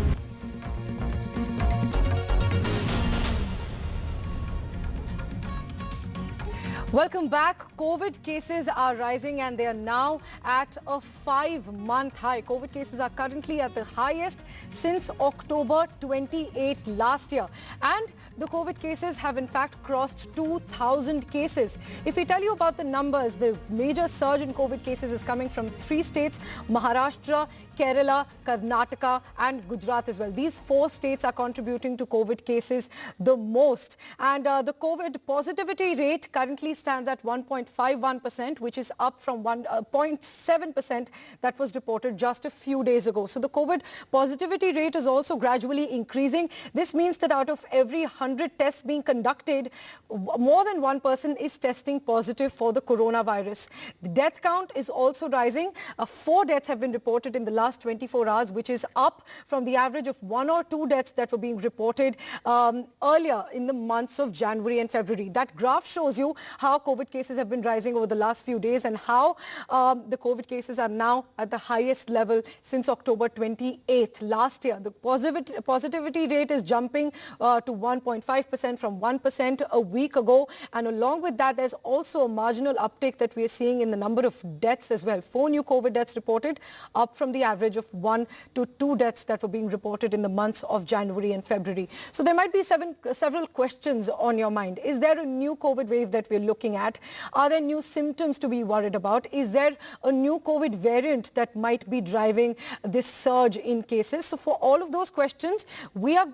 Welcome back. COVID cases are rising and they are now at a 5-month high. COVID cases are currently at the highest since October 28 last year. And the COVID cases have in fact crossed 2,000 cases. If we tell you about the numbers, the major surge in COVID cases is coming from 3 states, Maharashtra, Kerala, Karnataka and Gujarat as well. These 4 states are contributing to COVID cases the most. And the COVID positivity rate currently stands at 1.51%, which is up from 1.7% that was reported just a few days ago. So the COVID positivity rate is also gradually increasing. This means that out of every 100 tests being conducted, more than one person is testing positive for the coronavirus. The death count is also rising. 4 deaths have been reported in the last 24 hours, which is up from the average of 1 or 2 deaths that were being reported earlier in the months of January and February. That graph shows you how COVID cases have been rising over the last few days and how the COVID cases are now at the highest level since October 28th last year. The positivity rate is jumping to 1.5% from 1% a week ago. And along with that, there's also a marginal uptick that we are seeing in the number of deaths as well. 4 new COVID deaths reported, up from the average of 1 to 2 deaths that were being reported in the months of January and February. So there might be several questions on your mind. Is there a new COVID wave that we're looking at? Are there new symptoms to be worried about? Is there a new COVID variant that might be driving this surge in cases? So for all of those questions, we are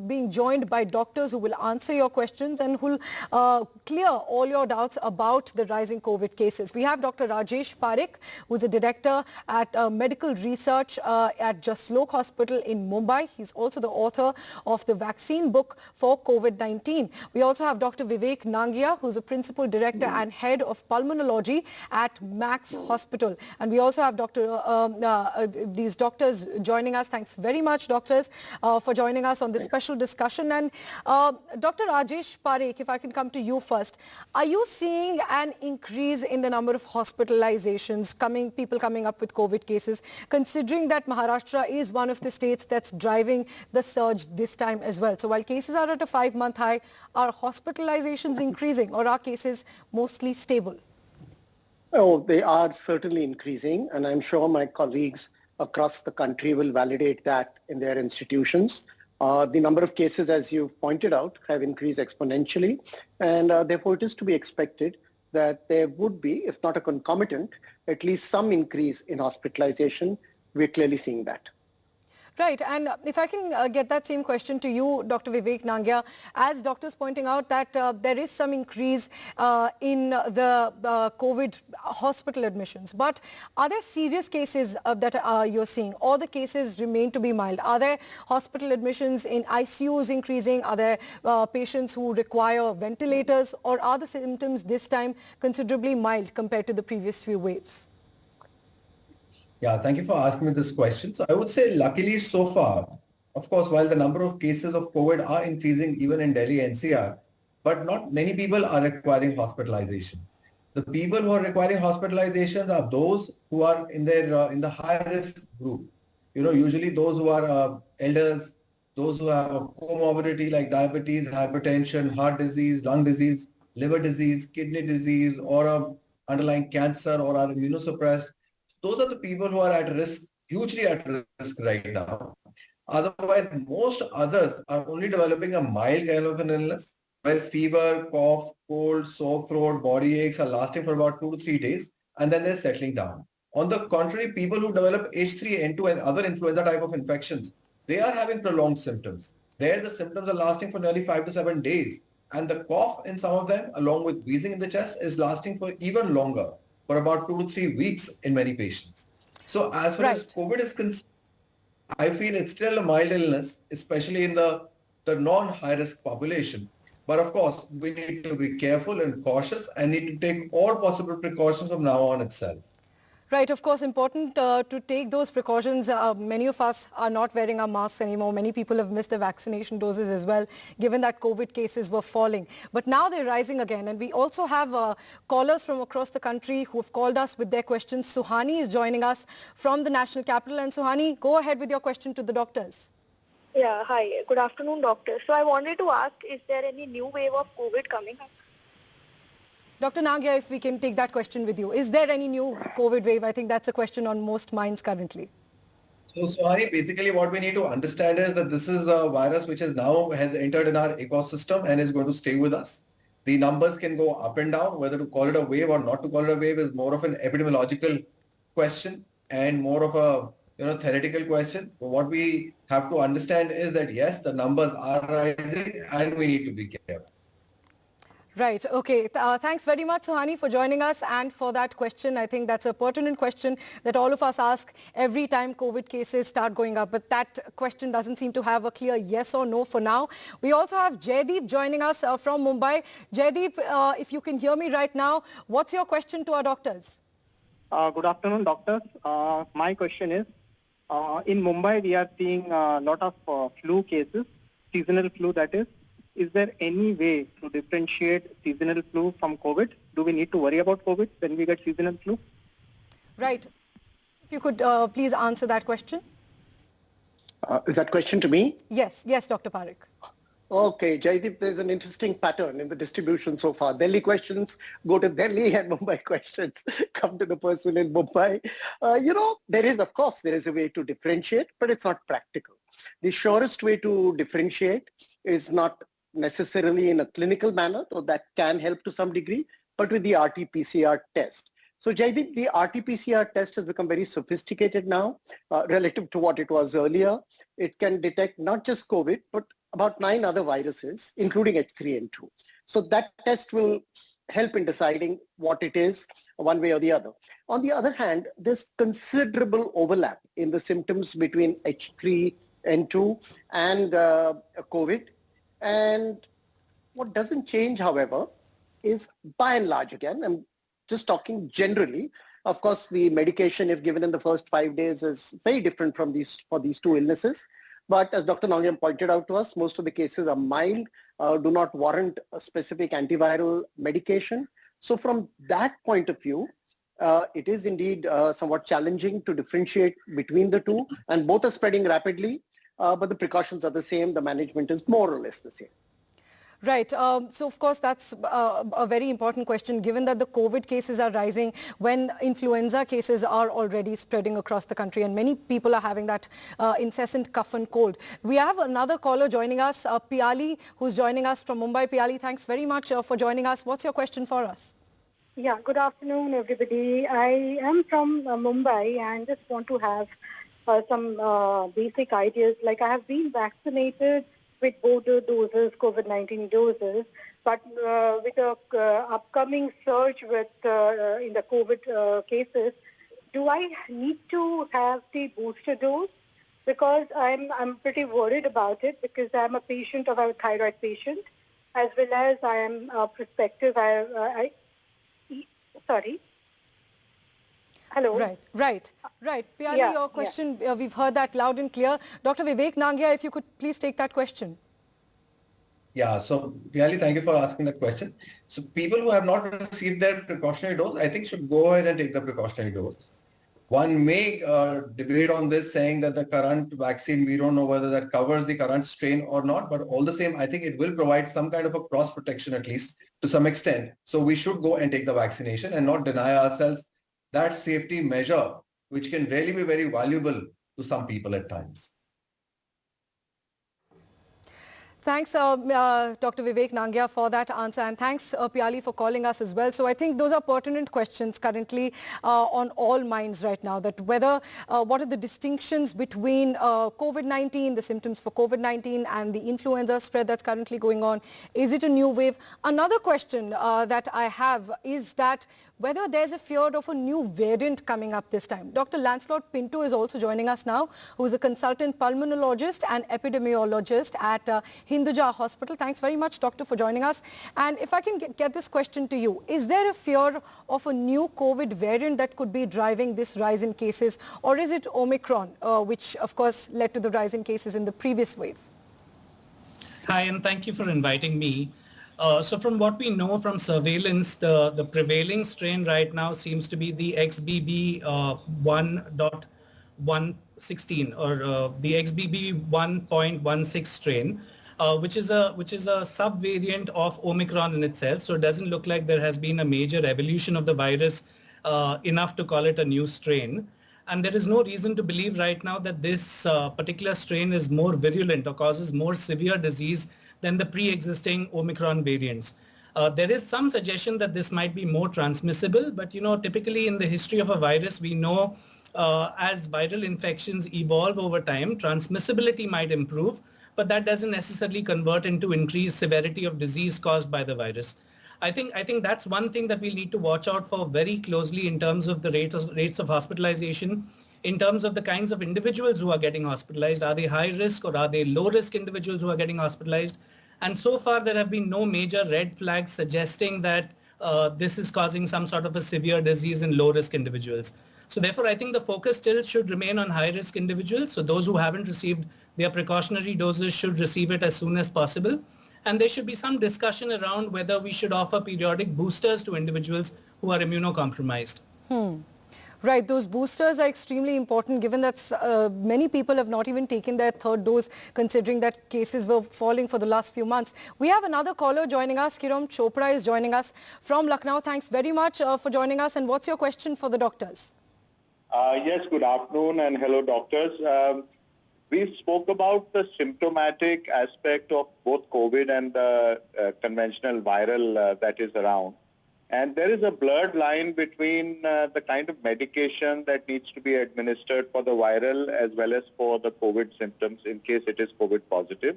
being joined by doctors who will answer your questions and who will clear all your doubts about the rising COVID cases. We have Dr. Rajesh Parekh, who is a director at medical research at Jaslok Hospital in Mumbai. He's also the author of the vaccine book for COVID-19. We also have Dr. Vivek Nangia, who's a principal director and head of pulmonology at Max Hospital. And we also have these doctors joining us. Thanks very much, doctors, for joining us on this special discussion. And Dr. Rajesh Parekh, if I can come to you first, are you seeing an increase in the number of hospitalizations, people coming up with COVID cases, considering that Maharashtra is one of the states that's driving the surge this time as well? So while cases are at a 5-month high, are hospitalizations increasing or are cases mostly stable? Oh, they are certainly increasing, and I'm sure my colleagues across the country will validate that in their institutions. The number of cases, as you've pointed out, have increased exponentially, and therefore it is to be expected that there would be, if not a concomitant, at least some increase in hospitalization. We're clearly seeing that. Right, and if I can get that same question to you, Dr. Vivek Nangia, as doctors pointing out that there is some increase in the COVID hospital admissions, but are there serious cases that you're seeing, or the cases remain to be mild? Are there hospital admissions in ICUs increasing? Are there patients who require ventilators, or are the symptoms this time considerably mild compared to the previous few waves? Yeah, thank you for asking me this question. So I would say luckily so far, of course, while the number of cases of COVID are increasing even in Delhi NCR, but not many people are requiring hospitalization. The people who are requiring hospitalization are those who are in the high risk group. Usually those who are elders, those who have a comorbidity like diabetes, hypertension, heart disease, lung disease, liver disease, kidney disease, or a underlying cancer, or are immunosuppressed. Those are the people who are at risk, hugely at risk right now. Otherwise, most others are only developing a mild kind of an illness where fever, cough, cold, sore throat, body aches are lasting for about 2 to 3 days and then they're settling down. On the contrary, people who develop H3N2 and other influenza type of infections, they are having prolonged symptoms. There, the symptoms are lasting for nearly 5 to 7 days. And the cough in some of them, along with wheezing in the chest, is lasting for even longer, for about 2 to 3 weeks in many patients. So as far as COVID is concerned, I feel it's still a mild illness, especially in the non-high-risk population. But of course, we need to be careful and cautious and need to take all possible precautions from now on itself. Right, of course, important to take those precautions. Many of us are not wearing our masks anymore. Many people have missed the vaccination doses as well, given that COVID cases were falling. But now they're rising again. And we also have callers from across the country who have called us with their questions. Suhani is joining us from the national capital. And Suhani, go ahead with your question to the doctors. Yeah, hi. Good afternoon, doctor. So I wanted to ask, is there any new wave of COVID coming up? Dr. Nagia, if we can take that question with you. Is there any new COVID wave? I think that's a question on most minds currently. So, Suhani, basically what we need to understand is that this is a virus which has entered in our ecosystem and is going to stay with us. The numbers can go up and down. Whether to call it a wave or not to call it a wave is more of an epidemiological question and more of a theoretical question. But what we have to understand is that yes, the numbers are rising and we need to be careful. Right. Okay. Thanks very much, Suhani, for joining us and for that question. I think that's a pertinent question that all of us ask every time COVID cases start going up. But that question doesn't seem to have a clear yes or no for now. We also have Jaideep joining us from Mumbai. Jaideep, if you can hear me right now, what's your question to our doctors? Good afternoon, doctors. My question is, in Mumbai, we are seeing a lot of flu cases, seasonal flu that is. Is there any way to differentiate seasonal flu from COVID? Do we need to worry about COVID when we get seasonal flu? Right. If you could please answer that question. Is that question to me? Yes. Yes, Dr. Parekh. Okay, Jaideep, there's an interesting pattern in the distribution so far. Delhi questions go to Delhi and Mumbai questions come to the person in Mumbai. There is a way to differentiate, but it's not practical. The surest way to differentiate is not necessarily in a clinical manner, though that can help to some degree, but with the RT-PCR test. So Jaideep, the RT-PCR test has become very sophisticated now relative to what it was earlier. It can detect not just COVID, but about 9 other viruses, including H3N2. So that test will help in deciding what it is one way or the other. On the other hand, there's considerable overlap in the symptoms between H3N2 and COVID. And what doesn't change, however, is by and large, again, I'm just talking generally, of course, the medication if given in the first 5 days is very different for these two illnesses. But as Dr. Nangyam pointed out to us, most of the cases are mild, do not warrant a specific antiviral medication. So from that point of view, it is indeed somewhat challenging to differentiate between the two, and both are spreading rapidly, but the precautions are the same. The management is more or less the same. Right. So, of course, that's a very important question, given that the COVID cases are rising when influenza cases are already spreading across the country and many people are having that incessant cough and cold. We have another caller joining us, Piali, who's joining us from Mumbai. Piali, thanks very much for joining us. What's your question for us? Yeah, good afternoon, everybody. I am from Mumbai and just want to have some basic ideas. Like, I have been vaccinated with both the doses, COVID-19 doses, but with the upcoming surge with in the COVID cases, do I need to have the booster dose? Because I'm pretty worried about it, because I'm a patient of a thyroid patient, as well as I am prospective. Sorry. Hello. Right. Piali, your question, we've heard that loud and clear. Dr. Vivek Nangia, if you could please take that question. Yeah, so really thank you for asking that question. So people who have not received their precautionary dose, I think should go ahead and take the precautionary dose. One may debate on this, saying that the current vaccine, we don't know whether that covers the current strain or not, but all the same, I think it will provide some kind of a cross protection, at least to some extent. So we should go and take the vaccination and not deny ourselves that safety measure, which can really be very valuable to some people at times. Thanks, Dr. Vivek Nangia, for that answer, and thanks, Piali, for calling us as well. So I think those are pertinent questions currently on all minds right now, that whether, what are the distinctions between COVID-19, the symptoms for COVID-19 and the influenza spread that's currently going on? Is it a new wave? Another question that I have is that whether there's a fear of a new variant coming up this time. Dr. Lancelot Pinto is also joining us now, who is a consultant pulmonologist and epidemiologist at Hinduja Hospital. Thanks very much, doctor, for joining us. And if I can get this question to you, is there a fear of a new COVID variant that could be driving this rise in cases, or is it Omicron, which of course led to the rise in cases in the previous wave? Hi, and thank you for inviting me. So from what we know from surveillance, the prevailing strain right now seems to be the XBB 1.116 or the XBB 1.16 strain, which is a subvariant of Omicron in itself. So it doesn't look like there has been a major evolution of the virus enough to call it a new strain. And there is no reason to believe right now that this particular strain is more virulent or causes more severe disease than the pre-existing Omicron variants. There is some suggestion that this might be more transmissible, but typically in the history of a virus, we know as viral infections evolve over time, transmissibility might improve, but that doesn't necessarily convert into increased severity of disease caused by the virus. I think that's one thing that we'll need to watch out for very closely in terms of the rates of hospitalization, in terms of the kinds of individuals who are getting hospitalized. Are they high risk or are they low risk individuals who are getting hospitalized? And so far there have been no major red flags suggesting that this is causing some sort of a severe disease in low risk individuals. So therefore I think the focus still should remain on high risk individuals. So those who haven't received their precautionary doses should receive it as soon as possible. And there should be some discussion around whether we should offer periodic boosters to individuals who are immunocompromised. Right, those boosters are extremely important, given that many people have not even taken their third dose, considering that cases were falling for the last few months. We have another caller joining us. Kiran Chopra is joining us from Lucknow. Thanks very much for joining us. And what's your question for the doctors? Yes, good afternoon and hello, doctors. We spoke about the symptomatic aspect of both COVID and the conventional viral that is around. And there is a blurred line between the kind of medication that needs to be administered for the viral as well as for the COVID symptoms in case it is COVID positive.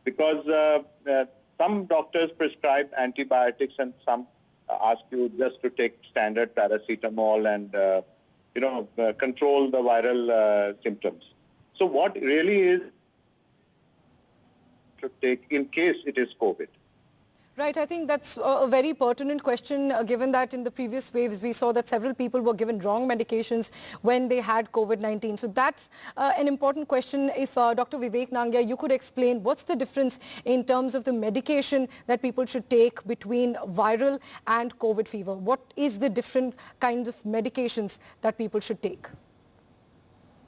Because some doctors prescribe antibiotics and some ask you just to take standard paracetamol and, control the viral symptoms. So what really is to take in case it is COVID? Right, I think that's a very pertinent question, given that in the previous waves we saw that several people were given wrong medications when they had COVID-19. So that's an important question. If Dr. Vivek Nangia, you could explain what's the difference in terms of the medication that people should take between viral and COVID fever? What is the different kinds of medications that people should take?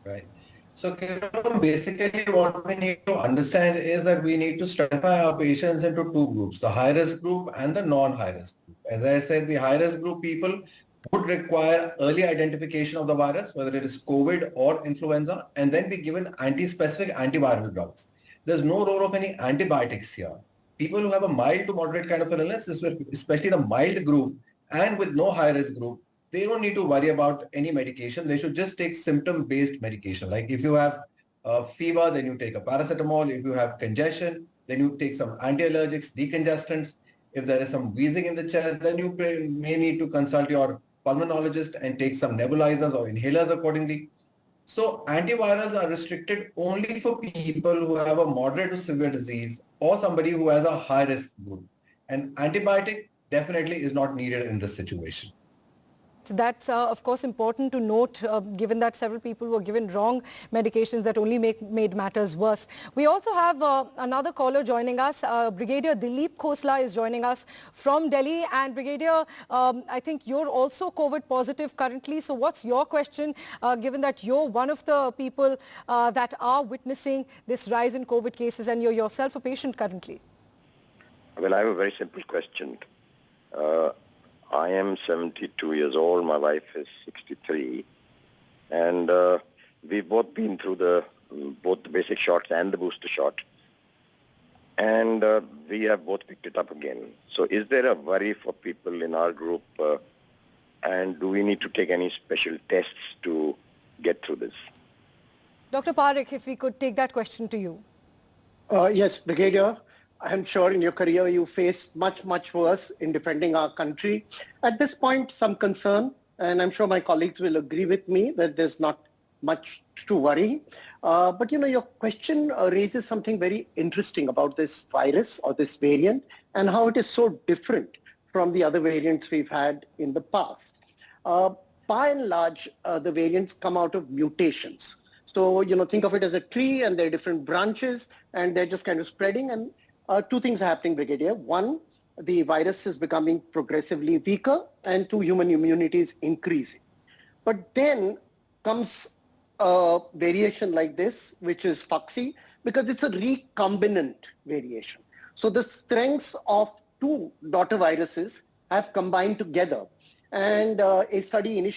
Right. So basically what we need to understand is that we need to stratify our patients into two groups, the high-risk group and the non-high-risk group. As I said, the high-risk group people would require early identification of the virus, whether it is COVID or influenza, and then be given anti-specific antiviral drugs. There's no role of any antibiotics here. People who have a mild to moderate kind of an illness, especially the mild group and with no high-risk group, they don't need to worry about any medication. They should just take symptom-based medication. Like if you have fever, then you take a paracetamol. If you have congestion, then you take some anti-allergics, decongestants. If there is some wheezing in the chest, then you may need to consult your pulmonologist and take some nebulizers or inhalers accordingly. So antivirals are restricted only for people who have a moderate to severe disease or somebody who has a high-risk group. And antibiotic definitely is not needed in this situation. That's, of course, important to note, given that several people were given wrong medications that only made matters worse. We also have another caller joining us. Brigadier Dilip Khosla is joining us from Delhi. And Brigadier, I think you're also COVID positive currently. So what's your question, given that you're one of the people that are witnessing this rise in COVID cases and you're yourself a patient currently? Well, I have a very simple question. I am 72 years old. My wife is 63. And we've both been through both the basic shots and the booster shot. And we have both picked it up again. So is there a worry for people in our group? And do we need to take any special tests to get through this? Dr. Parekh, if we could take that question to you. Yes, Brigadier. I'm sure in your career you faced much, much worse in defending our country. At this point, some concern, and I'm sure my colleagues will agree with me that there's not much to worry. But your question raises something very interesting about this virus or this variant and how it is so different from the other variants we've had in the past. By and large, the variants come out of mutations. So, think of it as a tree and there are different branches and they're just kind of spreading. And two things are happening, Brigadier. One, the virus is becoming progressively weaker, and two, human immunity is increasing. But then comes a variation like this, which is foxy, because it's a recombinant variation. So the strengths of two daughter viruses have combined together. And one study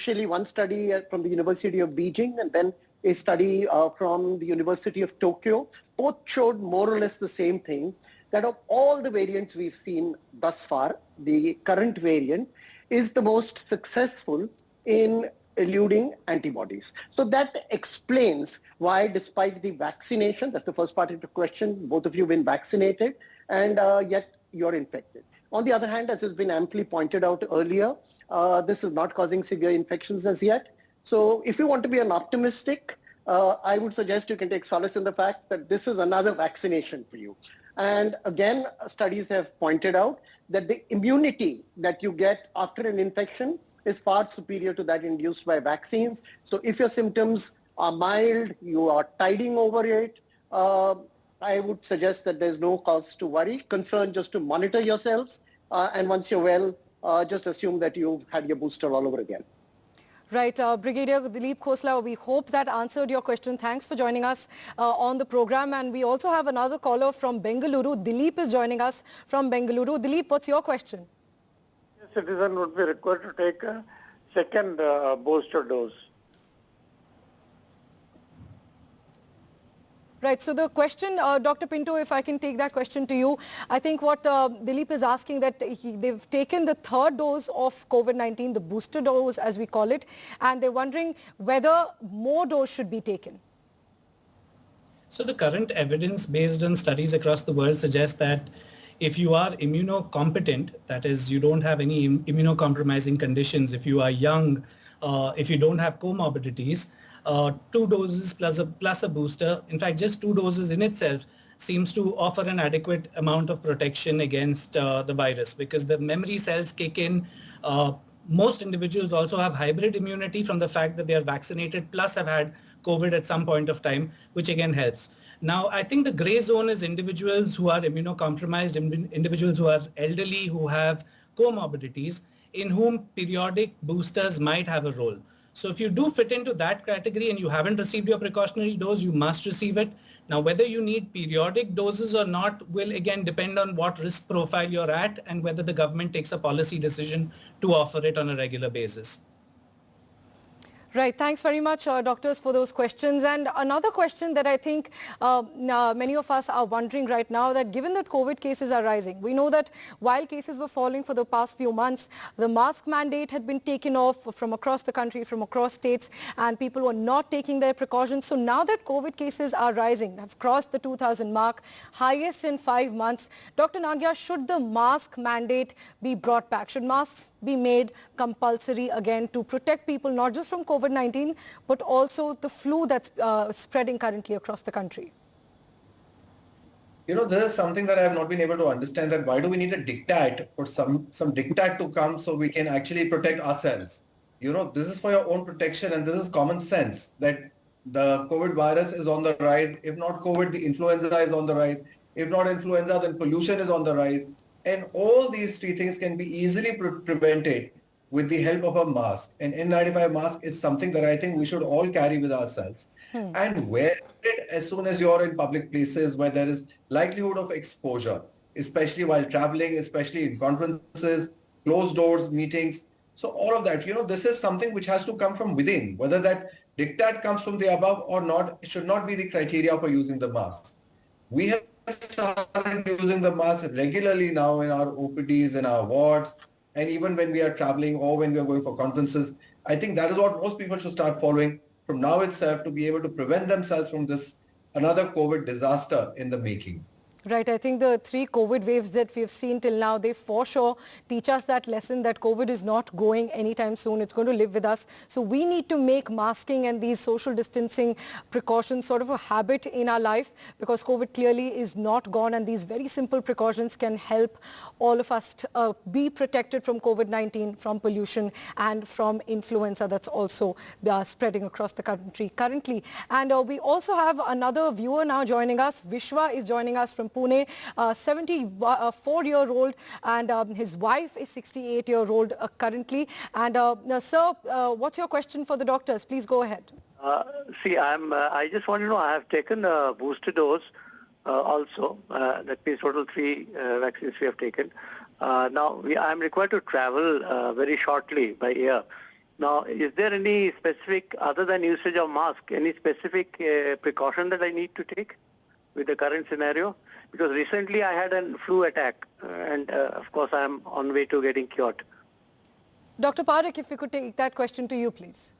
from the University of Beijing and then a study from the University of Tokyo, both showed more or less the same thing, that of all the variants we've seen thus far, the current variant is the most successful in eluding antibodies. So that explains why, despite the vaccination, that's the first part of the question, both of you have been vaccinated, and yet you're infected. On the other hand, as has been amply pointed out earlier, this is not causing severe infections as yet. So if you want to be an optimistic, I would suggest you can take solace in the fact that this is another vaccination for you. And again, studies have pointed out that the immunity that you get after an infection is far superior to that induced by vaccines. So if your symptoms are mild, you are tiding over it, I would suggest that there's no cause to worry. Concern just to monitor yourselves. And once you're well, just assume that you've had your booster all over again. Right, Brigadier Dilip Khosla, we hope that answered your question. Thanks for joining us on the program. And we also have another caller from Bengaluru. Dilip is joining us from Bengaluru. Dilip, what's your question? Citizen would be required to take a second booster dose. Right. So the question, Dr. Pinto, if I can take that question to you, I think what Dilip is asking that they've taken the third dose of COVID-19, the booster dose as we call it, and they're wondering whether more dose should be taken. So the current evidence based on studies across the world suggests that if you are immunocompetent, that is, you don't have any immunocompromising conditions, if you are young, if you don't have comorbidities, 2 doses plus a booster, in fact, just 2 doses in itself seems to offer an adequate amount of protection against the virus, because the memory cells kick in. Most individuals also have hybrid immunity from the fact that they are vaccinated plus have had COVID at some point of time, which again helps. Now, I think the gray zone is individuals who are immunocompromised, individuals who are elderly, who have comorbidities, in whom periodic boosters might have a role. So if you do fit into that category and you haven't received your precautionary dose, you must receive it. Now, whether you need periodic doses or not will again depend on what risk profile you're at and whether the government takes a policy decision to offer it on a regular basis. Right. Thanks very much, doctors, for those questions. And another question that I think many of us are wondering right now, that given that COVID cases are rising, we know that while cases were falling for the past few months, the mask mandate had been taken off from across the country, from across states, and people were not taking their precautions. So now that COVID cases are rising, have crossed the 2,000 mark, highest in 5 months, Dr. Nagya, should the mask mandate be brought back? Should masks be made compulsory again to protect people not just from COVID-19, but also the flu that's spreading currently across the country? You know, this is something that I have not been able to understand, that why do we need a diktat or some diktat to come so we can actually protect ourselves? this is for your own protection, and this is common sense that the COVID virus is on the rise. If not COVID, the influenza is on the rise. If not influenza, then pollution is on the rise. And all these three things can be easily prevented with the help of a mask. An N95 mask is something that I think we should all carry with ourselves. And wear it as soon as you're in public places where there is likelihood of exposure, especially while traveling, especially in conferences, closed doors, meetings. So all of that, this is something which has to come from within. Whether that diktat comes from the above or not, it should not be the criteria for using the mask. We have started using the mask regularly now in our OPDs, in our wards, and even when we are traveling or when we are going for conferences. I think that is what most people should start following from now itself to be able to prevent themselves from this another COVID disaster in the making. Right. I think the 3 COVID waves that we've seen till now, they for sure teach us that lesson that COVID is not going anytime soon. It's going to live with us. So we need to make masking and these social distancing precautions sort of a habit in our life, because COVID clearly is not gone, and these very simple precautions can help all of us be protected from COVID-19, from pollution and from influenza that's also spreading across the country currently. And we also have another viewer now joining us. Vishwa is joining us from Pune, 74-year-old, and his wife is 68-year-old currently. And sir, what's your question for the doctors? Please go ahead. I just want to know, I have taken a booster dose also. That means total 3 vaccines we have taken. Now, I am required to travel very shortly by air. Now, is there any specific, other than usage of mask, any specific precaution that I need to take with the current scenario? Because recently I had a flu attack, and of course I am on way to getting cured. Dr. Parekh, if we could take that question to you, please.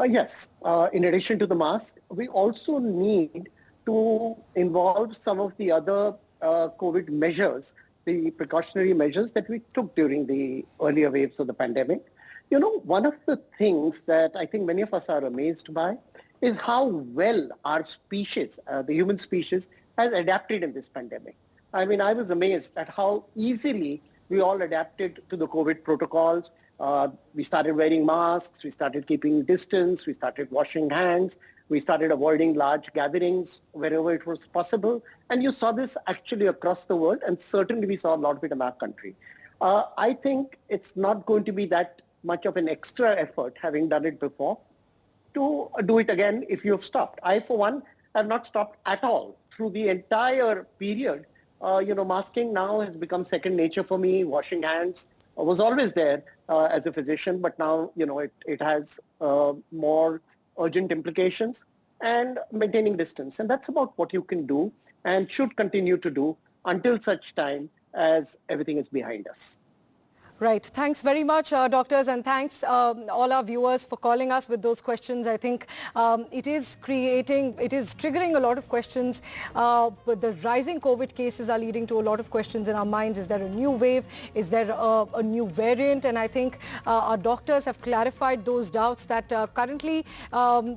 Yes. In addition to the mask, we also need to involve some of the other COVID measures, the precautionary measures that we took during the earlier waves of the pandemic. One of the things that I think many of us are amazed by is how well our species, the human species, has adapted in this pandemic. I mean, I was amazed at how easily we all adapted to the COVID protocols. We started wearing masks, we started keeping distance, we started washing hands, we started avoiding large gatherings wherever it was possible. And you saw this actually across the world, and certainly we saw a lot of it in our country. I think it's not going to be that much of an extra effort, having done it before, to do it again if you have stopped. I, for one, have not stopped at all through the entire period. Masking now has become second nature for me. Washing hands was always there as a physician, but now, it has more urgent implications, and maintaining distance. And that's about what you can do and should continue to do until such time as everything is behind us. Right. Thanks very much, doctors, and thanks all our viewers for calling us with those questions. I think it is triggering a lot of questions. But the rising COVID cases are leading to a lot of questions in our minds. Is there a new wave? Is there a new variant? And I think our doctors have clarified those doubts that currently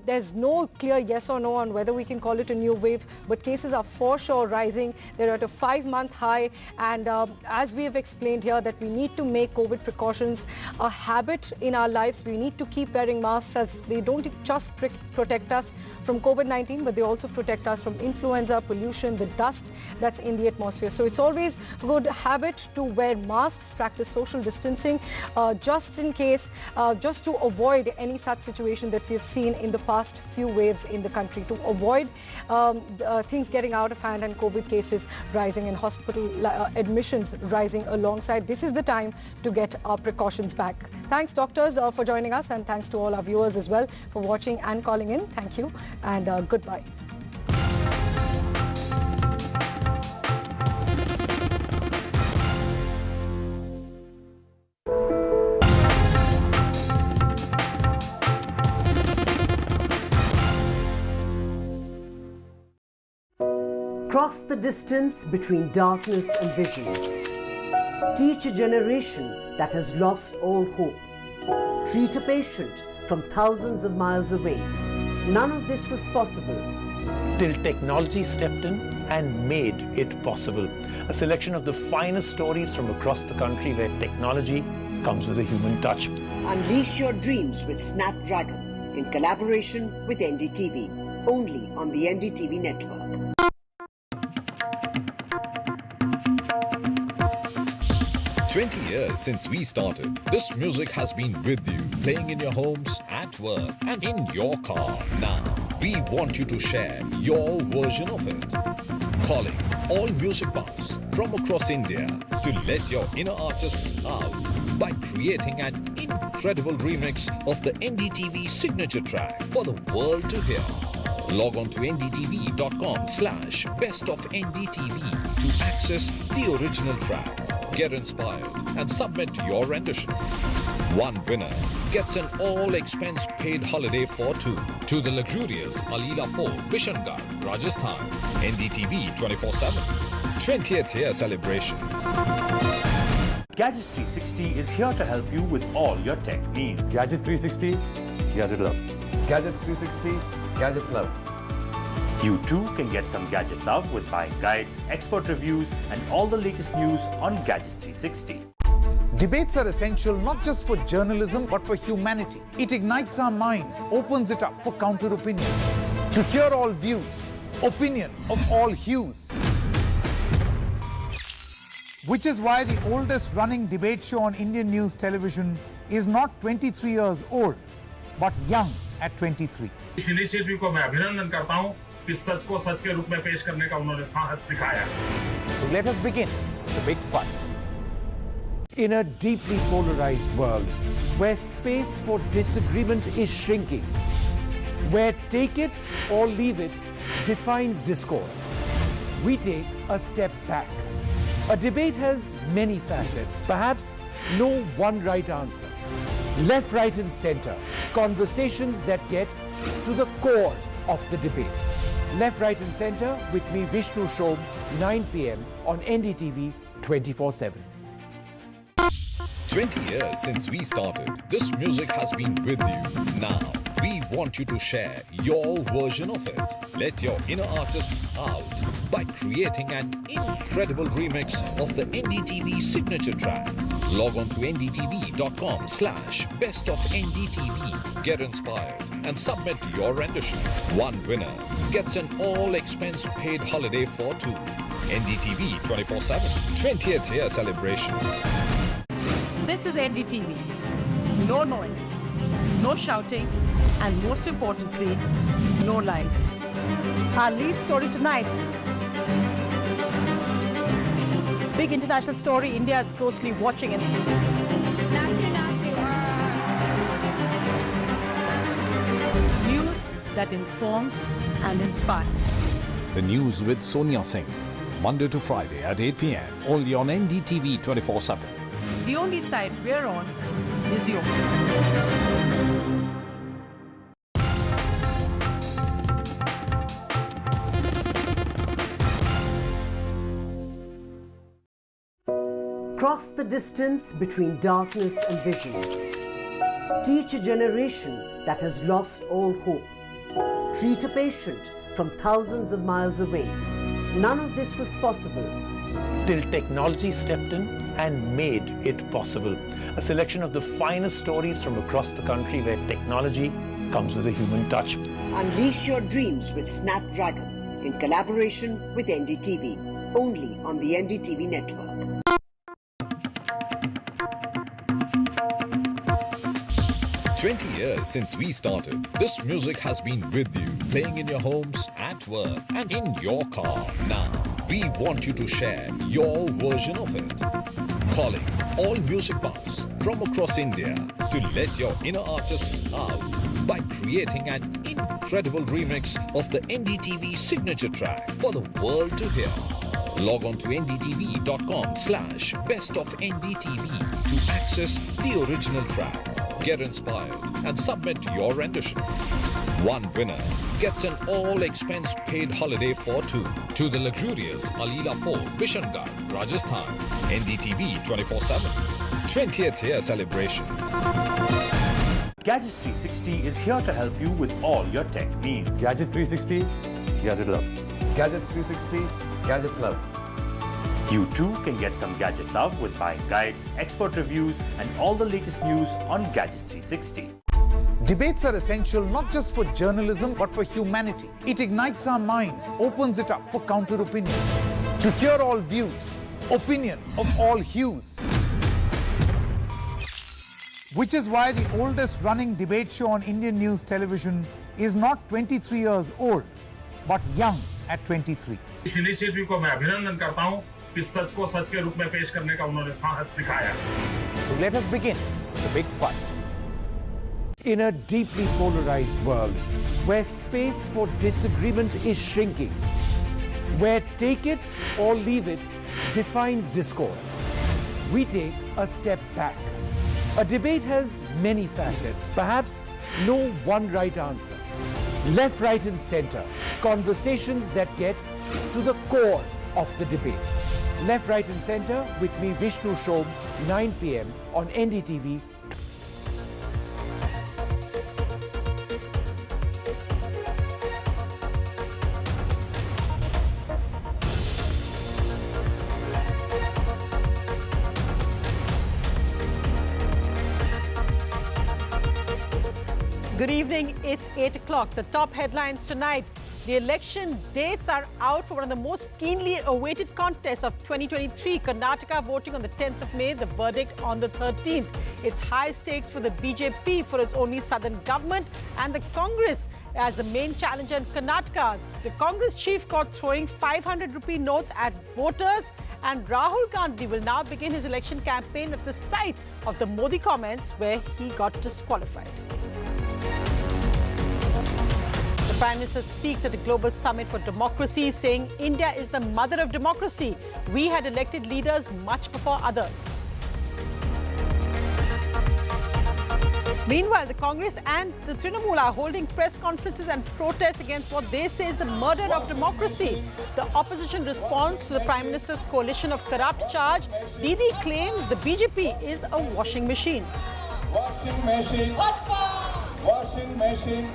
there's no clear yes or no on whether we can call it a new wave, but cases are for sure rising. They're at a 5-month high. And as we have explained here, that we need to make COVID precautions a habit in our lives. We need to keep wearing masks, as they don't just protect us from COVID-19, but they also protect us from influenza, pollution, the dust that's in the atmosphere. So it's always a good habit to wear masks, practice social distancing, just in case, just to avoid any such situation that we've seen in the past few waves in the country, to avoid things getting out of hand and COVID cases rising and hospital admissions rising alongside. This is the time to get our precautions back. Thanks, doctors, for joining us, and thanks to all our viewers as well for watching and calling in. Thank you, and goodbye. Cross the distance between darkness and vision. Teach a generation that has lost all hope. Treat a patient from thousands of miles away. None of this was possible till technology stepped in and made it possible. A selection of the finest stories from across the country where technology comes with a human touch. Unleash your dreams with Snapdragon in collaboration with NDTV, only on the NDTV network. Years since we started, this music has been with you, playing in your homes, at work, and in your car. Now, we want you to share your version of it. Calling all music buffs from across India to let your inner artists out by creating an incredible remix of the NDTV signature track for the world to hear. Log on to ndtv.com/bestofndtv to access the original track. Get inspired and submit your rendition. One winner gets an all-expense-paid holiday for two to the luxurious Alila Fort, Bishangarh, Rajasthan. NDTV 24/7. 20th year celebrations. Gadgets 360 is here to help you with all your tech needs. Gadget 360, Gadget Love. Gadgets 360, Gadgets Love. You too can get some gadget love with buying guides, expert reviews, and all the latest news on Gadgets 360. Debates are essential not just for journalism but for humanity. It ignites our mind, opens it up for counter-opinion. To hear all views, opinion of all hues. Which is why the oldest running debate show on Indian news television is not 23 years old, but young at 23. इस initiative को मैं अभिनंदन करता हूं कि सच को सच के रूप में पेश करने का उन्होंने साहस दिखाया. So let us begin the big fight. In a deeply polarized world, where space for disagreement is shrinking, where take it or leave it defines discourse, we take a step back. A debate has many facets, perhaps no one right answer. Left, right and center, conversations that get to the core of the debate. Left, right and center with me, Vishnu Shobh, 9 p.m. on NDTV 24/7. 20 years since we started, this music has been with you. Now, we want you to share your version of it. Let your inner artists out by creating an incredible remix of the NDTV signature track. Log on to ndtv.com/bestofndtv. Get inspired and submit your rendition. One winner gets an all-expense-paid holiday for two. NDTV 24/7. 20th year celebration. This is NDTV. No noise, no shouting, and most importantly, no lies. Our lead story tonight. Big international story. India is closely watching it. News that informs and inspires. The news with Sonia Singh. Monday to Friday at 8 p.m. Only on NDTV 24/7. The only side we're on is yours. Cross the distance between darkness and vision. Teach a generation that has lost all hope. Treat a patient from thousands of miles away. None of this was possible till technology stepped in and made it possible. A selection of the finest stories from across the country where technology comes with a human touch. Unleash your dreams with Snapdragon in collaboration with NDTV, only on the NDTV network. 20 years since we started, this music has been with you, playing in your homes, at work, and in your car. Now, we want you to share your version of it. Calling all music buffs from across India to let your inner artists out by creating an incredible remix of the NDTV signature track for the world to hear. Log on to ndtv.com/bestofndtv to access the original track. Get inspired and submit your rendition. One winner gets an all-expense-paid holiday for two to the luxurious Alila Fort, Bishangarh, Rajasthan. NDTV 24/7. 20th year celebrations. Gadgets 360 is here to help you with all your tech needs. Gadget 360, Gadget Love. Gadgets 360, Gadgets Love. You too can get some gadget love with buying guides, expert reviews, and all the latest news on Gadgets 360. Debates are essential not just for journalism but for humanity. It ignites our mind, opens it up for counter-opinion. To hear all views, opinion of all hues. Which is why the oldest running debate show on Indian news television is not 23 years old, but young at 23. इस initiative को मैं अभिनंदन करता हूं कि सच को सच के रूप में पेश करने का उन्होंने साहस दिखाया. So let us begin the big fight. In a deeply polarized world, where space for disagreement is shrinking, where take it or leave it defines discourse, we take a step back. A debate has many facets, perhaps no one right answer. Left, right and center, conversations that get to the core of the debate. Left, right and center with me, Vishnu Shom, 9 p.m. on NDTV. Good evening, it's 8 o'clock. The top headlines tonight. The election dates are out for one of the most keenly awaited contests of 2023. Karnataka voting on the 10th of May, the verdict on the 13th. It's high stakes for the BJP for its only southern government and the Congress as the main challenger in Karnataka. The Congress chief caught throwing 500 rupee notes at voters, and Rahul Gandhi will now begin his election campaign at the site of the Modi comments where he got disqualified. The Prime Minister speaks at a global summit for democracy, saying India is the mother of democracy. We had elected leaders much before others. Meanwhile, the Congress and the Trinamool are holding press conferences and protests against what they say is the murder of democracy. The opposition responds to the Prime Minister's coalition of corrupt charge. Didi claims the BJP is a washing machine. Washing machine. Washing machine.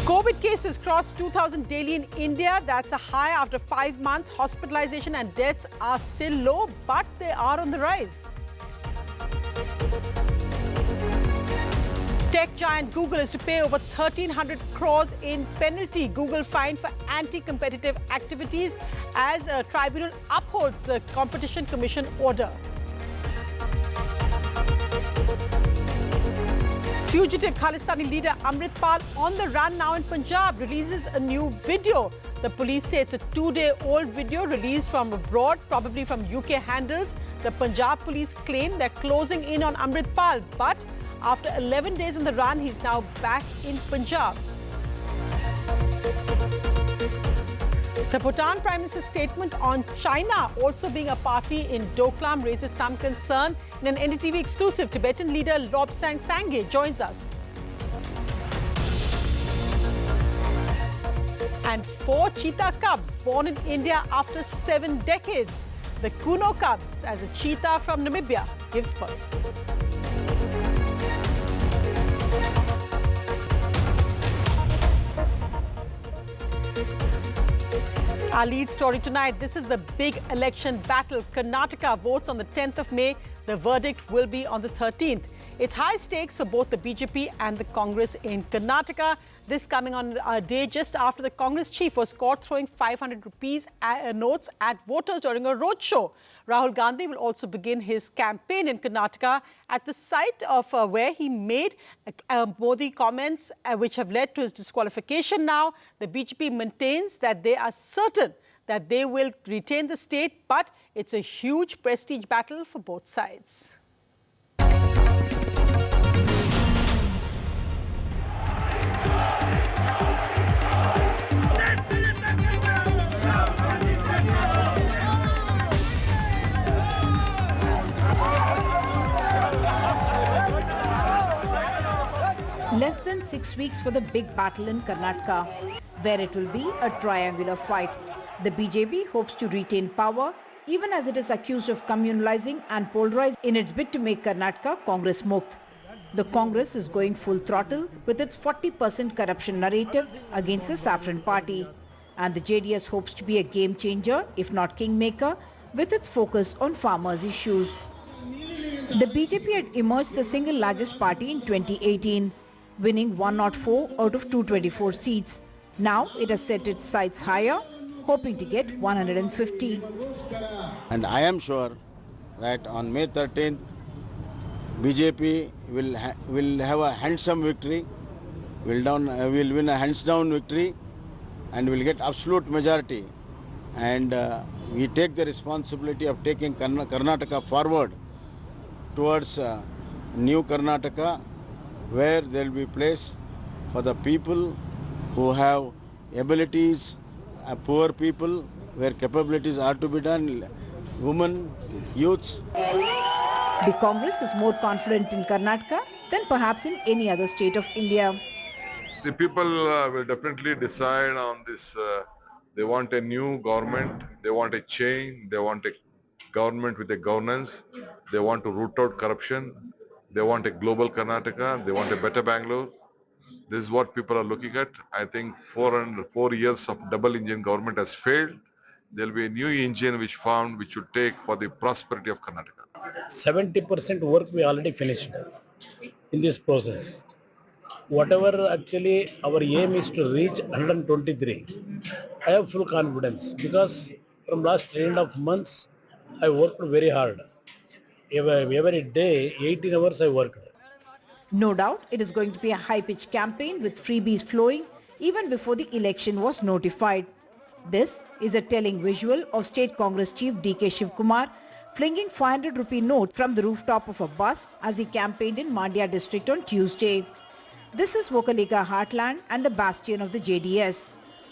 COVID cases crossed 2,000 daily in India. That's a high after 5 months. Hospitalization and deaths are still low, but they are on the rise. Tech giant Google is to pay over 1,300 crores in penalty. Google fined for anti-competitive activities as a tribunal upholds the Competition Commission order. Fugitive Khalistani leader Amritpal, on the run now in Punjab, releases a new video. The police say it's a 2-day-old video released from abroad, probably from UK handles. The Punjab police claim they're closing in on Amritpal, but after 11 days on the run, he's now back in Punjab. The Bhutan Prime Minister's statement on China also being a party in Doklam raises some concern. In an NDTV exclusive, Tibetan leader Lobsang Sangye joins us. And 4 cheetah cubs born in India after 7 decades. The Kuno cubs, as a cheetah from Namibia, gives birth. Our lead story tonight, this is the big election battle. Karnataka votes on the 10th of May. The verdict will be on the 13th. It's high stakes for both the BJP and the Congress in Karnataka. This coming on a day just after the Congress chief was caught throwing 500 rupees notes at voters during a roadshow. Rahul Gandhi will also begin his campaign in Karnataka at the site of where he made Modi comments which have led to his disqualification now. The BJP maintains that they are certain that they will retain the state, but it's a huge prestige battle for both sides. Less than 6 weeks for the big battle in Karnataka, where it will be a triangular fight. The BJP hopes to retain power, even as it is accused of communalizing and polarizing in its bid to make Karnataka Congress Mukt. The Congress is going full throttle with its 40% corruption narrative against the Saffron Party. And the JDS hopes to be a game changer, if not kingmaker, with its focus on farmers' issues. The BJP had emerged the single largest party in 2018, winning 104 out of 224 seats. Now it has set its sights higher, hoping to get 150. And I am sure that on May 13th, BJP will have a handsome victory, will win a hands-down victory, and will get absolute majority. And we take the responsibility of taking Karnataka forward towards new Karnataka, where there will be place for the people who have abilities, poor people, where capabilities are to be done, women, youths. The Congress is more confident in Karnataka than perhaps in any other state of India. The people will definitely decide on this. They want a new government, they want a change, they want a government with a governance, they want to root out corruption, they want a global Karnataka, they want a better Bangalore. This is what people are looking at. I think 4 years of double engine government has failed. There will be a new engine which should take for the prosperity of Karnataka. 70% work we already finished in this process. Whatever actually our aim is to reach 123. I have full confidence because from last 3.5 months I worked very hard. Every day, 18 hours I worked. No doubt it is going to be a high-pitched campaign with freebies flowing even before the election was notified. This is a telling visual of State Congress Chief DK Shiv Kumar flinging 500 rupee notes from the rooftop of a bus as he campaigned in Mandya district on Tuesday. This is Vocaliga heartland and the bastion of the JDS.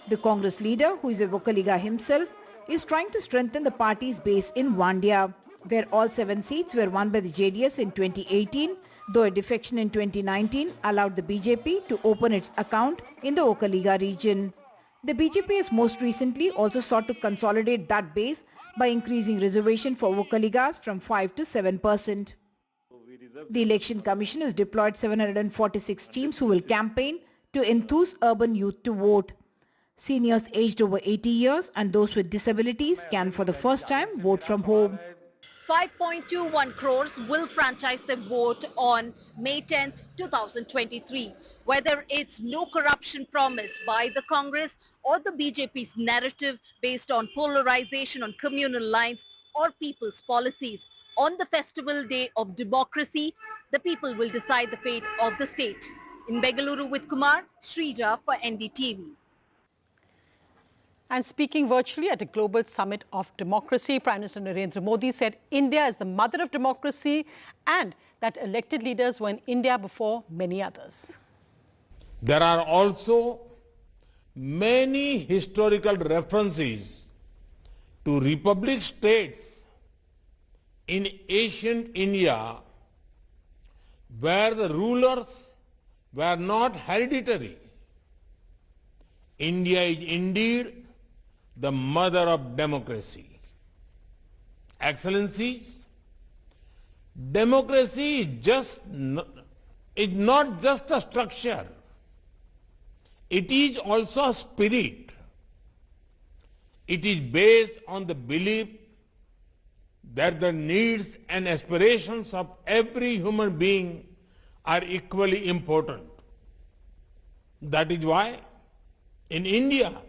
The Congress leader, who is a Vocaliga himself, is trying to strengthen the party's base in Mandya, where all 7 seats were won by the JDS in 2018, though a defection in 2019 allowed the BJP to open its account in the Vocaliga region. The BJP has most recently also sought to consolidate that base by increasing reservation for Vocaligas from 5 to 7%. The Election Commission has deployed 746 teams who will campaign to enthuse urban youth to vote. Seniors aged over 80 years and those with disabilities can for the first time vote from home. 5.21 crores will franchise their vote on May 10th, 2023. Whether it's no corruption promise by the Congress or the BJP's narrative based on polarization on communal lines or people's policies, on the festival day of democracy, the people will decide the fate of the state. In Bengaluru with Kumar, Srija for NDTV. And speaking virtually at a global summit of democracy, Prime Minister Narendra Modi said India is the mother of democracy and that elected leaders were in India before many others. There are also many historical references to republic states in ancient India where the rulers were not hereditary. India is indeed the mother of democracy. Excellencies, democracy is not just a structure. It is also a spirit. It is based on the belief that the needs and aspirations of every human being are equally important. That is why in India,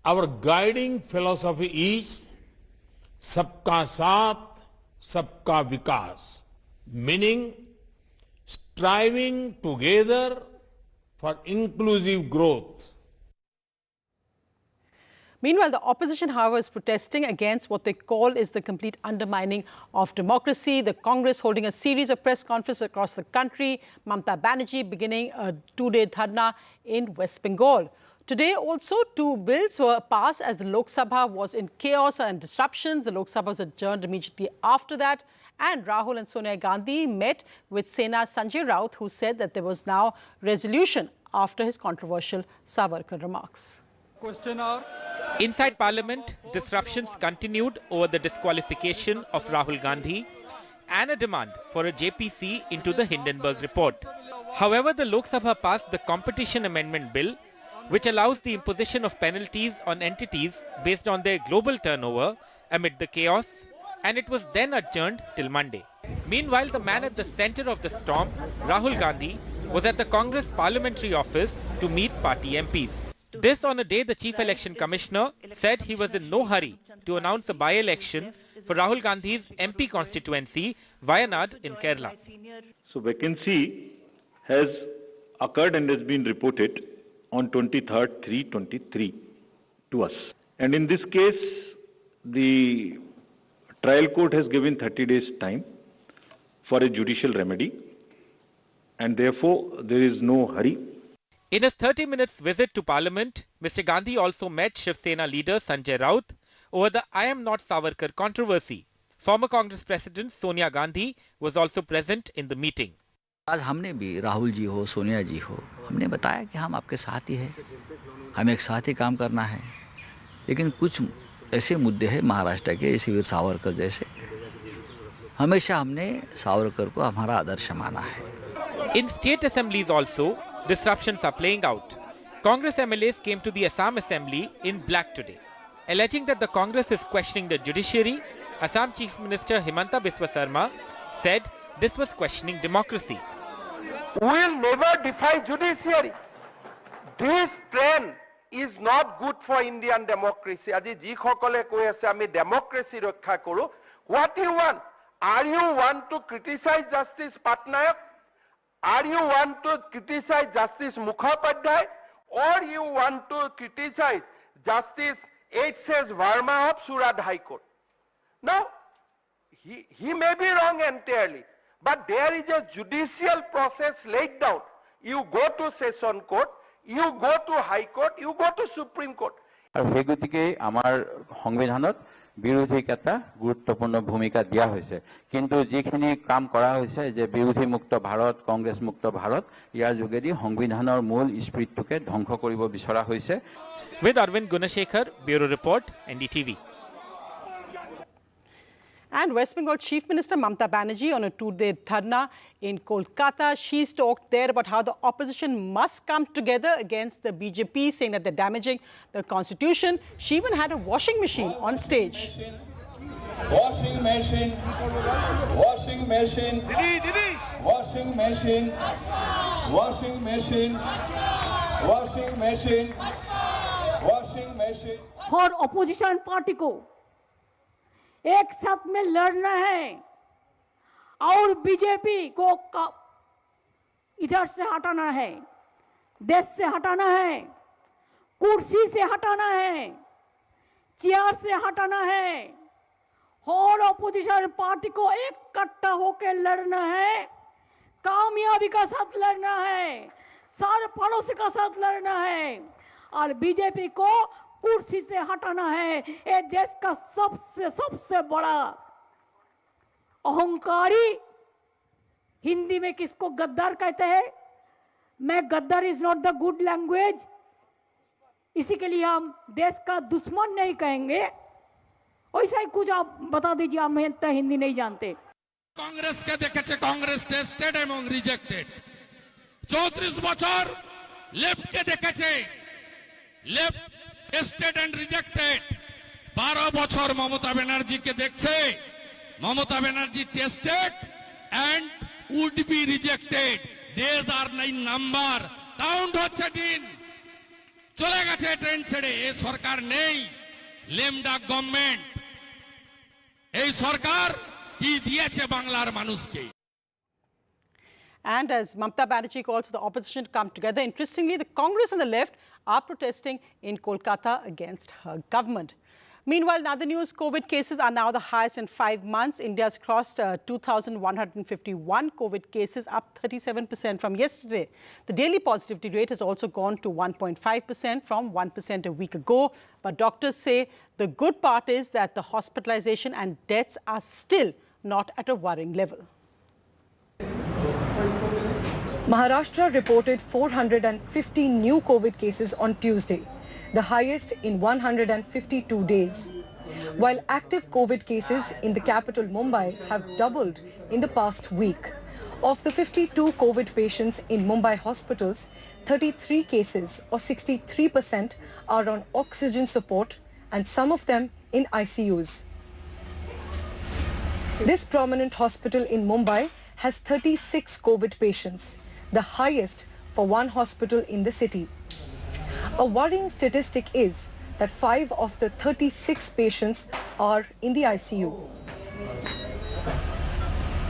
our guiding philosophy is Sabka Saath, Sabka Vikas, meaning striving together for inclusive growth. Meanwhile, the opposition, however, is protesting against what they call is the complete undermining of democracy. The Congress holding a series of press conferences across the country. Mamata Banerjee beginning a 2-day dharna in West Bengal. Today also 2 bills were passed as the Lok Sabha was in chaos and disruptions. The Lok Sabha was adjourned immediately after that. And Rahul and Sonia Gandhi met with Sena's Sanjay Raut, who said that there was now resolution after his controversial Savarkar remarks. Inside Parliament, disruptions continued over the disqualification of Rahul Gandhi. and a demand for a JPC into the Hindenburg report. However, the Lok Sabha passed the Competition Amendment Bill, which allows the imposition of penalties on entities based on their global turnover amid the chaos, and it was then adjourned till Monday. Meanwhile, the man at the center of the storm, Rahul Gandhi, was at the Congress Parliamentary office to meet party MPs. This on a day the Chief Election Commissioner said he was in no hurry to announce a by-election for Rahul Gandhi's MP constituency, Wayanad in Kerala. So vacancy has occurred and has been reported on 23rd 3/23 to us. And in this case, the trial court has given 30 days time for a judicial remedy, and therefore there is no hurry. In his 30 minutes visit to Parliament, Mr. Gandhi also met Shiv Sena leader Sanjay Raut over the I am not Savarkar controversy. Former Congress President Sonia Gandhi was also present in the meeting. आज हमने भी राहुल जी हो, सोनिया जी हो, हमने बताया कि हम आपके साथ ही हैं, हमें एक साथ ही काम करना है, लेकिन कुछ ऐसे मुद्दे हैं महाराष्ट्र के, जैसे वीर सावरकर जैसे, हमेशा हमने सावरकर को हमारा आदर्श माना है. In state assemblies also, disruptions are playing out. Congress MLAs came to the Assam Assembly in black today, alleging that the Congress is questioning the judiciary. Assam Chief Minister Himanta Biswa Sarma said this was questioning democracy. We will never defy judiciary. This trend is not good for Indian democracy. Aji ji khokole koi ase ami democracy rakha koru. What you want? Are you want to criticize Justice Patnaik? Are you want to criticize Justice Mukhopadhyay? Or you want to criticize Justice H.S. Verma of Surat High Court? Now, he may be wrong entirely, but there is a judicial process laid down. You go to Session Court, you go to High Court, you go to Supreme Court. আৰু সেই গতিকে আমাৰ সংবিধানত বিৰোধীক এটা গুৰুত্বপূৰ্ণ ভূমিকা দিয়া হৈছে, কিন্তু যিখিনি কাম কৰা হৈছে যে বিৰোধী মুক্ত ভাৰত, কংগ্ৰেছ মুক্ত ভাৰত, ইয়াৰ যোগেদি সংবিধানৰ মূল স্পিৰিটটোকে ধ্বংস কৰিব বিচৰা হৈছে. With Arvind Gunashekhar, Bureau Report, NDTV. And West Bengal Chief Minister Mamata Banerjee on a two-day dharna in Kolkata. She's talked there about how the opposition must come together against the BJP, saying that they're damaging the constitution. She even had a washing machine on stage. Washing machine, washing machine, washing machine, washing machine, washing machine, washing machine. For opposition party को एक साथ में लड़ना है और BJP को इधर से हटाना है, देश से हटाना है, कुर्सी से हटाना है, चेयर से हटाना है, और ऑपोजिशन पार्टी को इकट्ठा होकर लड़ना है, कामयाबी का साथ लड़ना है, सारे पड़ोसी का साथ लड़ना है और बीजेपी को कुर्सी से हटाना है. ये देश का सबसे बड़ा अहंकारी, हिंदी में किसको गद्दार कहते हैं. मैं गद्दार is not the good language, इसी के लिए हम देश का दुश्मन नहीं कहेंगे. वैसा ही कुछ आप बता दीजिए, हम इतना हिंदी नहीं जानते. कांग्रेस के देखे कांग्रेस टेस्टेड एवं रिजेक्टेड 34 বছর लेफ्ट के देखे लेफ्ट टेस्टेड एंड रिजेक्टेड 12 বছর ममता बनर्जी के देखছে Mamata Banerjee tested and would be rejected. Days are nine number, count হচ্ছে দিন, চলে গেছে ট্রেন ছেড়ে. এই সরকার নেই, লেমডা গভর্নমেন্ট. এই সরকার কি দিয়েছে বাংলার মানুষকে. And as Mamata Banerjee calls for the opposition to come together, interestingly, the Congress and the left are protesting in Kolkata against her government. Meanwhile, in other news, COVID cases are now the highest in 5 months. India's crossed 2,151 COVID cases, up 37% from yesterday. The daily positivity rate has also gone to 1.5% from 1% a week ago. But doctors say the good part is that the hospitalization and deaths are still not at a worrying level. Maharashtra reported 450 new COVID cases on Tuesday, the highest in 152 days. while active COVID cases in the capital Mumbai have doubled in the past week. Of the 52 COVID patients in Mumbai hospitals, 33 cases or 63% are on oxygen support and some of them in ICUs. This prominent hospital in Mumbai has 36 COVID patients, the highest for one hospital in the city. A worrying statistic is that 5 of the 36 patients are in the ICU.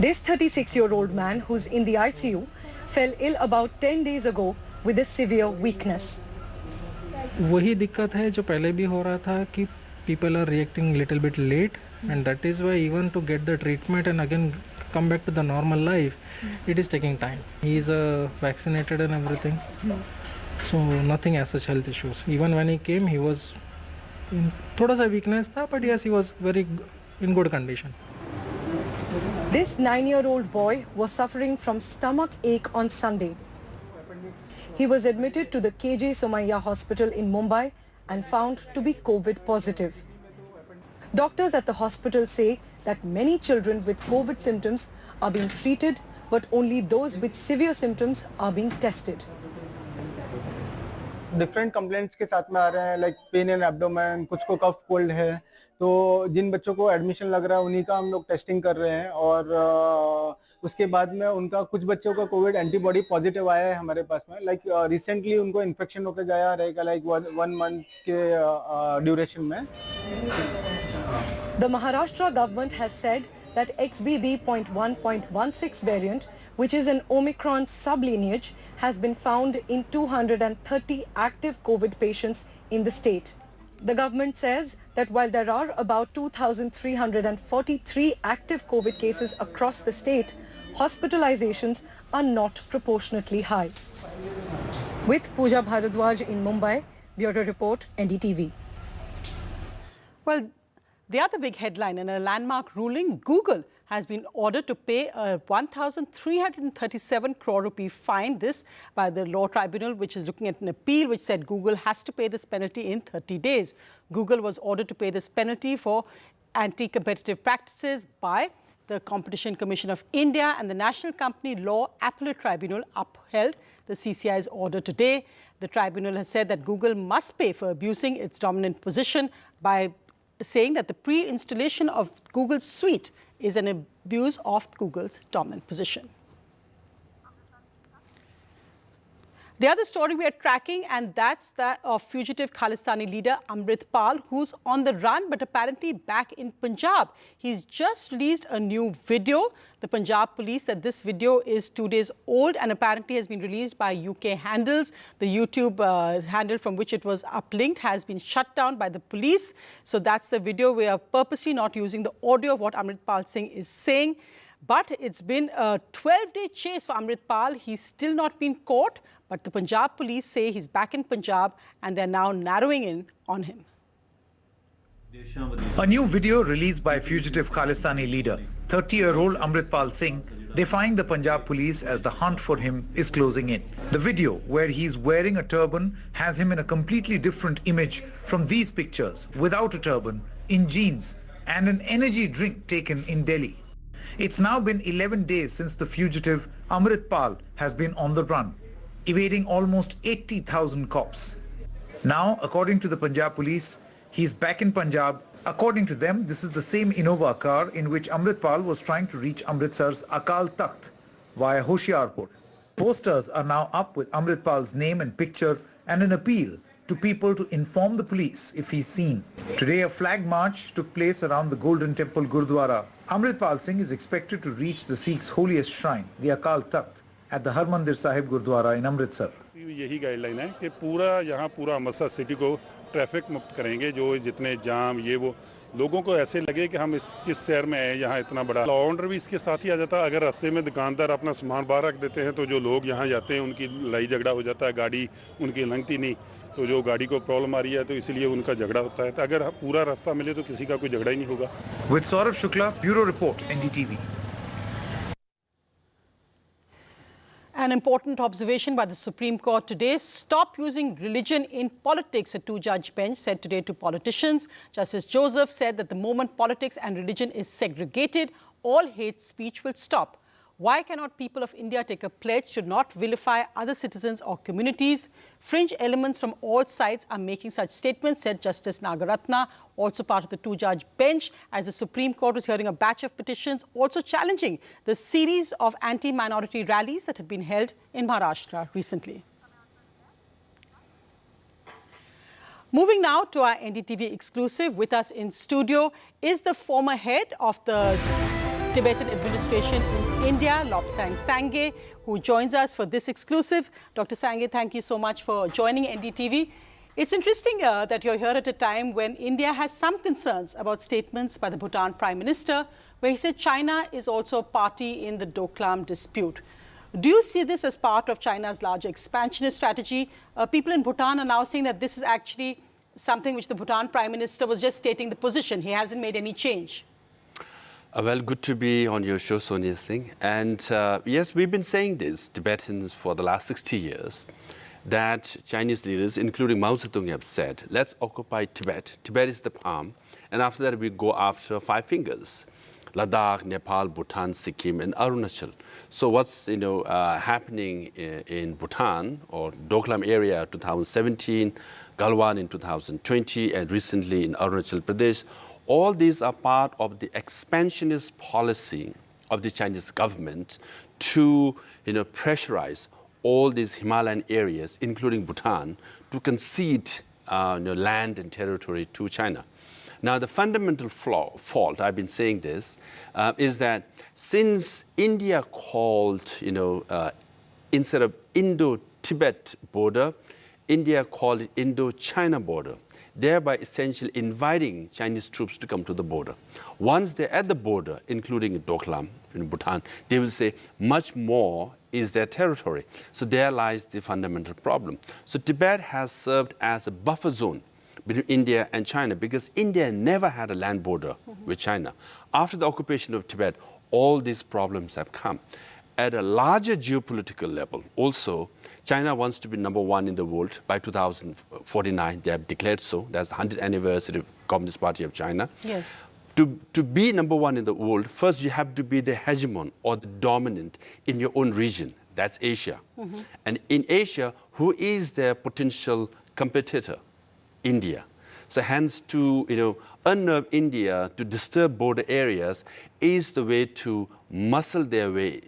This 36-year-old man who's in the ICU fell ill about 10 days ago with a severe weakness. वही दिक्कत है जो पहले भी हो रहा था कि people are reacting little bit late and that is why even to get the treatment and again come back to the normal life, it is taking time. He is vaccinated and everything, so nothing as such health issues. Even when he came, he was in थोड़ा सा weakness था, but yes, he was very in good condition. This 9-year-old boy was suffering from stomach ache on Sunday. He was admitted to the KJ Somaiya Hospital in Mumbai and found to be COVID positive. Doctors at the hospital say that many children with COVID symptoms are being treated, but only those with severe symptoms are being tested. Different complaints के साथ में आ रहे हैं, like pain in abdomen, कुछ को cough cold है, तो जिन बच्चों को एडमिशन लग रहा है उन्हीं का हम लोग टेस्टिंग कर रहे हैं और उसके बाद में उनका कुछ बच्चों का कोविड एंटीबॉडी पॉजिटिव आया है हमारे पास में. लाइक रिसेंटली उनको इन्फेक्शन होकर गया रहेगा लाइक 1 मंथ के ड्यूरेशन में. The Maharashtra government has said that XBB.1.16 variant, which is an Omicron sublineage, has been found in 230 active COVID patients in the state. The government says that while there are about 2,343 active COVID cases across the state, hospitalizations are not proportionately high. With Pooja Bharadwaj in Mumbai, Bureau Report, NDTV. Well, the other big headline in a landmark ruling, Google has been ordered to pay a 1,337 crore rupee fine. This by the law tribunal, which is looking at an appeal which said Google has to pay this penalty in 30 days. Google was ordered to pay this penalty for anti-competitive practices by the Competition Commission of India, and the National Company Law Appellate Tribunal upheld the CCI's order today. The tribunal has said that Google must pay for abusing its dominant position by saying that the pre-installation of Google's suite is an abuse of Google's dominant position. The other story we are tracking, and that's that of fugitive Khalistani leader Amritpal, who's on the run but apparently back in Punjab. He's just released a new video. The Punjab police said this video is 2 days old and apparently has been released by UK handles. The YouTube handle from which it was uplinked has been shut down by the police. So that's the video. We are purposely not using the audio of what Amritpal Singh is saying. But it's been a 12-day chase for Amritpal. He's still not been caught. But the Punjab police say he's back in Punjab and they're now narrowing in on him. A new video released by fugitive Khalistani leader, 30-year-old Amritpal Singh, defying the Punjab police as the hunt for him is closing in. The video, where he's wearing a turban, has him in a completely different image from these pictures, without a turban, in jeans, and an energy drink taken in Delhi. It's now been 11 days since the fugitive Amritpal has been on the run, evading almost 80,000 cops. Now, according to the Punjab police, he's back in Punjab. According to them, this is the same Innova car in which Amritpal was trying to reach Amritsar's Akal Takht via Hoshiarpur. Posters are now up with Amritpal's name and picture and an appeal to people to inform the police if he's seen. Today, a flag march took place around the Golden Temple Gurdwara. Amritpal Singh is expected to reach the Sikhs' holiest shrine, the Akal Takht, at the Harmandir Sahib Gurdwara in Amritsar. यही guideline है कि पूरा Amritsar city को traffic मुक्त करेंगे. जो जितने जाम ये वो लोगों को ऐसे लगे कि हम किस शहर में आए, यहाँ इतना बड़ा लॉ ऑर्डर भी इसके साथ ही आ जाता है. अगर रास्ते में दुकानदार अपना सामान बाहर रख देते हैं तो जो लोग यहाँ जाते हैं उनकी लड़ाई झगड़ा हो जाता है. गाड़ी उनकी लंघती नहीं, तो जो गाड़ी को प्रॉब्लम आ रही है तो इसलिए उनका झगड़ा होता है. तो अगर पूरा रास्ता मिले तो किसी का कोई झगड़ा ही नहीं होगा. With Saurabh Shukla, Bureau Report, NDTV. An important observation by the Supreme Court today: stop using religion in politics, a two-judge bench said today to politicians. Justice Joseph said that the moment politics and religion is segregated, all hate speech will stop. Why cannot people of India take a pledge to not vilify other citizens or communities? Fringe elements from all sides are making such statements, said Justice Nagaratna, also part of the two-judge bench, as the Supreme Court was hearing a batch of petitions also challenging the series of anti-minority rallies that had been held in Maharashtra recently. Moving now to our NDTV exclusive, with us in studio is the former head of the Tibetan administration in India, Lobsang Sangye, who joins us for this exclusive. Dr. Sangye, thank you so much for joining NDTV. It's interesting that you're here at a time when India has some concerns about statements by the Bhutan Prime Minister, where he said China is also a party in the Doklam dispute. Do you see this as part of China's larger expansionist strategy? People in Bhutan are now saying that this is actually something which the Bhutan Prime Minister was just stating the position. He hasn't made any change. Well, good to be on your show, Sonia Singh. And yes, we've been saying this, Tibetans, for the last 60 years, that Chinese leaders, including Mao Zedong, have said, let's occupy Tibet. Tibet is the palm. And after that, we go after 5 fingers: Ladakh, Nepal, Bhutan, Sikkim, and Arunachal. So what's happening in Bhutan, or Doklam area 2017, Galwan in 2020, and recently in Arunachal Pradesh, all these are part of the expansionist policy of the Chinese government to pressurize all these Himalayan areas, including Bhutan, to concede land and territory to China. Now, the fundamental fault, I've been saying this, is that since India called, instead of Indo-Tibet border, India called it Indo-China border, thereby essentially inviting Chinese troops to come to the border. Once they're at the border, including in Doklam, in Bhutan, they will say much more is their territory. So there lies the fundamental problem. So Tibet has served as a buffer zone between India and China, because India never had a land border with China. After the occupation of Tibet, all these problems have come. At a larger geopolitical level, also, China wants to be #1 in the world by 2049. They have declared so. That's the 100th anniversary of the Communist Party of China. Yes. To be #1 in the world, first you have to be the hegemon or the dominant in your own region. That's Asia. And in Asia, who is their potential competitor? India. So hence to unnerve India, to disturb border areas, is the way to muscle their way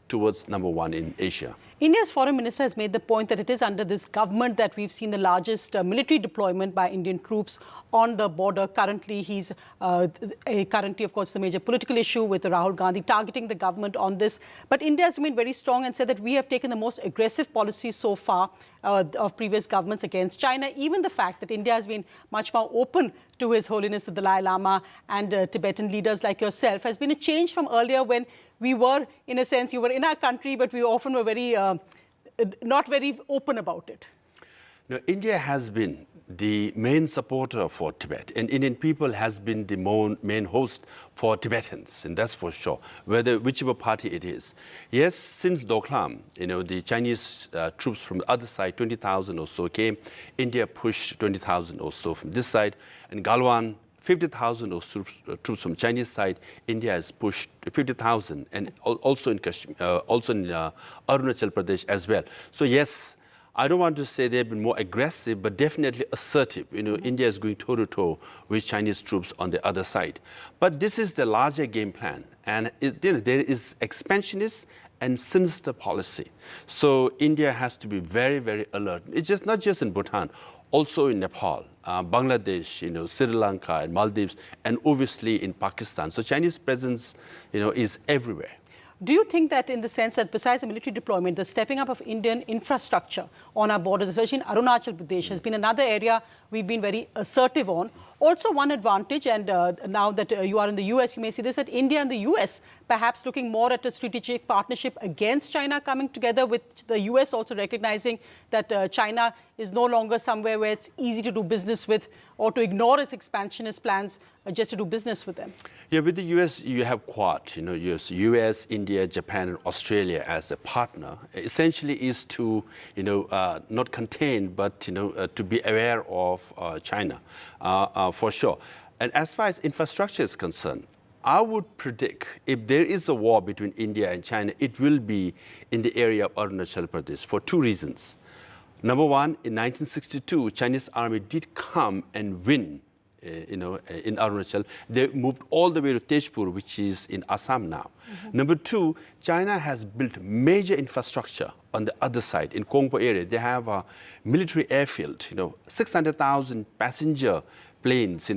towards #1 in Asia. India's foreign minister has made the point that it is under this government that we've seen the largest military deployment by Indian troops on the border. Currently, he's currently, of course, the major political issue with Rahul Gandhi targeting the government on this. But India has remained very strong and said that we have taken the most aggressive policy so far of previous governments against China. Even the fact that India has been much more open to His Holiness the Dalai Lama and Tibetan leaders like yourself has been a change from earlier, when we were, in a sense, you were in our country, but we often were very, not very open about it. Now, India has been the main supporter for Tibet, and Indian people has been the main host for Tibetans, and that's for sure, whichever party it is. Yes, since Doklam, the Chinese troops from the other side, 20,000 or so came. India pushed 20,000 or so from this side, and Galwan, 50,000 of troops from Chinese side. India has pushed 50,000, and also in Arunachal Pradesh as well. So yes, I don't want to say they've been more aggressive, but definitely assertive. India is going toe-to-toe with Chinese troops on the other side. But this is the larger game plan, and there is expansionist and sinister policy. So India has to be very, very alert. It's not just in Bhutan, also in Nepal, Bangladesh, Sri Lanka, and Maldives, and obviously in Pakistan. So Chinese presence, is everywhere. Do you think that, in the sense that besides the military deployment, the stepping up of Indian infrastructure on our borders, especially in Arunachal Pradesh, has been another area we've been very assertive on? Also, one advantage, and now that you are in the US, you may see this, that India and the US perhaps looking more at a strategic partnership against China, coming together with the US also recognizing that China is no longer somewhere where it's easy to do business with or to ignore its expansionist plans just to do business with them. Yeah, with the US, you have Quad, US, India, Japan, and Australia as a partner. Essentially is to, not contain, but, to be aware of China, for sure. And as far as infrastructure is concerned, I would predict if there is a war between India and China, it will be in the area of Arunachal Pradesh for two reasons. Number one, in 1962, Chinese army did come and win, in Arunachal. They moved all the way to Tezpur, which is in Assam now. Number two, China has built major infrastructure on the other side, in Kongpo area. They have a military airfield, 600,000 passenger planes,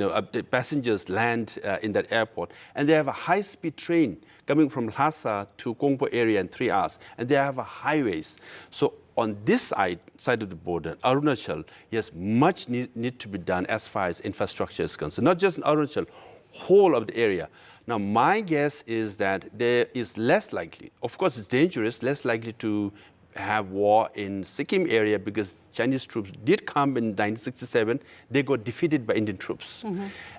passengers land in that airport. And they have a high-speed train coming from Lhasa to Kongpo area in 3 hours. And they have highways. So on this side of the border, Arunachal, yes, much need to be done as far as infrastructure is concerned. Not just in Arunachal, whole of the area. Now, my guess is that there is less likely, of course it's dangerous, less likely to have war in Sikkim area because Chinese troops did come in 1967. They got defeated by Indian troops.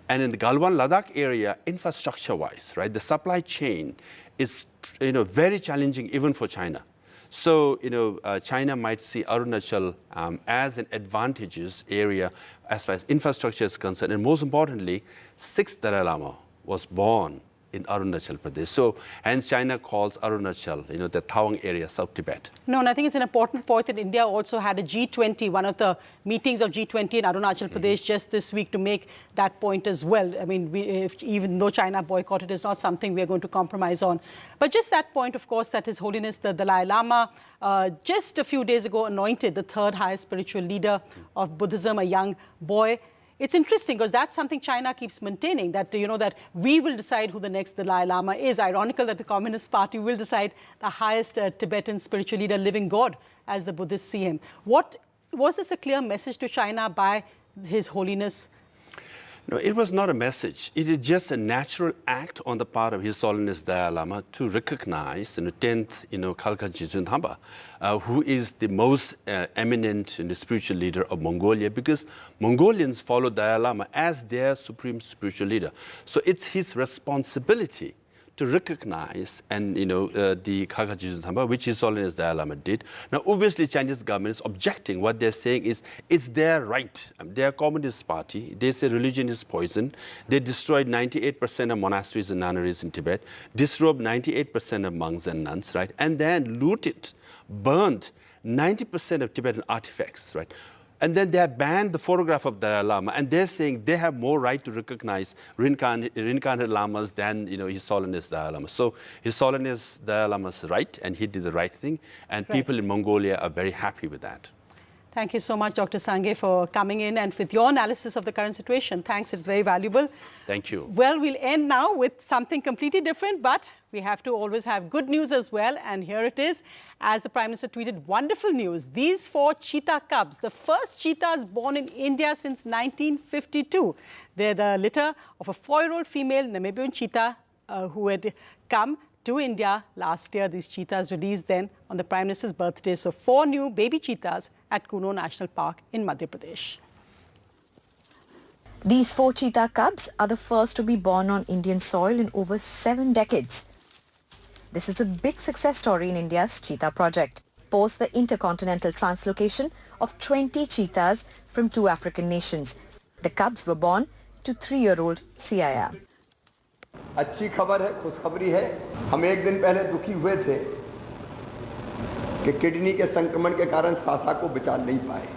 And in the Galwan Ladakh area, infrastructure-wise, right, the supply chain is very challenging even for China. So, China might see Arunachal as an advantageous area as far as infrastructure is concerned. And most importantly, 6th Dalai Lama was born in Arunachal Pradesh. So, hence China calls Arunachal, the Tawang area, South Tibet. No, and I think it's an important point that India also had a G20, one of the meetings of G20 in Arunachal Pradesh just this week to make that point as well. I mean, even though China boycotted, it's not something we are going to compromise on. But just that point, of course, that His Holiness the Dalai Lama just a few days ago anointed the third highest spiritual leader of Buddhism, a young boy. It's interesting because that's something China keeps maintaining, that, that we will decide who the next Dalai Lama is. Ironical that the Communist Party will decide the highest Tibetan spiritual leader, living God, as the Buddhists see him. Was this a clear message to China by His Holiness? No, it was not a message. It is just a natural act on the part of His Holiness Dalai Lama to recognize 10th, Khalkha Jizun Thamba, who is the most eminent spiritual leader of Mongolia, because Mongolians follow Dalai Lama as their supreme spiritual leader. So it's his responsibility to recognize and, the Khalkha Jizun Thamba, which His Holiness Dalai Lama did. Now, obviously, Chinese government is objecting. What they're saying is, it's their right. They're a communist party. They say religion is poison. They destroyed 98% of monasteries and nunneries in Tibet, disrobed 98% of monks and nuns, right? And then looted, burned 90% of Tibetan artifacts, right? And then they have banned the photograph of Dalai Lama, and they're saying they have more right to recognize reincarnated lamas than, His Holiness Dalai Lama. So His Holiness Dalai Lama's right, and he did the right thing, and people in Mongolia are very happy with that. Thank you so much, Dr. Sangay, for coming in and with your analysis of the current situation. Thanks, it's very valuable. Thank you. Well, we'll end now with something completely different, but we have to always have good news as well. And here it is. As the Prime Minister tweeted, wonderful news. These 4 cheetah cubs, the first cheetahs born in India since 1952. They're the litter of a 4-year-old female Namibian cheetah who had come to India last year. These cheetahs released then on the Prime Minister's birthday. So 4 new baby cheetahs at Kuno National Park in Madhya Pradesh. These 4 cheetah cubs are the first to be born on Indian soil in over 7 decades. This is a big success story in India's cheetah project, post the intercontinental translocation of 20 cheetahs from 2 African nations. The cubs were born to 3-year-old CIR. अच्छी खबर है, खुशखबरी है। हम एक दिन पहले दुखी हुए थे कि किडनी के संक्रमण के कारण सासा को बचा नहीं पाए,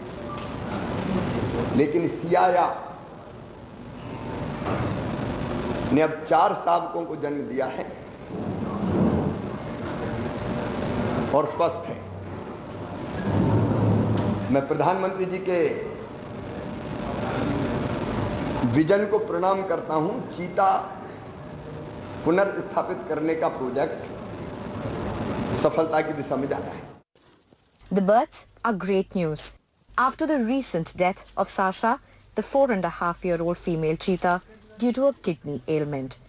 लेकिन सियाया ने अब 4 शावकों को जन्म दिया है और स्वस्थ है। मैं प्रधानमंत्री जी के विजन को प्रणाम करता हूं। चीता पुनर्स्थापित करने का प्रोजेक्ट सफलता की दिशा में जा रहा है। The births are great news. After the recent death of Sasha, the 4.5-year-old female cheetah due to a kidney ailment.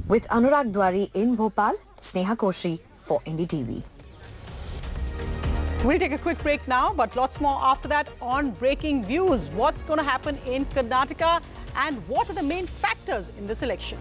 With Anurag Dwari in Bhopal, Sneha Koshi for NDTV. We'll take a quick break now, but lots more after that on Breaking Views. What's going to happen in Karnataka and what are the main factors in this election?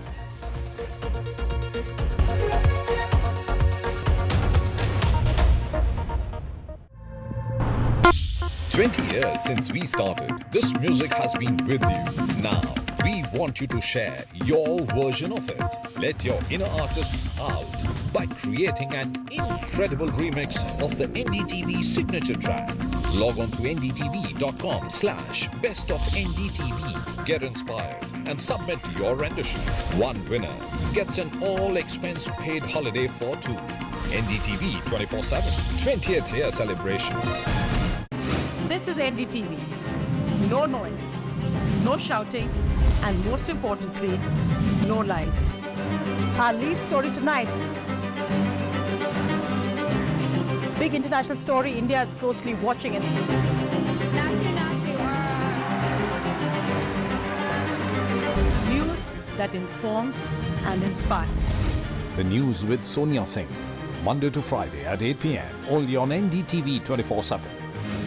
20 years since we started, this music has been with you. Now, we want you to share your version of it. Let your inner artists out by creating an incredible remix of the NDTV signature track. Log on to ndtv.com/best of NDTV. Get inspired and submit your rendition. One winner gets an all-expense paid holiday for two. NDTV 24/7 20th year celebration. This is NDTV. No noise, no shouting, and most importantly, no lies. Our lead story tonight. Big international story. India is closely watching it. News that informs and inspires. The news with Sonia Singh. Monday to Friday at 8 p.m. only on NDTV 24/7.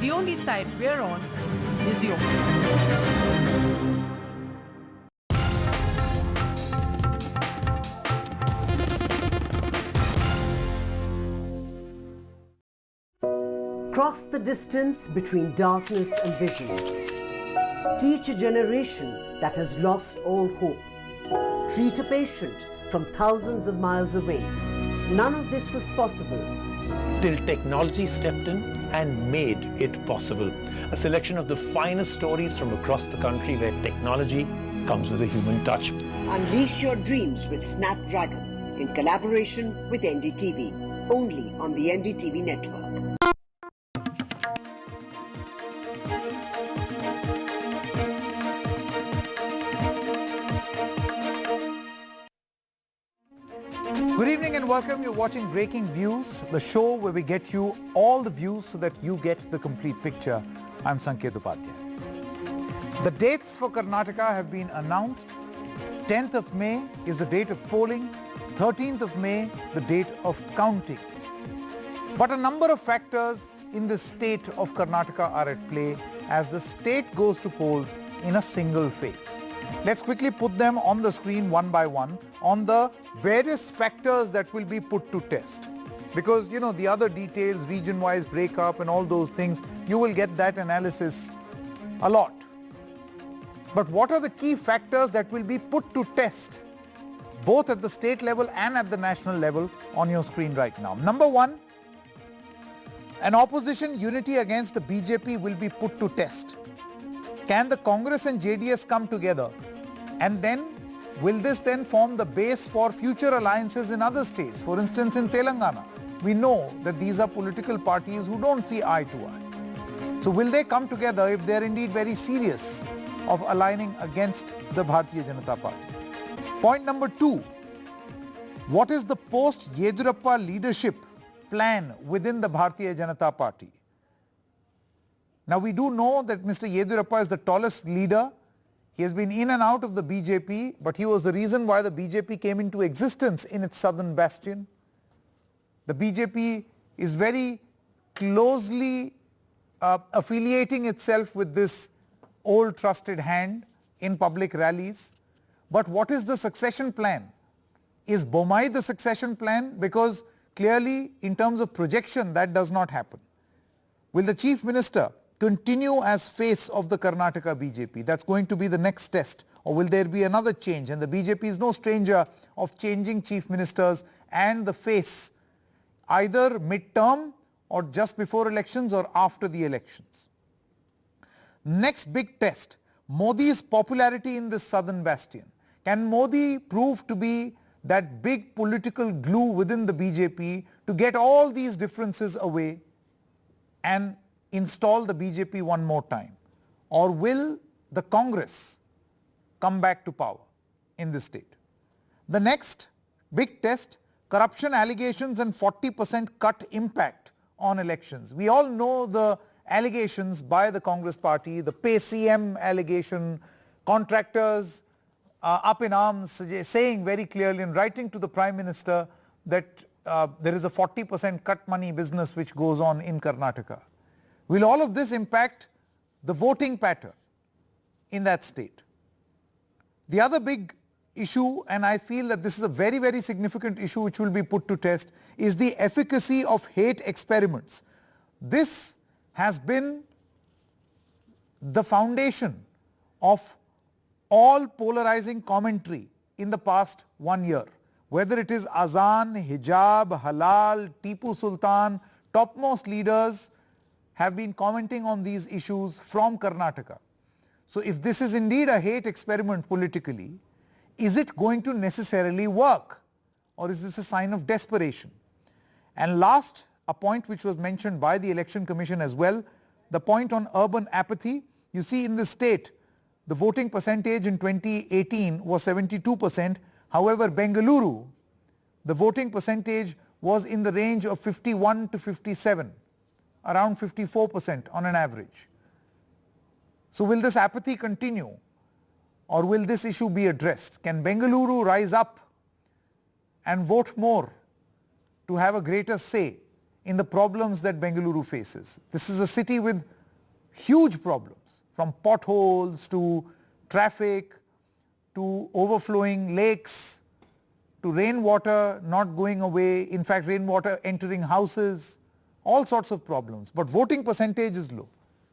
The only side we're on is yours. Cross the distance between darkness and vision. Teach a generation that has lost all hope. Treat a patient from thousands of miles away. None of this was possible till technology stepped in and made it possible. A selection of the finest stories from across the country where technology comes with a human touch. Unleash your dreams with Snapdragon in collaboration with NDTV, only on the NDTV network. Good evening and welcome. You're watching Breaking Views, the show where we get you all the views so that you get the complete picture. I'm Sanket Upadhyay. The dates for Karnataka have been announced. 10th of May is the date of polling. 13th of May, the date of counting. But a number of factors in the state of Karnataka are at play as the state goes to polls in a single phase. Let's quickly put them on the screen one by one on the various factors that will be put to test. Because, you know, the other details, region-wise breakup and all those things, you will get that analysis a lot. But what are the key factors that will be put to test, both at the state level and at the national level, on your screen right now? Number one, an opposition unity against the BJP will be put to test. Can the Congress and JDS come together? And then, will this then form the base for future alliances in other states? For instance, in Telangana, we know that these are political parties who don't see eye to eye. So will they come together if they're indeed very serious of aligning against the Bharatiya Janata Party? Point number two, what is the post-Yediyurappa leadership plan within the Bharatiya Janata Party? Now we do know that Mr. Yediyurappa is the tallest leader. He has been in and out of the BJP, but he was the reason why the BJP came into existence in its southern bastion. The BJP is very closely affiliating itself with this old trusted hand in public rallies. But what is the succession plan? Is Bomai the succession plan? Because clearly in terms of projection that does not happen. Will the Chief Minister continue as face of the Karnataka BJP? That's going to be the next test. Or will there be another change? And the BJP is no stranger of changing chief ministers and the face, either mid-term or just before elections or after the elections. Next big test, Modi's popularity in this southern bastion. Can Modi prove to be that big political glue within the BJP to get all these differences away and install the BJP one more time? Or will the Congress come back to power in this state? The next big test, corruption allegations and 40% cut impact on elections. We all know the allegations by the Congress party, the pay CM allegation, contractors up in arms, saying very clearly and writing to the Prime Minister that there is a 40% cut money business which goes on in Karnataka. Will all of this impact the voting pattern in that state? The other big issue, and I feel that this is a very, very significant issue which will be put to test, is the efficacy of hate experiments. This has been the foundation of all polarizing commentary in the past 1 year. Whether it is Azan, Hijab, Halal, Tipu Sultan, topmost leaders have been commenting on these issues from Karnataka. So if this is indeed a hate experiment politically, is it going to necessarily work, or is this a sign of desperation? And last, a point which was mentioned by the Election Commission as well, the point on urban apathy. You see in the state, the voting percentage in 2018 was 72%. However, Bengaluru, the voting percentage was in the range of 51 to 57, around 54% on an average. So will this apathy continue, or will this issue be addressed? Can Bengaluru rise up and vote more to have a greater say in the problems that Bengaluru faces? This is a city with huge problems, from potholes to traffic to overflowing lakes to rainwater not going away, in fact rainwater entering houses, all sorts of problems. But voting percentage is low.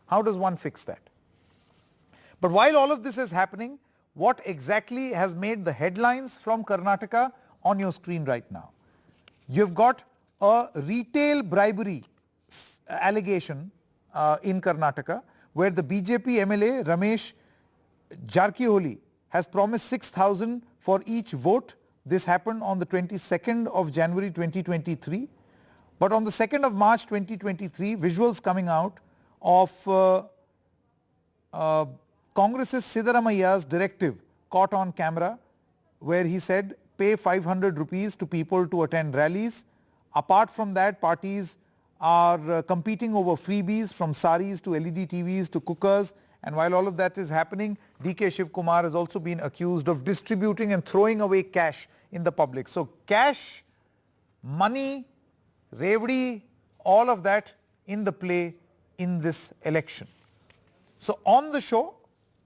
How does one fix that? But while all of this is happening, what exactly has made the headlines from Karnataka on your screen right now? You've got a retail bribery allegation in Karnataka, where the BJP MLA Ramesh Jarkiholi has promised 6,000 for each vote. This happened on the 22nd of January 2023. But on the 2nd of March 2023, visuals coming out of Congress's Siddaramaia's directive caught on camera, where he said pay 500 rupees to people to attend rallies. Apart from that, parties are competing over freebies, from saris to LED TVs to cookers. And while all of that is happening, DK Shiv Kumar has also been accused of distributing and throwing away cash in the public. So cash, money, revdi, all of that in the play in this election. So on the show,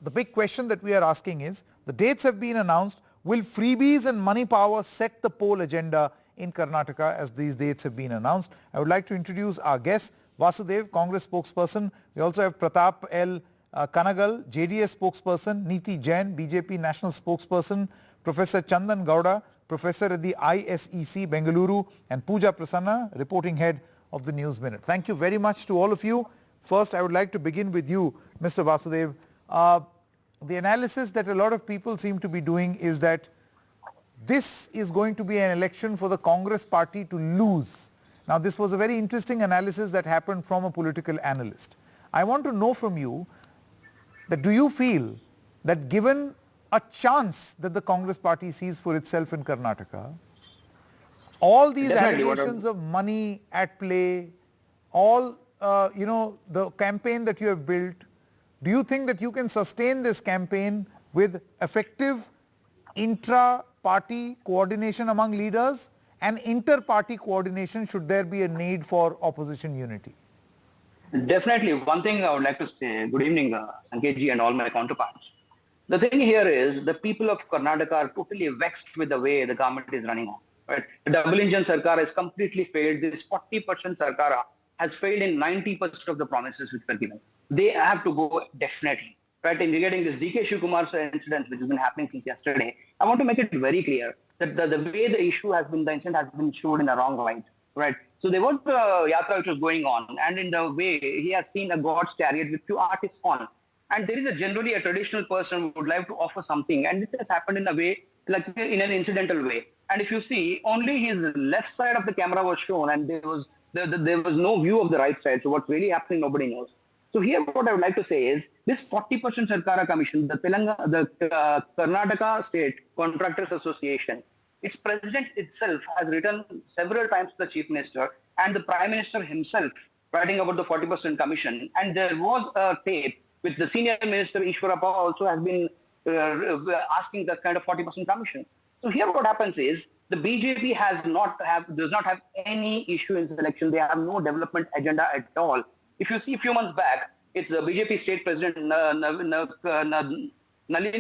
the big question that we are asking is, the dates have been announced. Will freebies and money power set the poll agenda in Karnataka as these dates have been announced? I would like to introduce our guests. Vasudev, Congress spokesperson. We also have Pratap L. Kanagal, JDS spokesperson. Neeti Jain, BJP national spokesperson. Professor Chandan Gowda, professor at the ISEC Bengaluru, and Pooja Prasanna, reporting head of the News Minute. Thank you very much to all of you. First, I would like to begin with you, Mr. Vasudev. The analysis that a lot of people seem to be doing is that this is going to be an election for the Congress party to lose. Now, this was a very interesting analysis that happened from a political analyst. I want to know from you that do you feel that given a chance that the Congress party sees for itself in Karnataka, all these allegations of money at play, all the campaign that you have built, do you think that you can sustain this campaign with effective intra-party coordination among leaders and inter-party coordination should there be a need for opposition unity? Definitely. One thing I would like to say, good evening, Sanketji and all my counterparts. The thing here is the people of Karnataka are totally vexed with the way the government is running on. Right? The double engine Sarkar has completely failed. This 40% Sarkar has failed in 90% of the promises which were given. They have to go definitely. Right? In regarding this DK Shiv Kumar incident which has been happening since yesterday, I want to make it very clear that the way the issue has been, the incident has been showed in the wrong light. Right? So there was the yatra which was going on, and in the way he has seen a God's chariot with two artists on. And there is generally a traditional person who would like to offer something, and this has happened in a way, like in an incidental way. And if you see, only his left side of the camera was shown, and there was no view of the right side. So what's really happening, nobody knows. So here, what I would like to say is, this 40% Sarkara Commission, the Karnataka State Contractors Association, its president itself has written several times to the Chief Minister, and the Prime Minister himself writing about the 40% commission. And there was a tape with the senior minister Ishwarappa also has been asking that kind of 40% commission. So here what happens is the BJP does not have any issue in this election. They have no development agenda at all. If you see a few months back, it's the BJP state president Nalin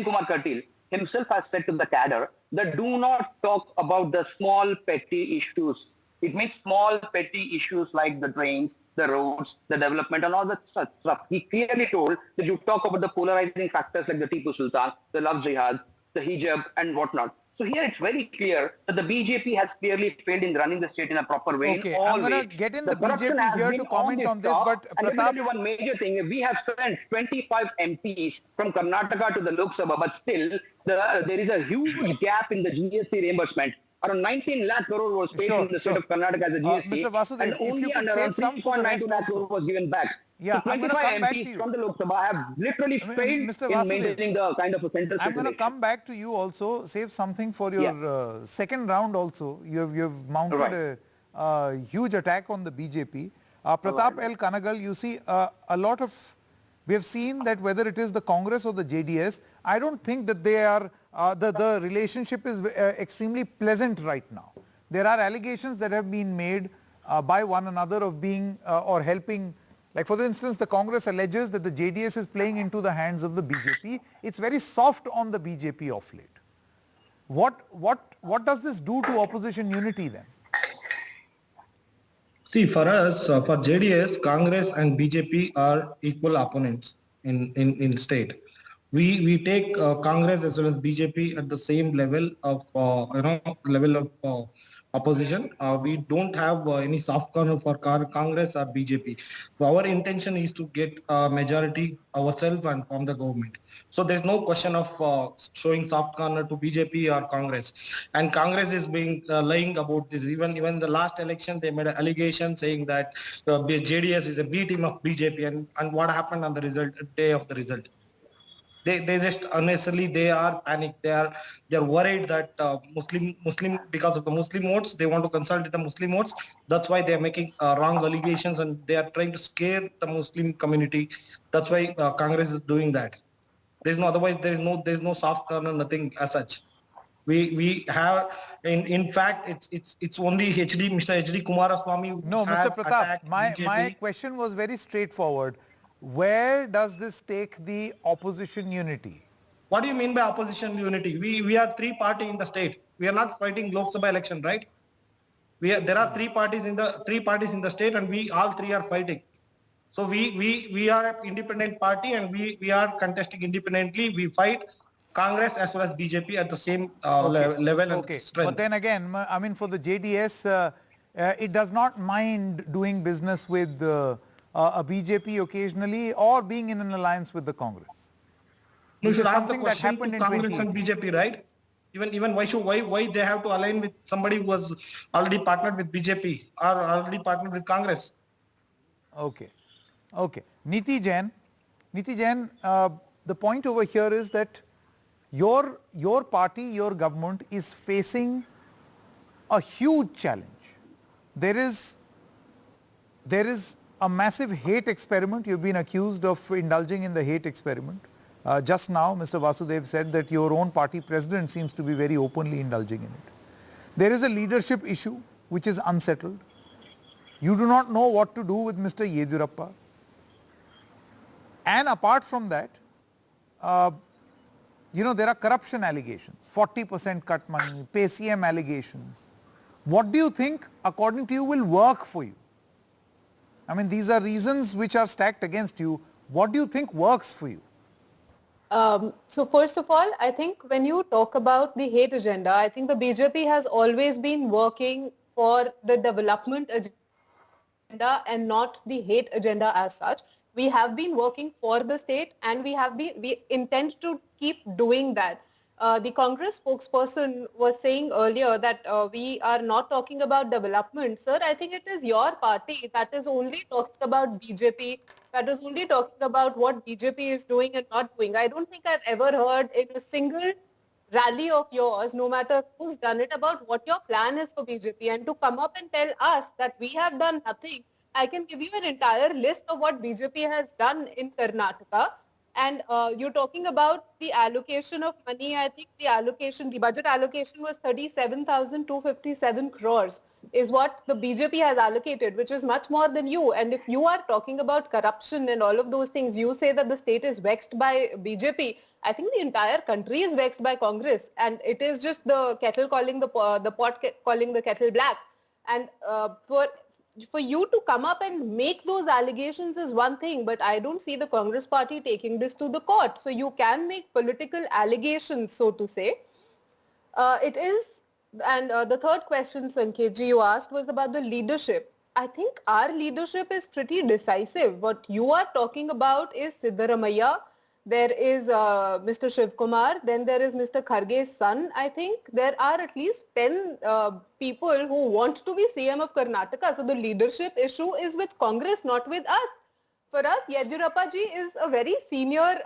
Kumar Katil himself has said to the cadre that do not talk about the small petty issues. It means small petty issues like the drains, the roads, the development and all that stuff. He clearly told that you talk about the polarizing factors like the Tipu Sultan, the love jihad, the hijab and whatnot. So here it's very clear that the BJP has clearly failed in running the state in a proper way. Okay, I'm going to get in the BJP here to comment on this, but and let me tell you one major thing. We have sent 25 MPs from Karnataka to the Lok Sabha, but still there is a huge gap in the GST reimbursement. Around 19 lakh crore was paid in the state of Karnataka as a GST, Mr. Vasudev, and if only you could around save some for the rest 3.92 lakh crore was given back. Yeah, so 25 MPs from the Lok Sabha have literally failed in maintaining the kind of a central I'm going to come back to you also, save something for your second round also. You've mounted a huge attack on the BJP. Pratap L. Kanagal, you see a lot of, we have seen that whether it is the Congress or the JDS, I don't think that they are, the relationship is extremely pleasant right now. There are allegations that have been made by one another of being or helping. Like for instance, the Congress alleges that the JDS is playing into the hands of the BJP. It's very soft on the BJP of late. What does this do to opposition unity then? See, for us, for JDS, Congress and BJP are equal opponents in state. We take Congress as well as BJP at the same level of opposition. We don't have any soft corner for Congress or BJP. So our intention is to get a majority ourselves and form the government. So there's no question of showing soft corner to BJP or Congress. And Congress is being lying about this. Even the last election, they made an allegation saying that JDS is a B team of BJP. And what happened on the day of the result? They just unnecessarily they are panicked. They are worried that Muslim because of the Muslim votes they want to consolidate the Muslim votes. That's why they are making wrong allegations and they are trying to scare the Muslim community. That's why Congress is doing that. There's no soft corner, nothing as such. We have in fact it's only Mr. HD Kumaraswamy. No, Mr. Pratap, my question was very straightforward. Where does this take the opposition unity? What do you mean by opposition unity? We are three parties in the state. We are not fighting Lok Sabha election, right? There are three parties in the state, and we all three are fighting. So we are an independent party, and we are contesting independently. We fight Congress as well as BJP at the same level and strength. But then again, I mean, for the JDS, it does not mind doing business with a BJP occasionally or being in an alliance with the Congress. Which is something that happened in Congress and BJP, right? Even why they have to align with somebody who was already partnered with BJP or already partnered with Congress? Okay. Niti Jain, the point over here is that your party, your government is facing a huge challenge. There is a massive hate experiment. You've been accused of indulging in the hate experiment. Just now, Mr. Vasudev said that your own party president seems to be very openly indulging in it. There is a leadership issue which is unsettled. You do not know what to do with Mr. Yediyurappa. And apart from that, there are corruption allegations, 40% cut money, PCM allegations. What do you think, according to you, will work for you? I mean, these are reasons which are stacked against you. What do you think works for you? So first of all, I think when you talk about the hate agenda, I think the BJP has always been working for the development agenda and not the hate agenda as such. We have been working for the state and we intend to keep doing that. The Congress spokesperson was saying earlier that we are not talking about development. Sir, I think it is your party that is only talking about BJP, that is only talking about what BJP is doing and not doing. I don't think I've ever heard in a single rally of yours, no matter who's done it, about what your plan is for BJP, and to come up and tell us that we have done nothing I can give you an entire list of what BJP has done in Karnataka. And you're talking about the allocation of money. I think the budget allocation was 37,257 crores is what the BJP has allocated, which is much more than you. And if you are talking about corruption and all of those things, you say that the state is vexed by BJP. I think the entire country is vexed by Congress, and it is just the kettle calling the pot calling the kettle black. And for you to come up and make those allegations is one thing, but I don't see the Congress party taking this to the court. So you can make political allegations, so to say. It is, and the third question, Sanketji, you asked was about the leadership. I think our leadership is pretty decisive. What you are talking about is Siddaramaiah. There is Mr. Shiv Kumar, then there is Mr. Kharge's son. I think there are at least 10 people who want to be CM of Karnataka. So the leadership issue is with Congress, not with us. For us, Yediyurappa ji is a very senior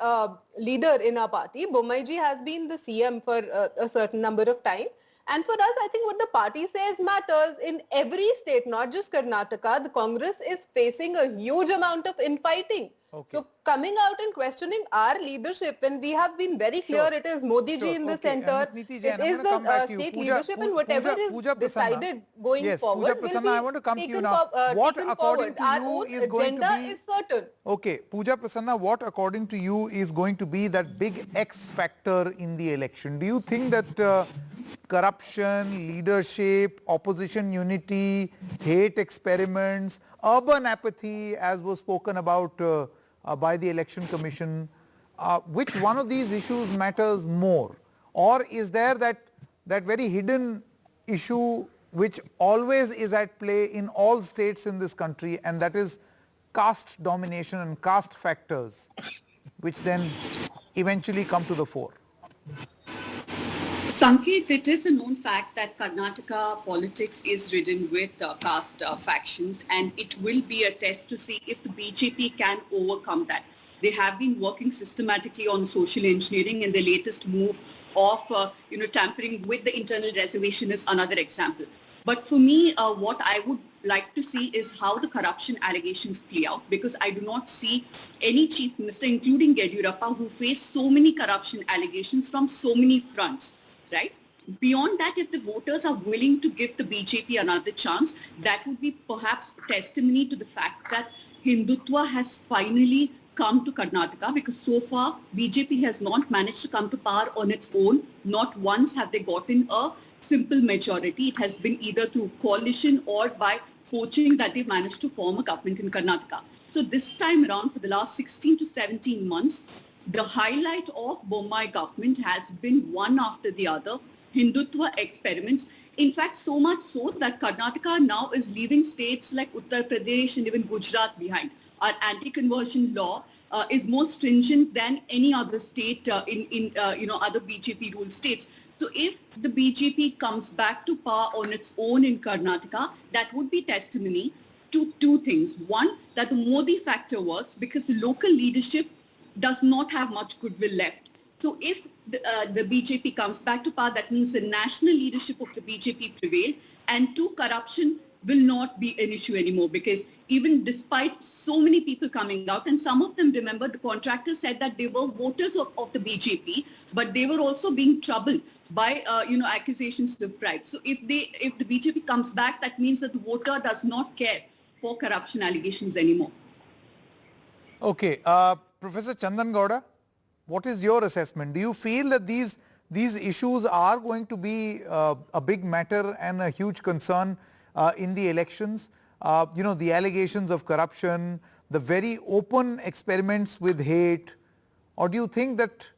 leader in our party. Bommai ji has been the CM for a certain number of time. And for us, I think what the party says matters. In every state, not just Karnataka, the Congress is facing a huge amount of infighting. Okay. So coming out and questioning our leadership, when we have been very clear, it is Modi ji in the center, it is the state leadership, and whatever is decided going forward will be I want to come to you taken now. What according to our you own is going to agenda be is certain. Okay, Pooja Prasanna, what according to you is going to be that big X factor in the election? Do you think that corruption, leadership, opposition unity, hate experiments, urban apathy, as was spoken about by the Election Commission, which one of these issues matters more? Or is there that very hidden issue which always is at play in all states in this country, and that is caste domination and caste factors, which then eventually come to the fore? Sanket, it is a known fact that Karnataka politics is ridden with caste factions, and it will be a test to see if the BJP can overcome that. They have been working systematically on social engineering, and the latest move of tampering with the internal reservation is another example. But for me, what I would like to see is how the corruption allegations play out, because I do not see any chief minister, including Yediyurappa, who face so many corruption allegations from so many fronts. Right? Beyond that, if the voters are willing to give the BJP another chance, that would be perhaps testimony to the fact that Hindutva has finally come to Karnataka, because so far BJP has not managed to come to power on its own. Not once have they gotten a simple majority. It has been either through coalition or by poaching that they managed to form a government in Karnataka. So this time around, for the last 16 to 17 months, the highlight of Bommai government has been one after the other Hindutva experiments. In fact, so much so that Karnataka now is leaving states like Uttar Pradesh and even Gujarat behind. Our anti-conversion law is more stringent than any other state in other BJP-ruled states. So if the BJP comes back to power on its own in Karnataka, that would be testimony to two things. One, that the Modi factor works because the local leadership does not have much goodwill left. So if the BJP comes back to power, that means the national leadership of the BJP prevailed, and two, corruption will not be an issue anymore, because even despite so many people coming out, and some of them, remember, the contractors said that they were voters of the BJP, but they were also being troubled by accusations of bribe. So if the BJP comes back, that means that the voter does not care for corruption allegations anymore. Okay, Professor Chandan Gowda, what is your assessment? Do you feel that these issues are going to be a big matter and a huge concern in the elections? The allegations of corruption, the very open experiments with hate, or do you think that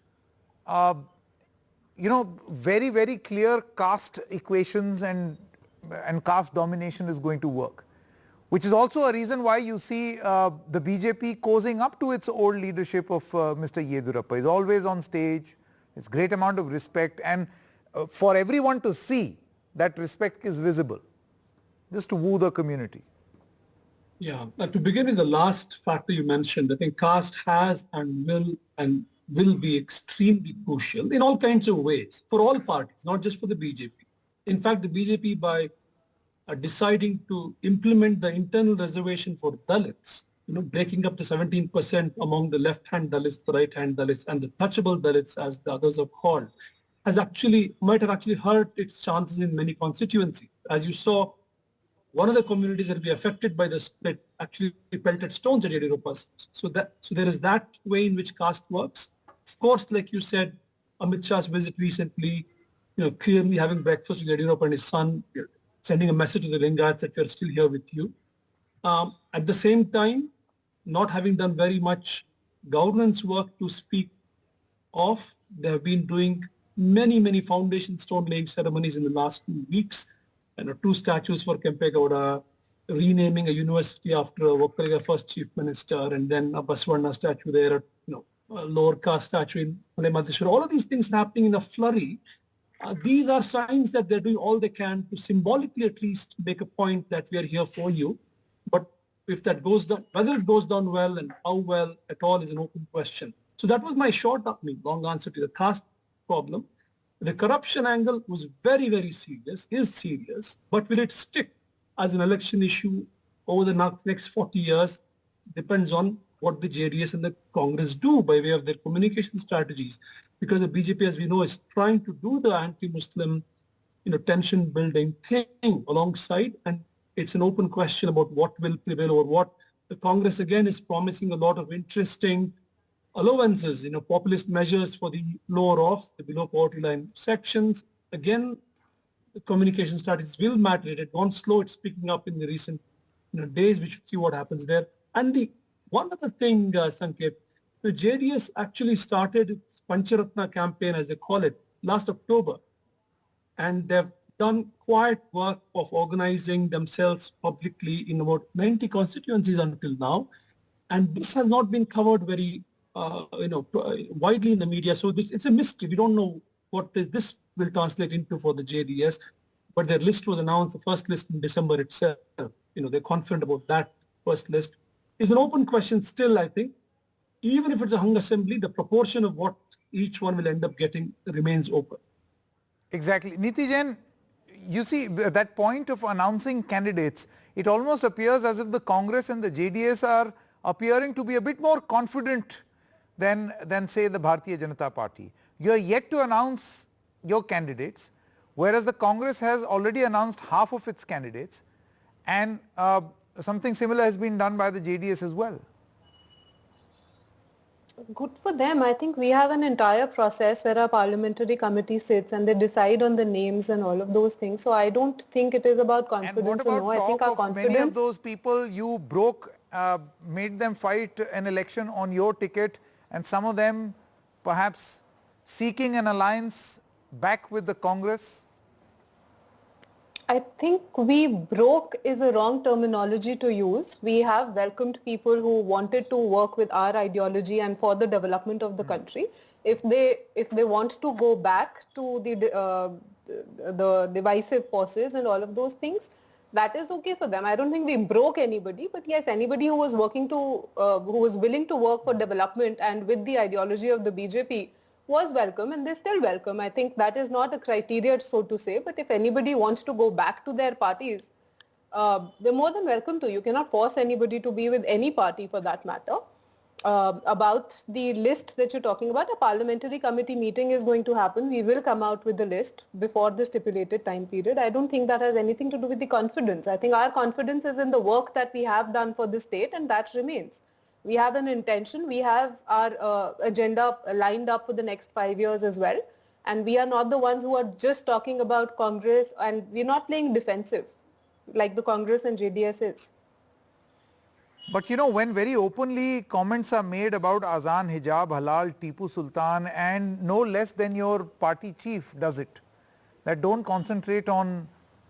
very, very clear caste equations and caste domination is going to work? Which is also a reason why you see the BJP cozying up to its old leadership of Mr. Yediyurappa. He's always on stage, there's great amount of respect, and for everyone to see that respect is visible, just to woo the community. Yeah, to begin with the last factor you mentioned, I think caste has and will be extremely crucial in all kinds of ways for all parties, not just for the BJP. In fact, the BJP by deciding to implement the internal reservation for Dalits, breaking up the 17% among the left-hand Dalits, the right-hand Dalits, and the touchable Dalits, as the others are called, might have actually hurt its chances in many constituencies. As you saw, one of the communities that will be affected by the split actually pelted stones at Yediyurappa. So there is that way in which caste works. Of course, like you said, Amit Shah's visit recently, clearly having breakfast with Yediyurappa and his son, sending a message to the Lingayats that we are still here with you. At the same time, not having done very much governance work to speak of, they have been doing many foundation stone laying ceremonies in the last 2 weeks. 2 statues for Kempe Gowda, renaming a university after Vokkaliga first chief minister, and then a Baswarna statue there, a lower caste statue in Madheshwar. All of these things happening in a flurry. These are signs that they're doing all they can to symbolically at least make a point that we are here for you. But if that goes down, whether it goes down well and how well at all is an open question. So that was my long answer to the caste problem. The corruption angle was very serious, is serious, but will it stick as an election issue over the next 40 years? Depends on what the JDS and the Congress do by way of their communication strategies. Because the BJP, as we know, is trying to do the anti-Muslim, tension building thing alongside, and it's an open question about what will prevail or what. The Congress again is promising a lot of interesting allowances, populist measures for the lower off, the below poverty line sections. Again, the communication strategies will matter. It won't slow. It's picking up in the recent days. We should see what happens there. And the one other thing, Sanket, the JDS actually started its Pancharatna campaign, as they call it, last October. And they've done quiet work of organizing themselves publicly in about 90 constituencies until now. And this has not been covered very widely in the media. So it's a mystery. We don't know what this will translate into for the JDS. But their list was announced, the first list in December itself. They're confident about that first list. It's an open question still, I think. Even if it's a hung assembly, the proportion of what each one will end up getting remains open. Exactly. Niti Jain, you see that point of announcing candidates, it almost appears as if the Congress and the JDS are appearing to be a bit more confident than say the Bharatiya Janata Party. You are yet to announce your candidates, whereas the Congress has already announced half of its candidates, and something similar has been done by the JDS as well. Good for them. I think we have an entire process where our parliamentary committee sits and they decide on the names and all of those things. So I don't think it is about confidence or no. I think our confidence. Many of those people you broke, made them fight an election on your ticket, and some of them perhaps seeking an alliance back with the Congress. I think we broke is a wrong terminology to use. We have welcomed people who wanted to work with our ideology and for the development of the country. If they want to go back to the divisive forces and all of those things, that is okay for them. I don't think we broke anybody, but yes, anybody who was who was willing to work for development and with the ideology of the BJP was welcome, and they're still welcome. I think that is not a criteria, so to say, but if anybody wants to go back to their parties, they're more than welcome to. You cannot force anybody to be with any party for that matter. About the list that you're talking about, a parliamentary committee meeting is going to happen. We will come out with the list before the stipulated time period. I don't think that has anything to do with the confidence. I think our confidence is in the work that we have done for the state, and that remains. We have an intention. We have our agenda lined up for the next 5 years as well. And we are not the ones who are just talking about Congress, and we're not playing defensive like the Congress and JDS is. But when very openly comments are made about Azan, Hijab, Halal, Tipu Sultan, and no less than your party chief does it, that don't concentrate on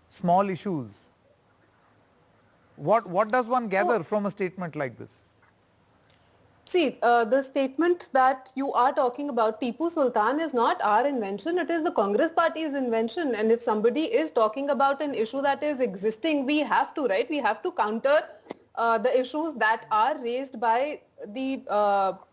small issues. What does one gather from a statement like this? See, the statement that you are talking about, Tipu Sultan, is not our invention. It is the Congress party's invention. And if somebody is talking about an issue that is existing, we have to, right? We have to counter the issues that are raised by the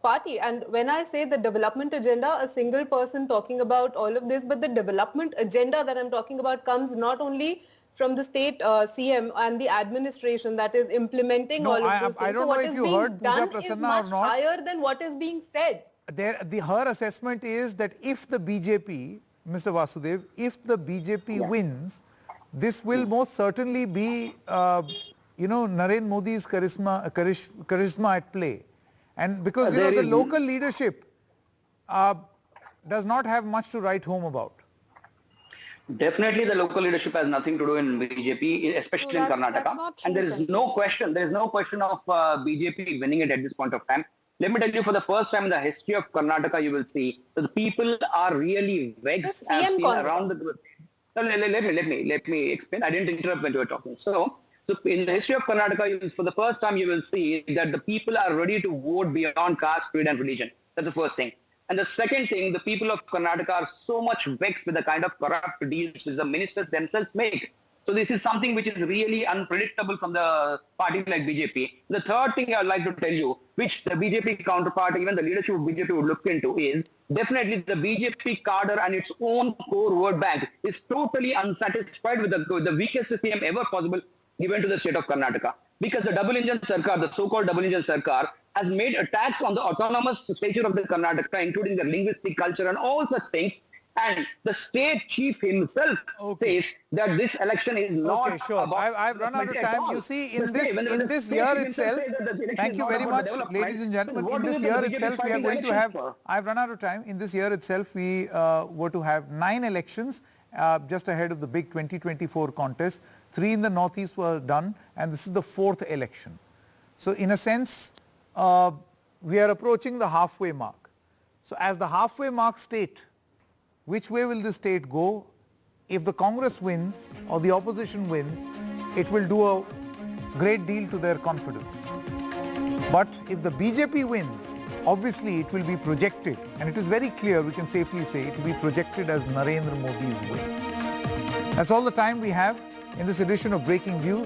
party. And when I say the development agenda, a single person talking about all of this, but the development agenda that I'm talking about comes not only from the state CM and the administration that is implementing all of those things. I don't know if you heard Pooja Prasanna is much or not. higher than what is being said. Her assessment is that if the BJP, Mr. Vasudev, if the BJP wins, this will most certainly be, Narendra Modi's charisma at play. And because, the local leadership does not have much to write home about. Definitely the local leadership has nothing to do in BJP, especially in Karnataka. And there is no question of BJP winning it at this point of time. Let me tell you, for the first time in the history of Karnataka, you will see that the people are really vexed and around the... No, let me explain. I didn't interrupt when you were talking. So in the history of Karnataka, for the first time, you will see that the people are ready to vote beyond caste, creed and religion. That's the first thing. And the second thing, the people of Karnataka are so much vexed with the kind of corrupt deals which the ministers themselves make. So this is something which is really unpredictable from the party like BJP. The third thing I would like to tell you, which the BJP counterpart, even the leadership of BJP would look into, is definitely the BJP cadre and its own core vote bank is totally unsatisfied with the weakest CM ever possible given to the state of Karnataka. Because the double engine Sarkar, the so-called double engine Sarkar, has made attacks on the autonomous stature of the Karnataka, including the linguistic culture and all such things. And the state chief himself says that this election is not about... I've run out of time. You see, in this year itself, thank you very much, ladies and gentlemen. In this year itself, we are going to have... I've run out of time. In this year itself, we were to have 9 elections, just ahead of the big 2024 contest. 3 in the northeast were done, and this is the 4th election. So in a sense, we are approaching the halfway mark. So as the halfway mark state, which way will the state go? If the Congress wins or the opposition wins, it will do a great deal to their confidence. But if the BJP wins, obviously it will be projected, and it is very clear, we can safely say, it will be projected as Narendra Modi's win. That's all the time we have in this edition of Breaking Views.